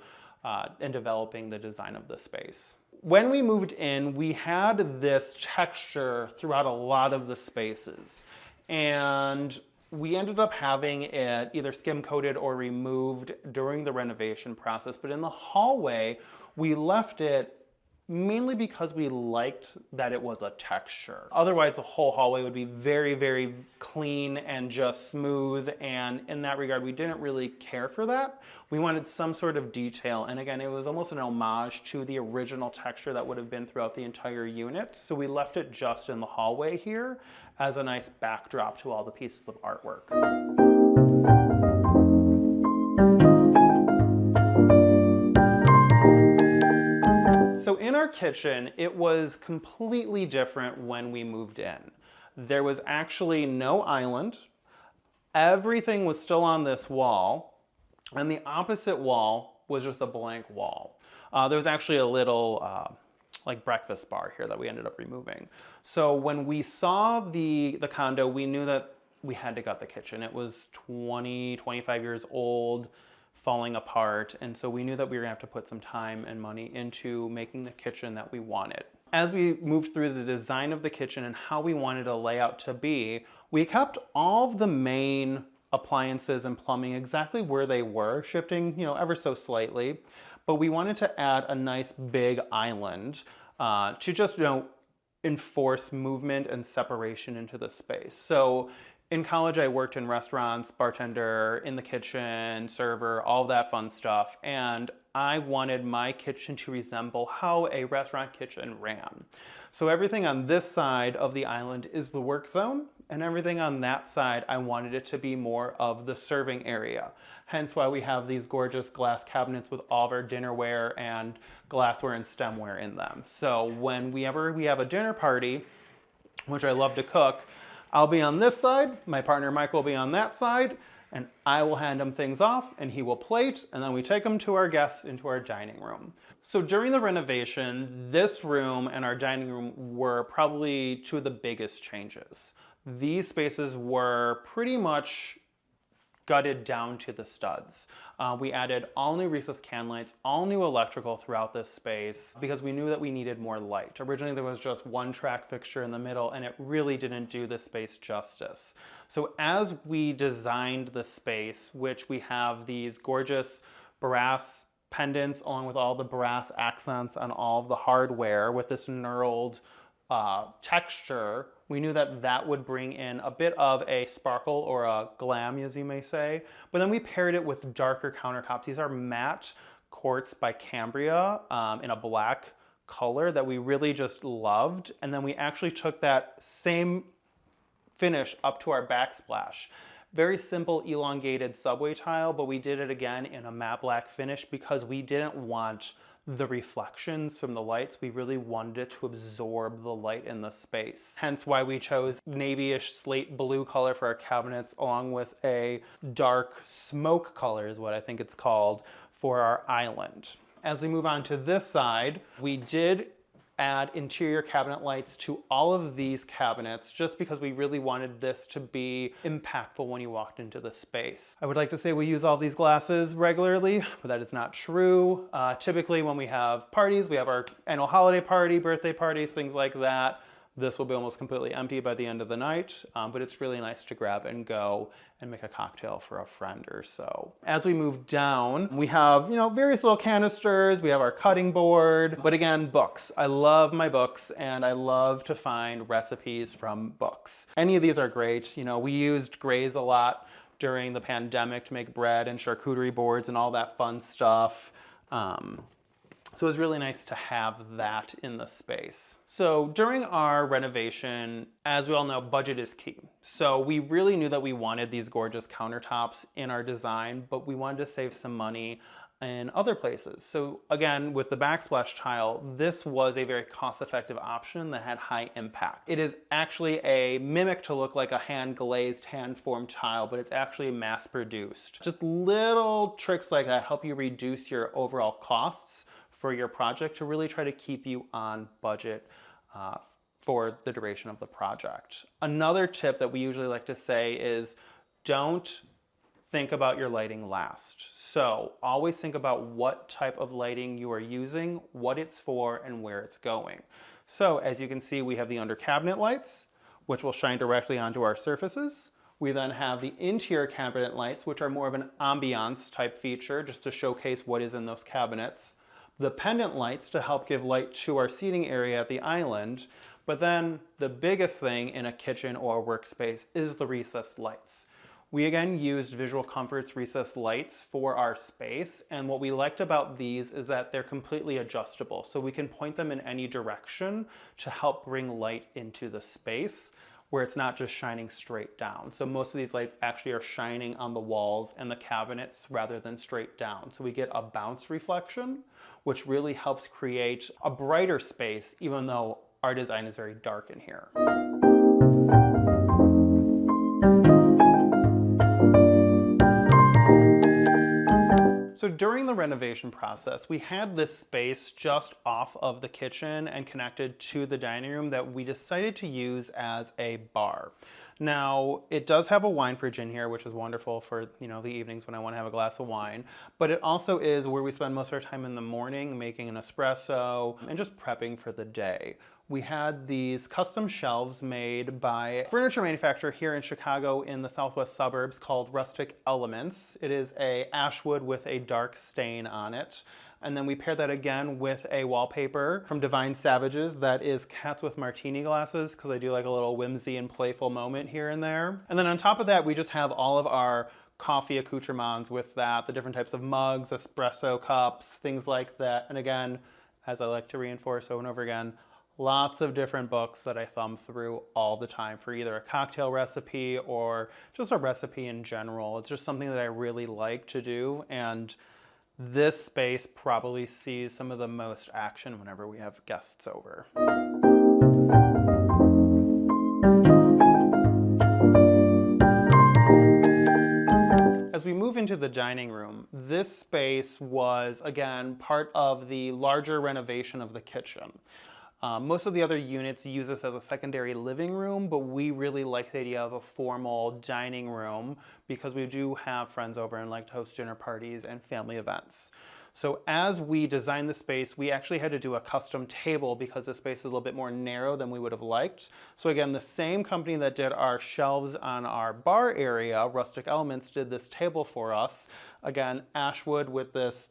E: and developing the design of the space. When we moved in, we had this texture throughout a lot of the spaces. And we ended up having it either skim coated or removed during the renovation process. But in the hallway, we left it mainly because we liked that it was a texture. Otherwise, the whole hallway would be very, very clean and just smooth. And in that regard, we didn't really care for that. We wanted some sort of detail. And again, it was almost an homage to the original texture that would have been throughout the entire unit. So we left it just in the hallway here as a nice backdrop to all the pieces of artwork. So in our kitchen, it was completely different when we moved in. There was actually no island. Everything was still on this wall, and the opposite wall was just a blank wall. There was actually a little like breakfast bar here that we ended up removing. So when we saw the condo, we knew that we had to gut the kitchen. It was 25 years old, falling apart, and so we knew that we were gonna have to put some time and money into making the kitchen that we wanted. As we moved through the design of the kitchen and how we wanted a layout to be, we kept all of the main appliances and plumbing exactly where they were, shifting, ever so slightly, but we wanted to add a nice big island to just, enforce movement and separation into the space. So in college, I worked in restaurants, bartender, in the kitchen, server, all that fun stuff. And I wanted my kitchen to resemble how a restaurant kitchen ran. So everything on this side of the island is the work zone, and everything on that side, I wanted it to be more of the serving area. Hence why we have these gorgeous glass cabinets with all of our dinnerware and glassware and stemware in them. So whenever we have a dinner party, which I love to cook, I'll be on this side, my partner Michael will be on that side, and I will hand him things off and he will plate, and then we take them to our guests into our dining room. So during the renovation, this room and our dining room were probably two of the biggest changes. These spaces were pretty much gutted down to the studs. We added all new recessed can lights, all new electrical throughout this space because we knew that we needed more light. Originally there was just one track fixture in the middle and it really didn't do this space justice. So as we designed the space, which we have these gorgeous brass pendants along with all the brass accents on all of the hardware with this knurled texture, we knew that that would bring in a bit of a sparkle or a glam, as you may say. But then we paired it with darker countertops. These are matte quartz by Cambria in a black color that we really just loved. And then we actually took that same finish up to our backsplash. Very simple elongated subway tile, but we did it again in a matte black finish because we didn't want the reflections from the lights. We really wanted it to absorb the light in the space. Hence why we chose navy-ish slate blue color for our cabinets along with a dark smoke color is what I think it's called for our island. As we move on to this side, we did add interior cabinet lights to all of these cabinets just because we really wanted this to be impactful when you walked into the space. I would like to say we use all these glasses regularly, but that is not true. Typically when we have parties, we have our annual holiday party, birthday parties, things like that. This will be almost completely empty by the end of the night, but it's really nice to grab and go and make a cocktail for a friend or so. As we move down, we have, various little canisters. We have our cutting board, but again, books. I love my books and I love to find recipes from books. Any of these are great. We used Graze a lot during the pandemic to make bread and charcuterie boards and all that fun stuff. So it was really nice to have that in the space. So during our renovation, as we all know, budget is key. So we really knew that we wanted these gorgeous countertops in our design, but we wanted to save some money in other places. So again, with the backsplash tile, this was a very cost-effective option that had high impact. It is actually a mimic to look like a hand-glazed, hand-formed tile, but it's actually mass-produced. Just little tricks like that help you reduce your overall costs for your project to really try to keep you on budget for the duration of the project. Another tip that we usually like to say is don't think about your lighting last. So always think about what type of lighting you are using, what it's for, and where it's going. So as you can see, we have the under cabinet lights, which will shine directly onto our surfaces. We then have the interior cabinet lights, which are more of an ambiance type feature, just to showcase what is in those cabinets. The pendant lights to help give light to our seating area at the island. But then the biggest thing in a kitchen or workspace is the recessed lights. We again used Visual Comfort's recessed lights for our space, and what we liked about these is that they're completely adjustable, so we can point them in any direction to help bring light into the space where it's not just shining straight down. So most of these lights actually are shining on the walls and the cabinets rather than straight down. So we get a bounce reflection, which really helps create a brighter space, even though our design is very dark in here. So during the renovation process, we had this space just off of the kitchen and connected to the dining room that we decided to use as a bar. Now, it does have a wine fridge in here, which is wonderful for, the evenings when I want to have a glass of wine, but it also is where we spend most of our time in the morning making an espresso and just prepping for the day. We had these custom shelves made by a furniture manufacturer here in Chicago in the southwest suburbs called Rustic Elements. It is a ash wood with a dark stain on it. And then we pair that again with a wallpaper from Divine Savages that is cats with martini glasses, because I do like a little whimsy and playful moment here and there. And then on top of that, we just have all of our coffee accoutrements with that, the different types of mugs, espresso cups, things like that. And again, as I like to reinforce over and over again, lots of different books that I thumb through all the time for either a cocktail recipe or just a recipe in general. It's just something that I really like to do, and this space probably sees some of the most action whenever we have guests over. As we move into the dining room, this space was, again, part of the larger renovation of the kitchen. Most of the other units use this as a secondary living room, but we really like the idea of a formal dining room because we do have friends over and like to host dinner parties and family events. So as we designed the space, we actually had to do a custom table because the space is a little bit more narrow than we would have liked. So again, the same company that did our shelves on our bar area, Rustic Elements, did this table for us. Again, ash wood with this,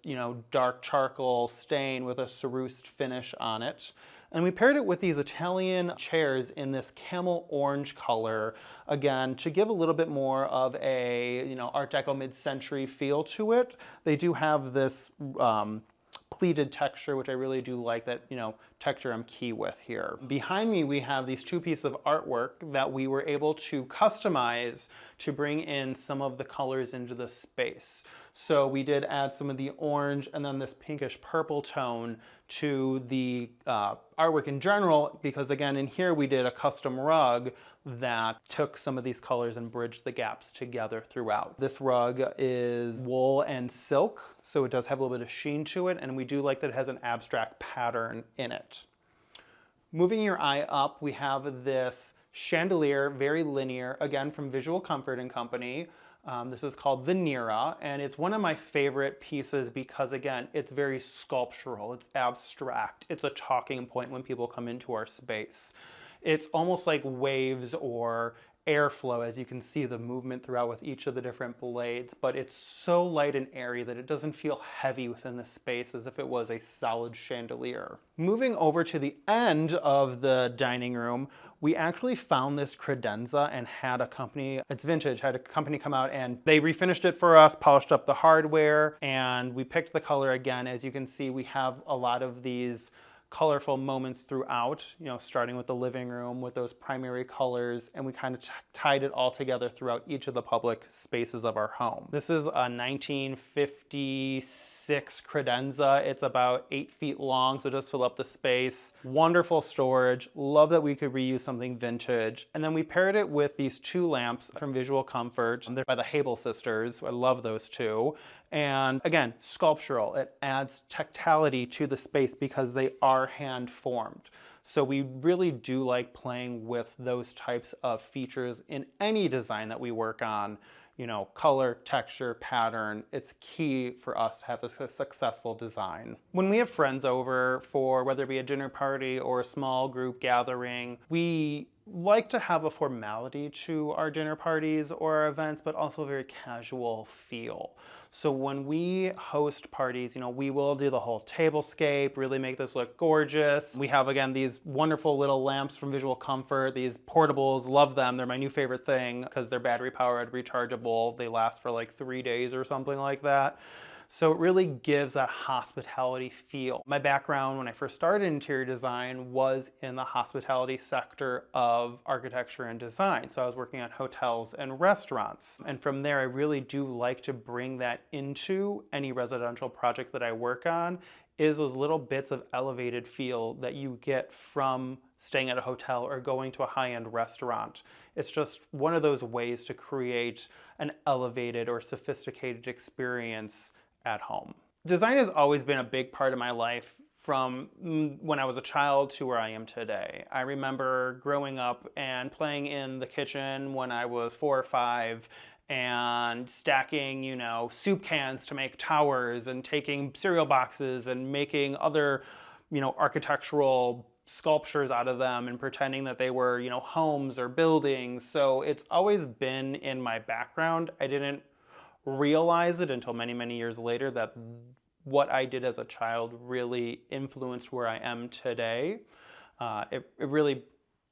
E: dark charcoal stain with a cerused finish on it. And we paired it with these Italian chairs in this camel orange color, again, to give a little bit more of a, Art Deco mid-century feel to it. They do have this pleated texture, which I really do like. That, texture I'm key with here. Behind me, we have these two pieces of artwork that we were able to customize to bring in some of the colors into the space. So we did add some of the orange and then this pinkish purple tone to the artwork in general, because again, in here we did a custom rug that took some of these colors and bridged the gaps together throughout. This rug is wool and silk, so it does have a little bit of sheen to it, and we do like that it has an abstract pattern in it. Moving your eye up, we have this chandelier, very linear, again from Visual Comfort and Company. This is called the Nira, and it's one of my favorite pieces because, again, it's very sculptural, it's abstract, it's a talking point when people come into our space. It's almost like waves or airflow, as you can see the movement throughout with each of the different blades, but it's so light and airy that it doesn't feel heavy within the space as if it was a solid chandelier. Moving over to the end of the dining room, we actually found this credenza and had a company, it's vintage, had a company come out and they refinished it for us, polished up the hardware, and we picked the color again. As you can see, we have a lot of these colorful moments throughout, starting with the living room with those primary colors, and we kind of tied it all together throughout each of the public spaces of our home. This is a 1956 credenza. It's about 8 feet long, so it does fill up the space. Wonderful storage. Love that we could reuse something vintage. And then we paired it with these 2 lamps from Visual Comfort. They're by the Hable sisters. I love those 2. And again, sculptural. It adds tactility to the space because they are hand formed. So we really do like playing with those types of features in any design that we work on. Color, texture, pattern, it's key for us to have a successful design. When we have friends over for whether it be a dinner party or a small group gathering, we like to have a formality to our dinner parties or our events, but also a very casual feel. So when we host parties, we will do the whole tablescape, really make this look gorgeous. We have, again, these wonderful little lamps from Visual Comfort, these portables, love them. They're my new favorite thing because they're battery powered, rechargeable. They last for like 3 days or something like that. So it really gives that hospitality feel. My background when I first started interior design was in the hospitality sector of architecture and design. So I was working on hotels and restaurants. And from there, I really do like to bring that into any residential project that I work on, is those little bits of elevated feel that you get from staying at a hotel or going to a high-end restaurant. It's just one of those ways to create an elevated or sophisticated experience at home. Design has always been a big part of my life from when I was a child to where I am today. I remember growing up and playing in the kitchen when I was 4 or 5 and stacking, soup cans to make towers and taking cereal boxes and making other, architectural sculptures out of them and pretending that they were, homes or buildings. So it's always been in my background. I didn't realize it until many, many years later that what I did as a child really influenced where I am today. It really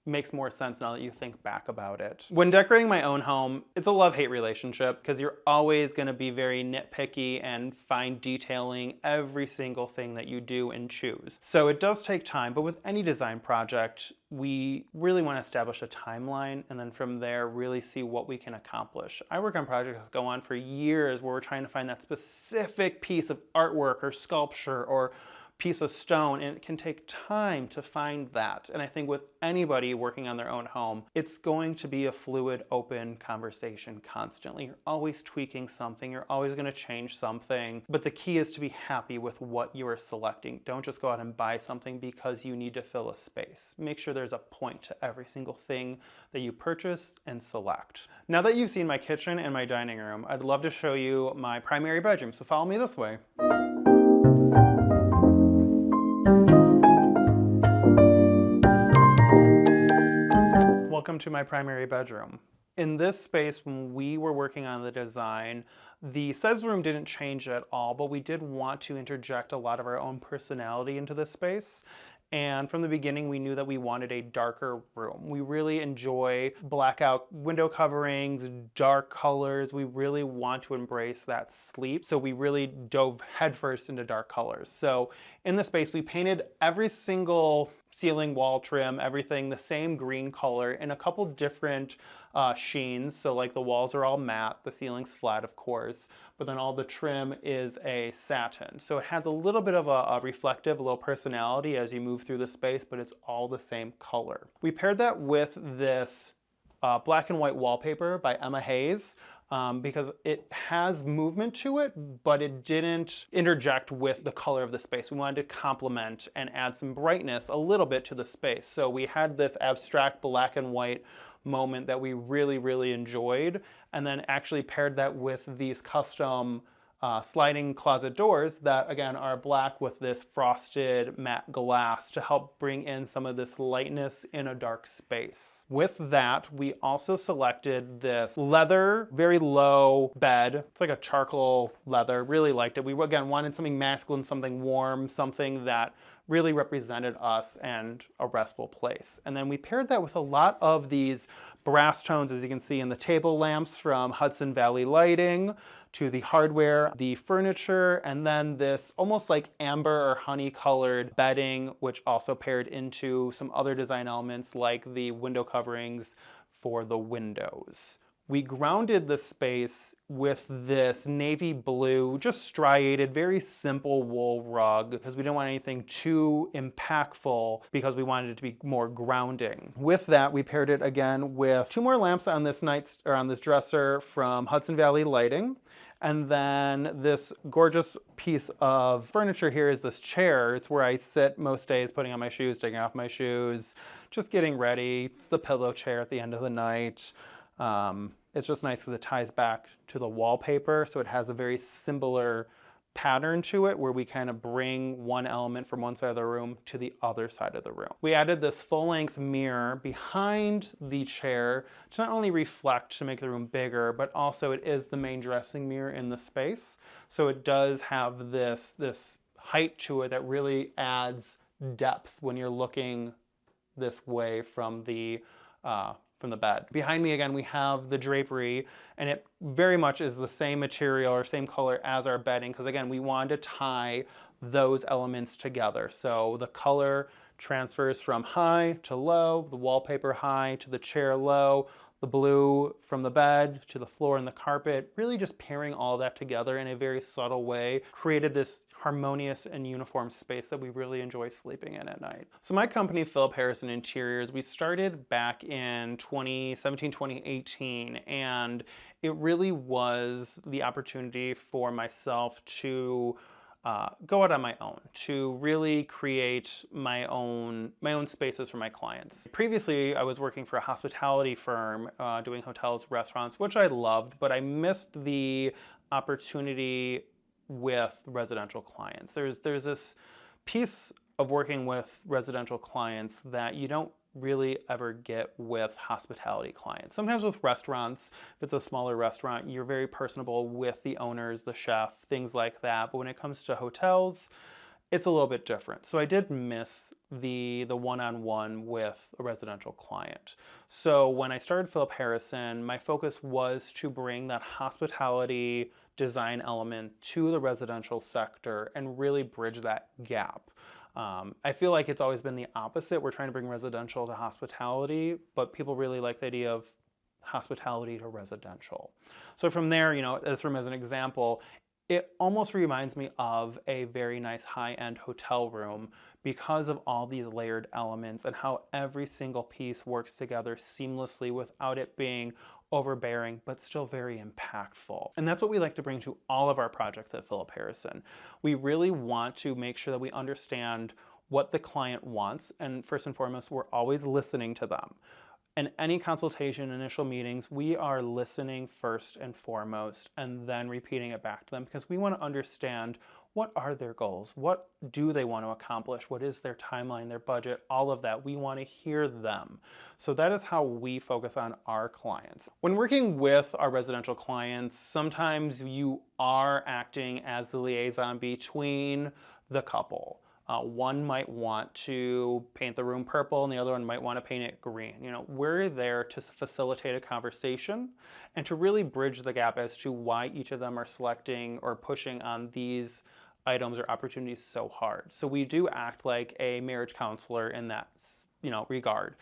E: makes more sense now that you think back about it. When decorating my own home, it's a love-hate relationship because you're always going to be very nitpicky and fine detailing every single thing that you do and choose. So it does take time, but with any design project, we really want to establish a timeline and then from there really see what we can accomplish. I work on projects that go on for years where we're trying to find that specific piece of artwork or sculpture or piece of stone, and it can take time to find that. And I think with anybody working on their own home, it's going to be a fluid, open conversation constantly. You're always tweaking something, you're always going to change something, but the key is to be happy with what you are selecting. Don't just go out and buy something because you need to fill a space. Make sure there's a point to every single thing that you purchase and select. Now that you've seen my kitchen and my dining room, I'd love to show you my primary bedroom, so follow me this way. Welcome to my primary bedroom. In this space, when we were working on the design, the size of the room didn't change at all, but we did want to interject a lot of our own personality into this space. And from the beginning, we knew that we wanted a darker room. We really enjoy blackout window coverings, dark colors. We really want to embrace that sleep. So we really dove headfirst into dark colors. So in the space, we painted every single ceiling wall trim, everything the same green color in a couple different sheens. So like the walls are all matte, the ceiling's flat, of course, but then all the trim is a satin. So it has a little bit of a reflective, a little personality as you move through the space, but it's all the same color. We paired that with this black and white wallpaper by Emma Hayes because it has movement to it, but it didn't interject with the color of the space. We wanted to complement and add some brightness a little bit to the space. So we had this abstract black and white moment that we really, really enjoyed, and then actually paired that with these custom sliding closet doors that again are black with this frosted matte glass to help bring in some of this lightness in a dark space. With that, we also selected this leather, very low bed. It's like a charcoal leather, really liked it. We again wanted something masculine, something warm, something that really represented us and a restful place. And then we paired that with a lot of these brass tones, as you can see in the table lamps from Hudson Valley Lighting, to the hardware, the furniture, and then this almost like amber or honey colored bedding, which also paired into some other design elements like the window coverings for the windows. We grounded the space with this navy blue, just striated, very simple wool rug because we didn't want anything too impactful because we wanted it to be more grounding. With that, we paired it again with 2 more lamps on this on this dresser from Hudson Valley Lighting. And then this gorgeous piece of furniture here is this chair. It's where I sit most days, putting on my shoes, taking off my shoes, just getting ready. It's the pillow chair at the end of the night. It's just nice because it ties back to the wallpaper, so it has a very similar pattern to it where we kind of bring one element from one side of the room to the other side of the room. We added this full-length mirror behind the chair to not only reflect to make the room bigger, but also it is the main dressing mirror in the space. So it does have this height to it that really adds depth when you're looking this way from the bed. Behind me again, we have the drapery, and it very much is the same material or same color as our bedding because again, we wanted to tie those elements together. So the color transfers from high to low, the wallpaper high to the chair low, the blue from the bed to the floor and the carpet, really just pairing all that together in a very subtle way, created this harmonious and uniform space that we really enjoy sleeping in at night. So my company, Philip Harrison Interiors, we started back in 2017, 2018, and it really was the opportunity for myself to go out on my own, to really create my own spaces for my clients. Previously, I was working for a hospitality firm doing hotels, restaurants, which I loved, but I missed the opportunity with residential clients. There's this piece of working with residential clients that you don't really ever get with hospitality clients. Sometimes with restaurants, if it's a smaller restaurant, you're very personable with the owners, the chef, things like that. But when it comes to hotels, it's a little bit different. So I did miss the one-on-one with a residential client. So when I started Philip Harrison, my focus was to bring that hospitality design element to the residential sector and really bridge that gap. I feel like it's always been the opposite. We're trying to bring residential to hospitality, but people really like the idea of hospitality to residential. So from there, this room as an example, it almost reminds me of a very nice high-end hotel room because of all these layered elements and how every single piece works together seamlessly without it being overbearing, but still very impactful. And that's what we like to bring to all of our projects at Philip Harrison. We really want to make sure that we understand what the client wants, and first and foremost, we're always listening to them. In any consultation, initial meetings, we are listening first and foremost, and then repeating it back to them because we want to understand what are their goals, what do they want to accomplish, what is their timeline, their budget, all of that. We want to hear them. So that is how we focus on our clients. When working with our residential clients, sometimes you are acting as the liaison between the couple. One might want to paint the room purple and the other one might want to paint it green. We're there to facilitate a conversation and to really bridge the gap as to why each of them are selecting or pushing on these items or opportunities so hard. So we do act like a marriage counselor in that regard.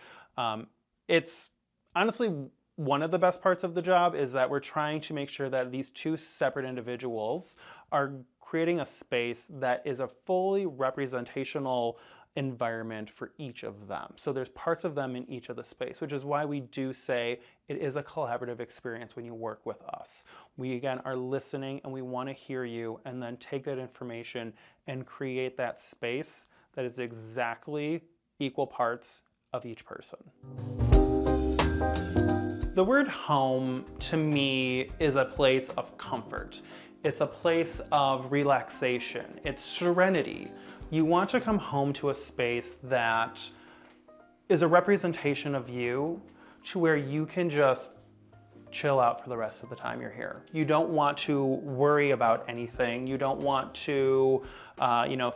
E: It's honestly one of the best parts of the job is that we're trying to make sure that these two separate individuals are creating a space that is a fully representational environment for each of them. So there's parts of them in each of the space, which is why we do say it is a collaborative experience when you work with us. We again are listening and we want to hear you and then take that information and create that space that is exactly equal parts of each person. The word home to me is a place of comfort. It's a place of relaxation. It's serenity. You want to come home to a space that is a representation of you, to where you can just chill out for the rest of the time you're here. You don't want to worry about anything. You don't want to,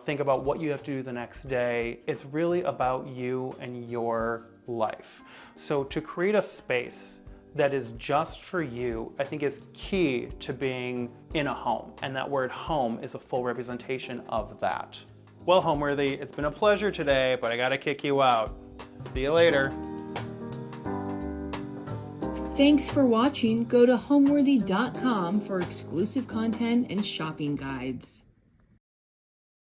E: think about what you have to do the next day. It's really about you and your life. So to create a space that is just for you, I think is key to being in a home. And that word home is a full representation of that. Well, Homeworthy, it's been a pleasure today, but I gotta kick you out. See you later.
A: Thanks for watching. Go to homeworthy.com for exclusive content and shopping guides.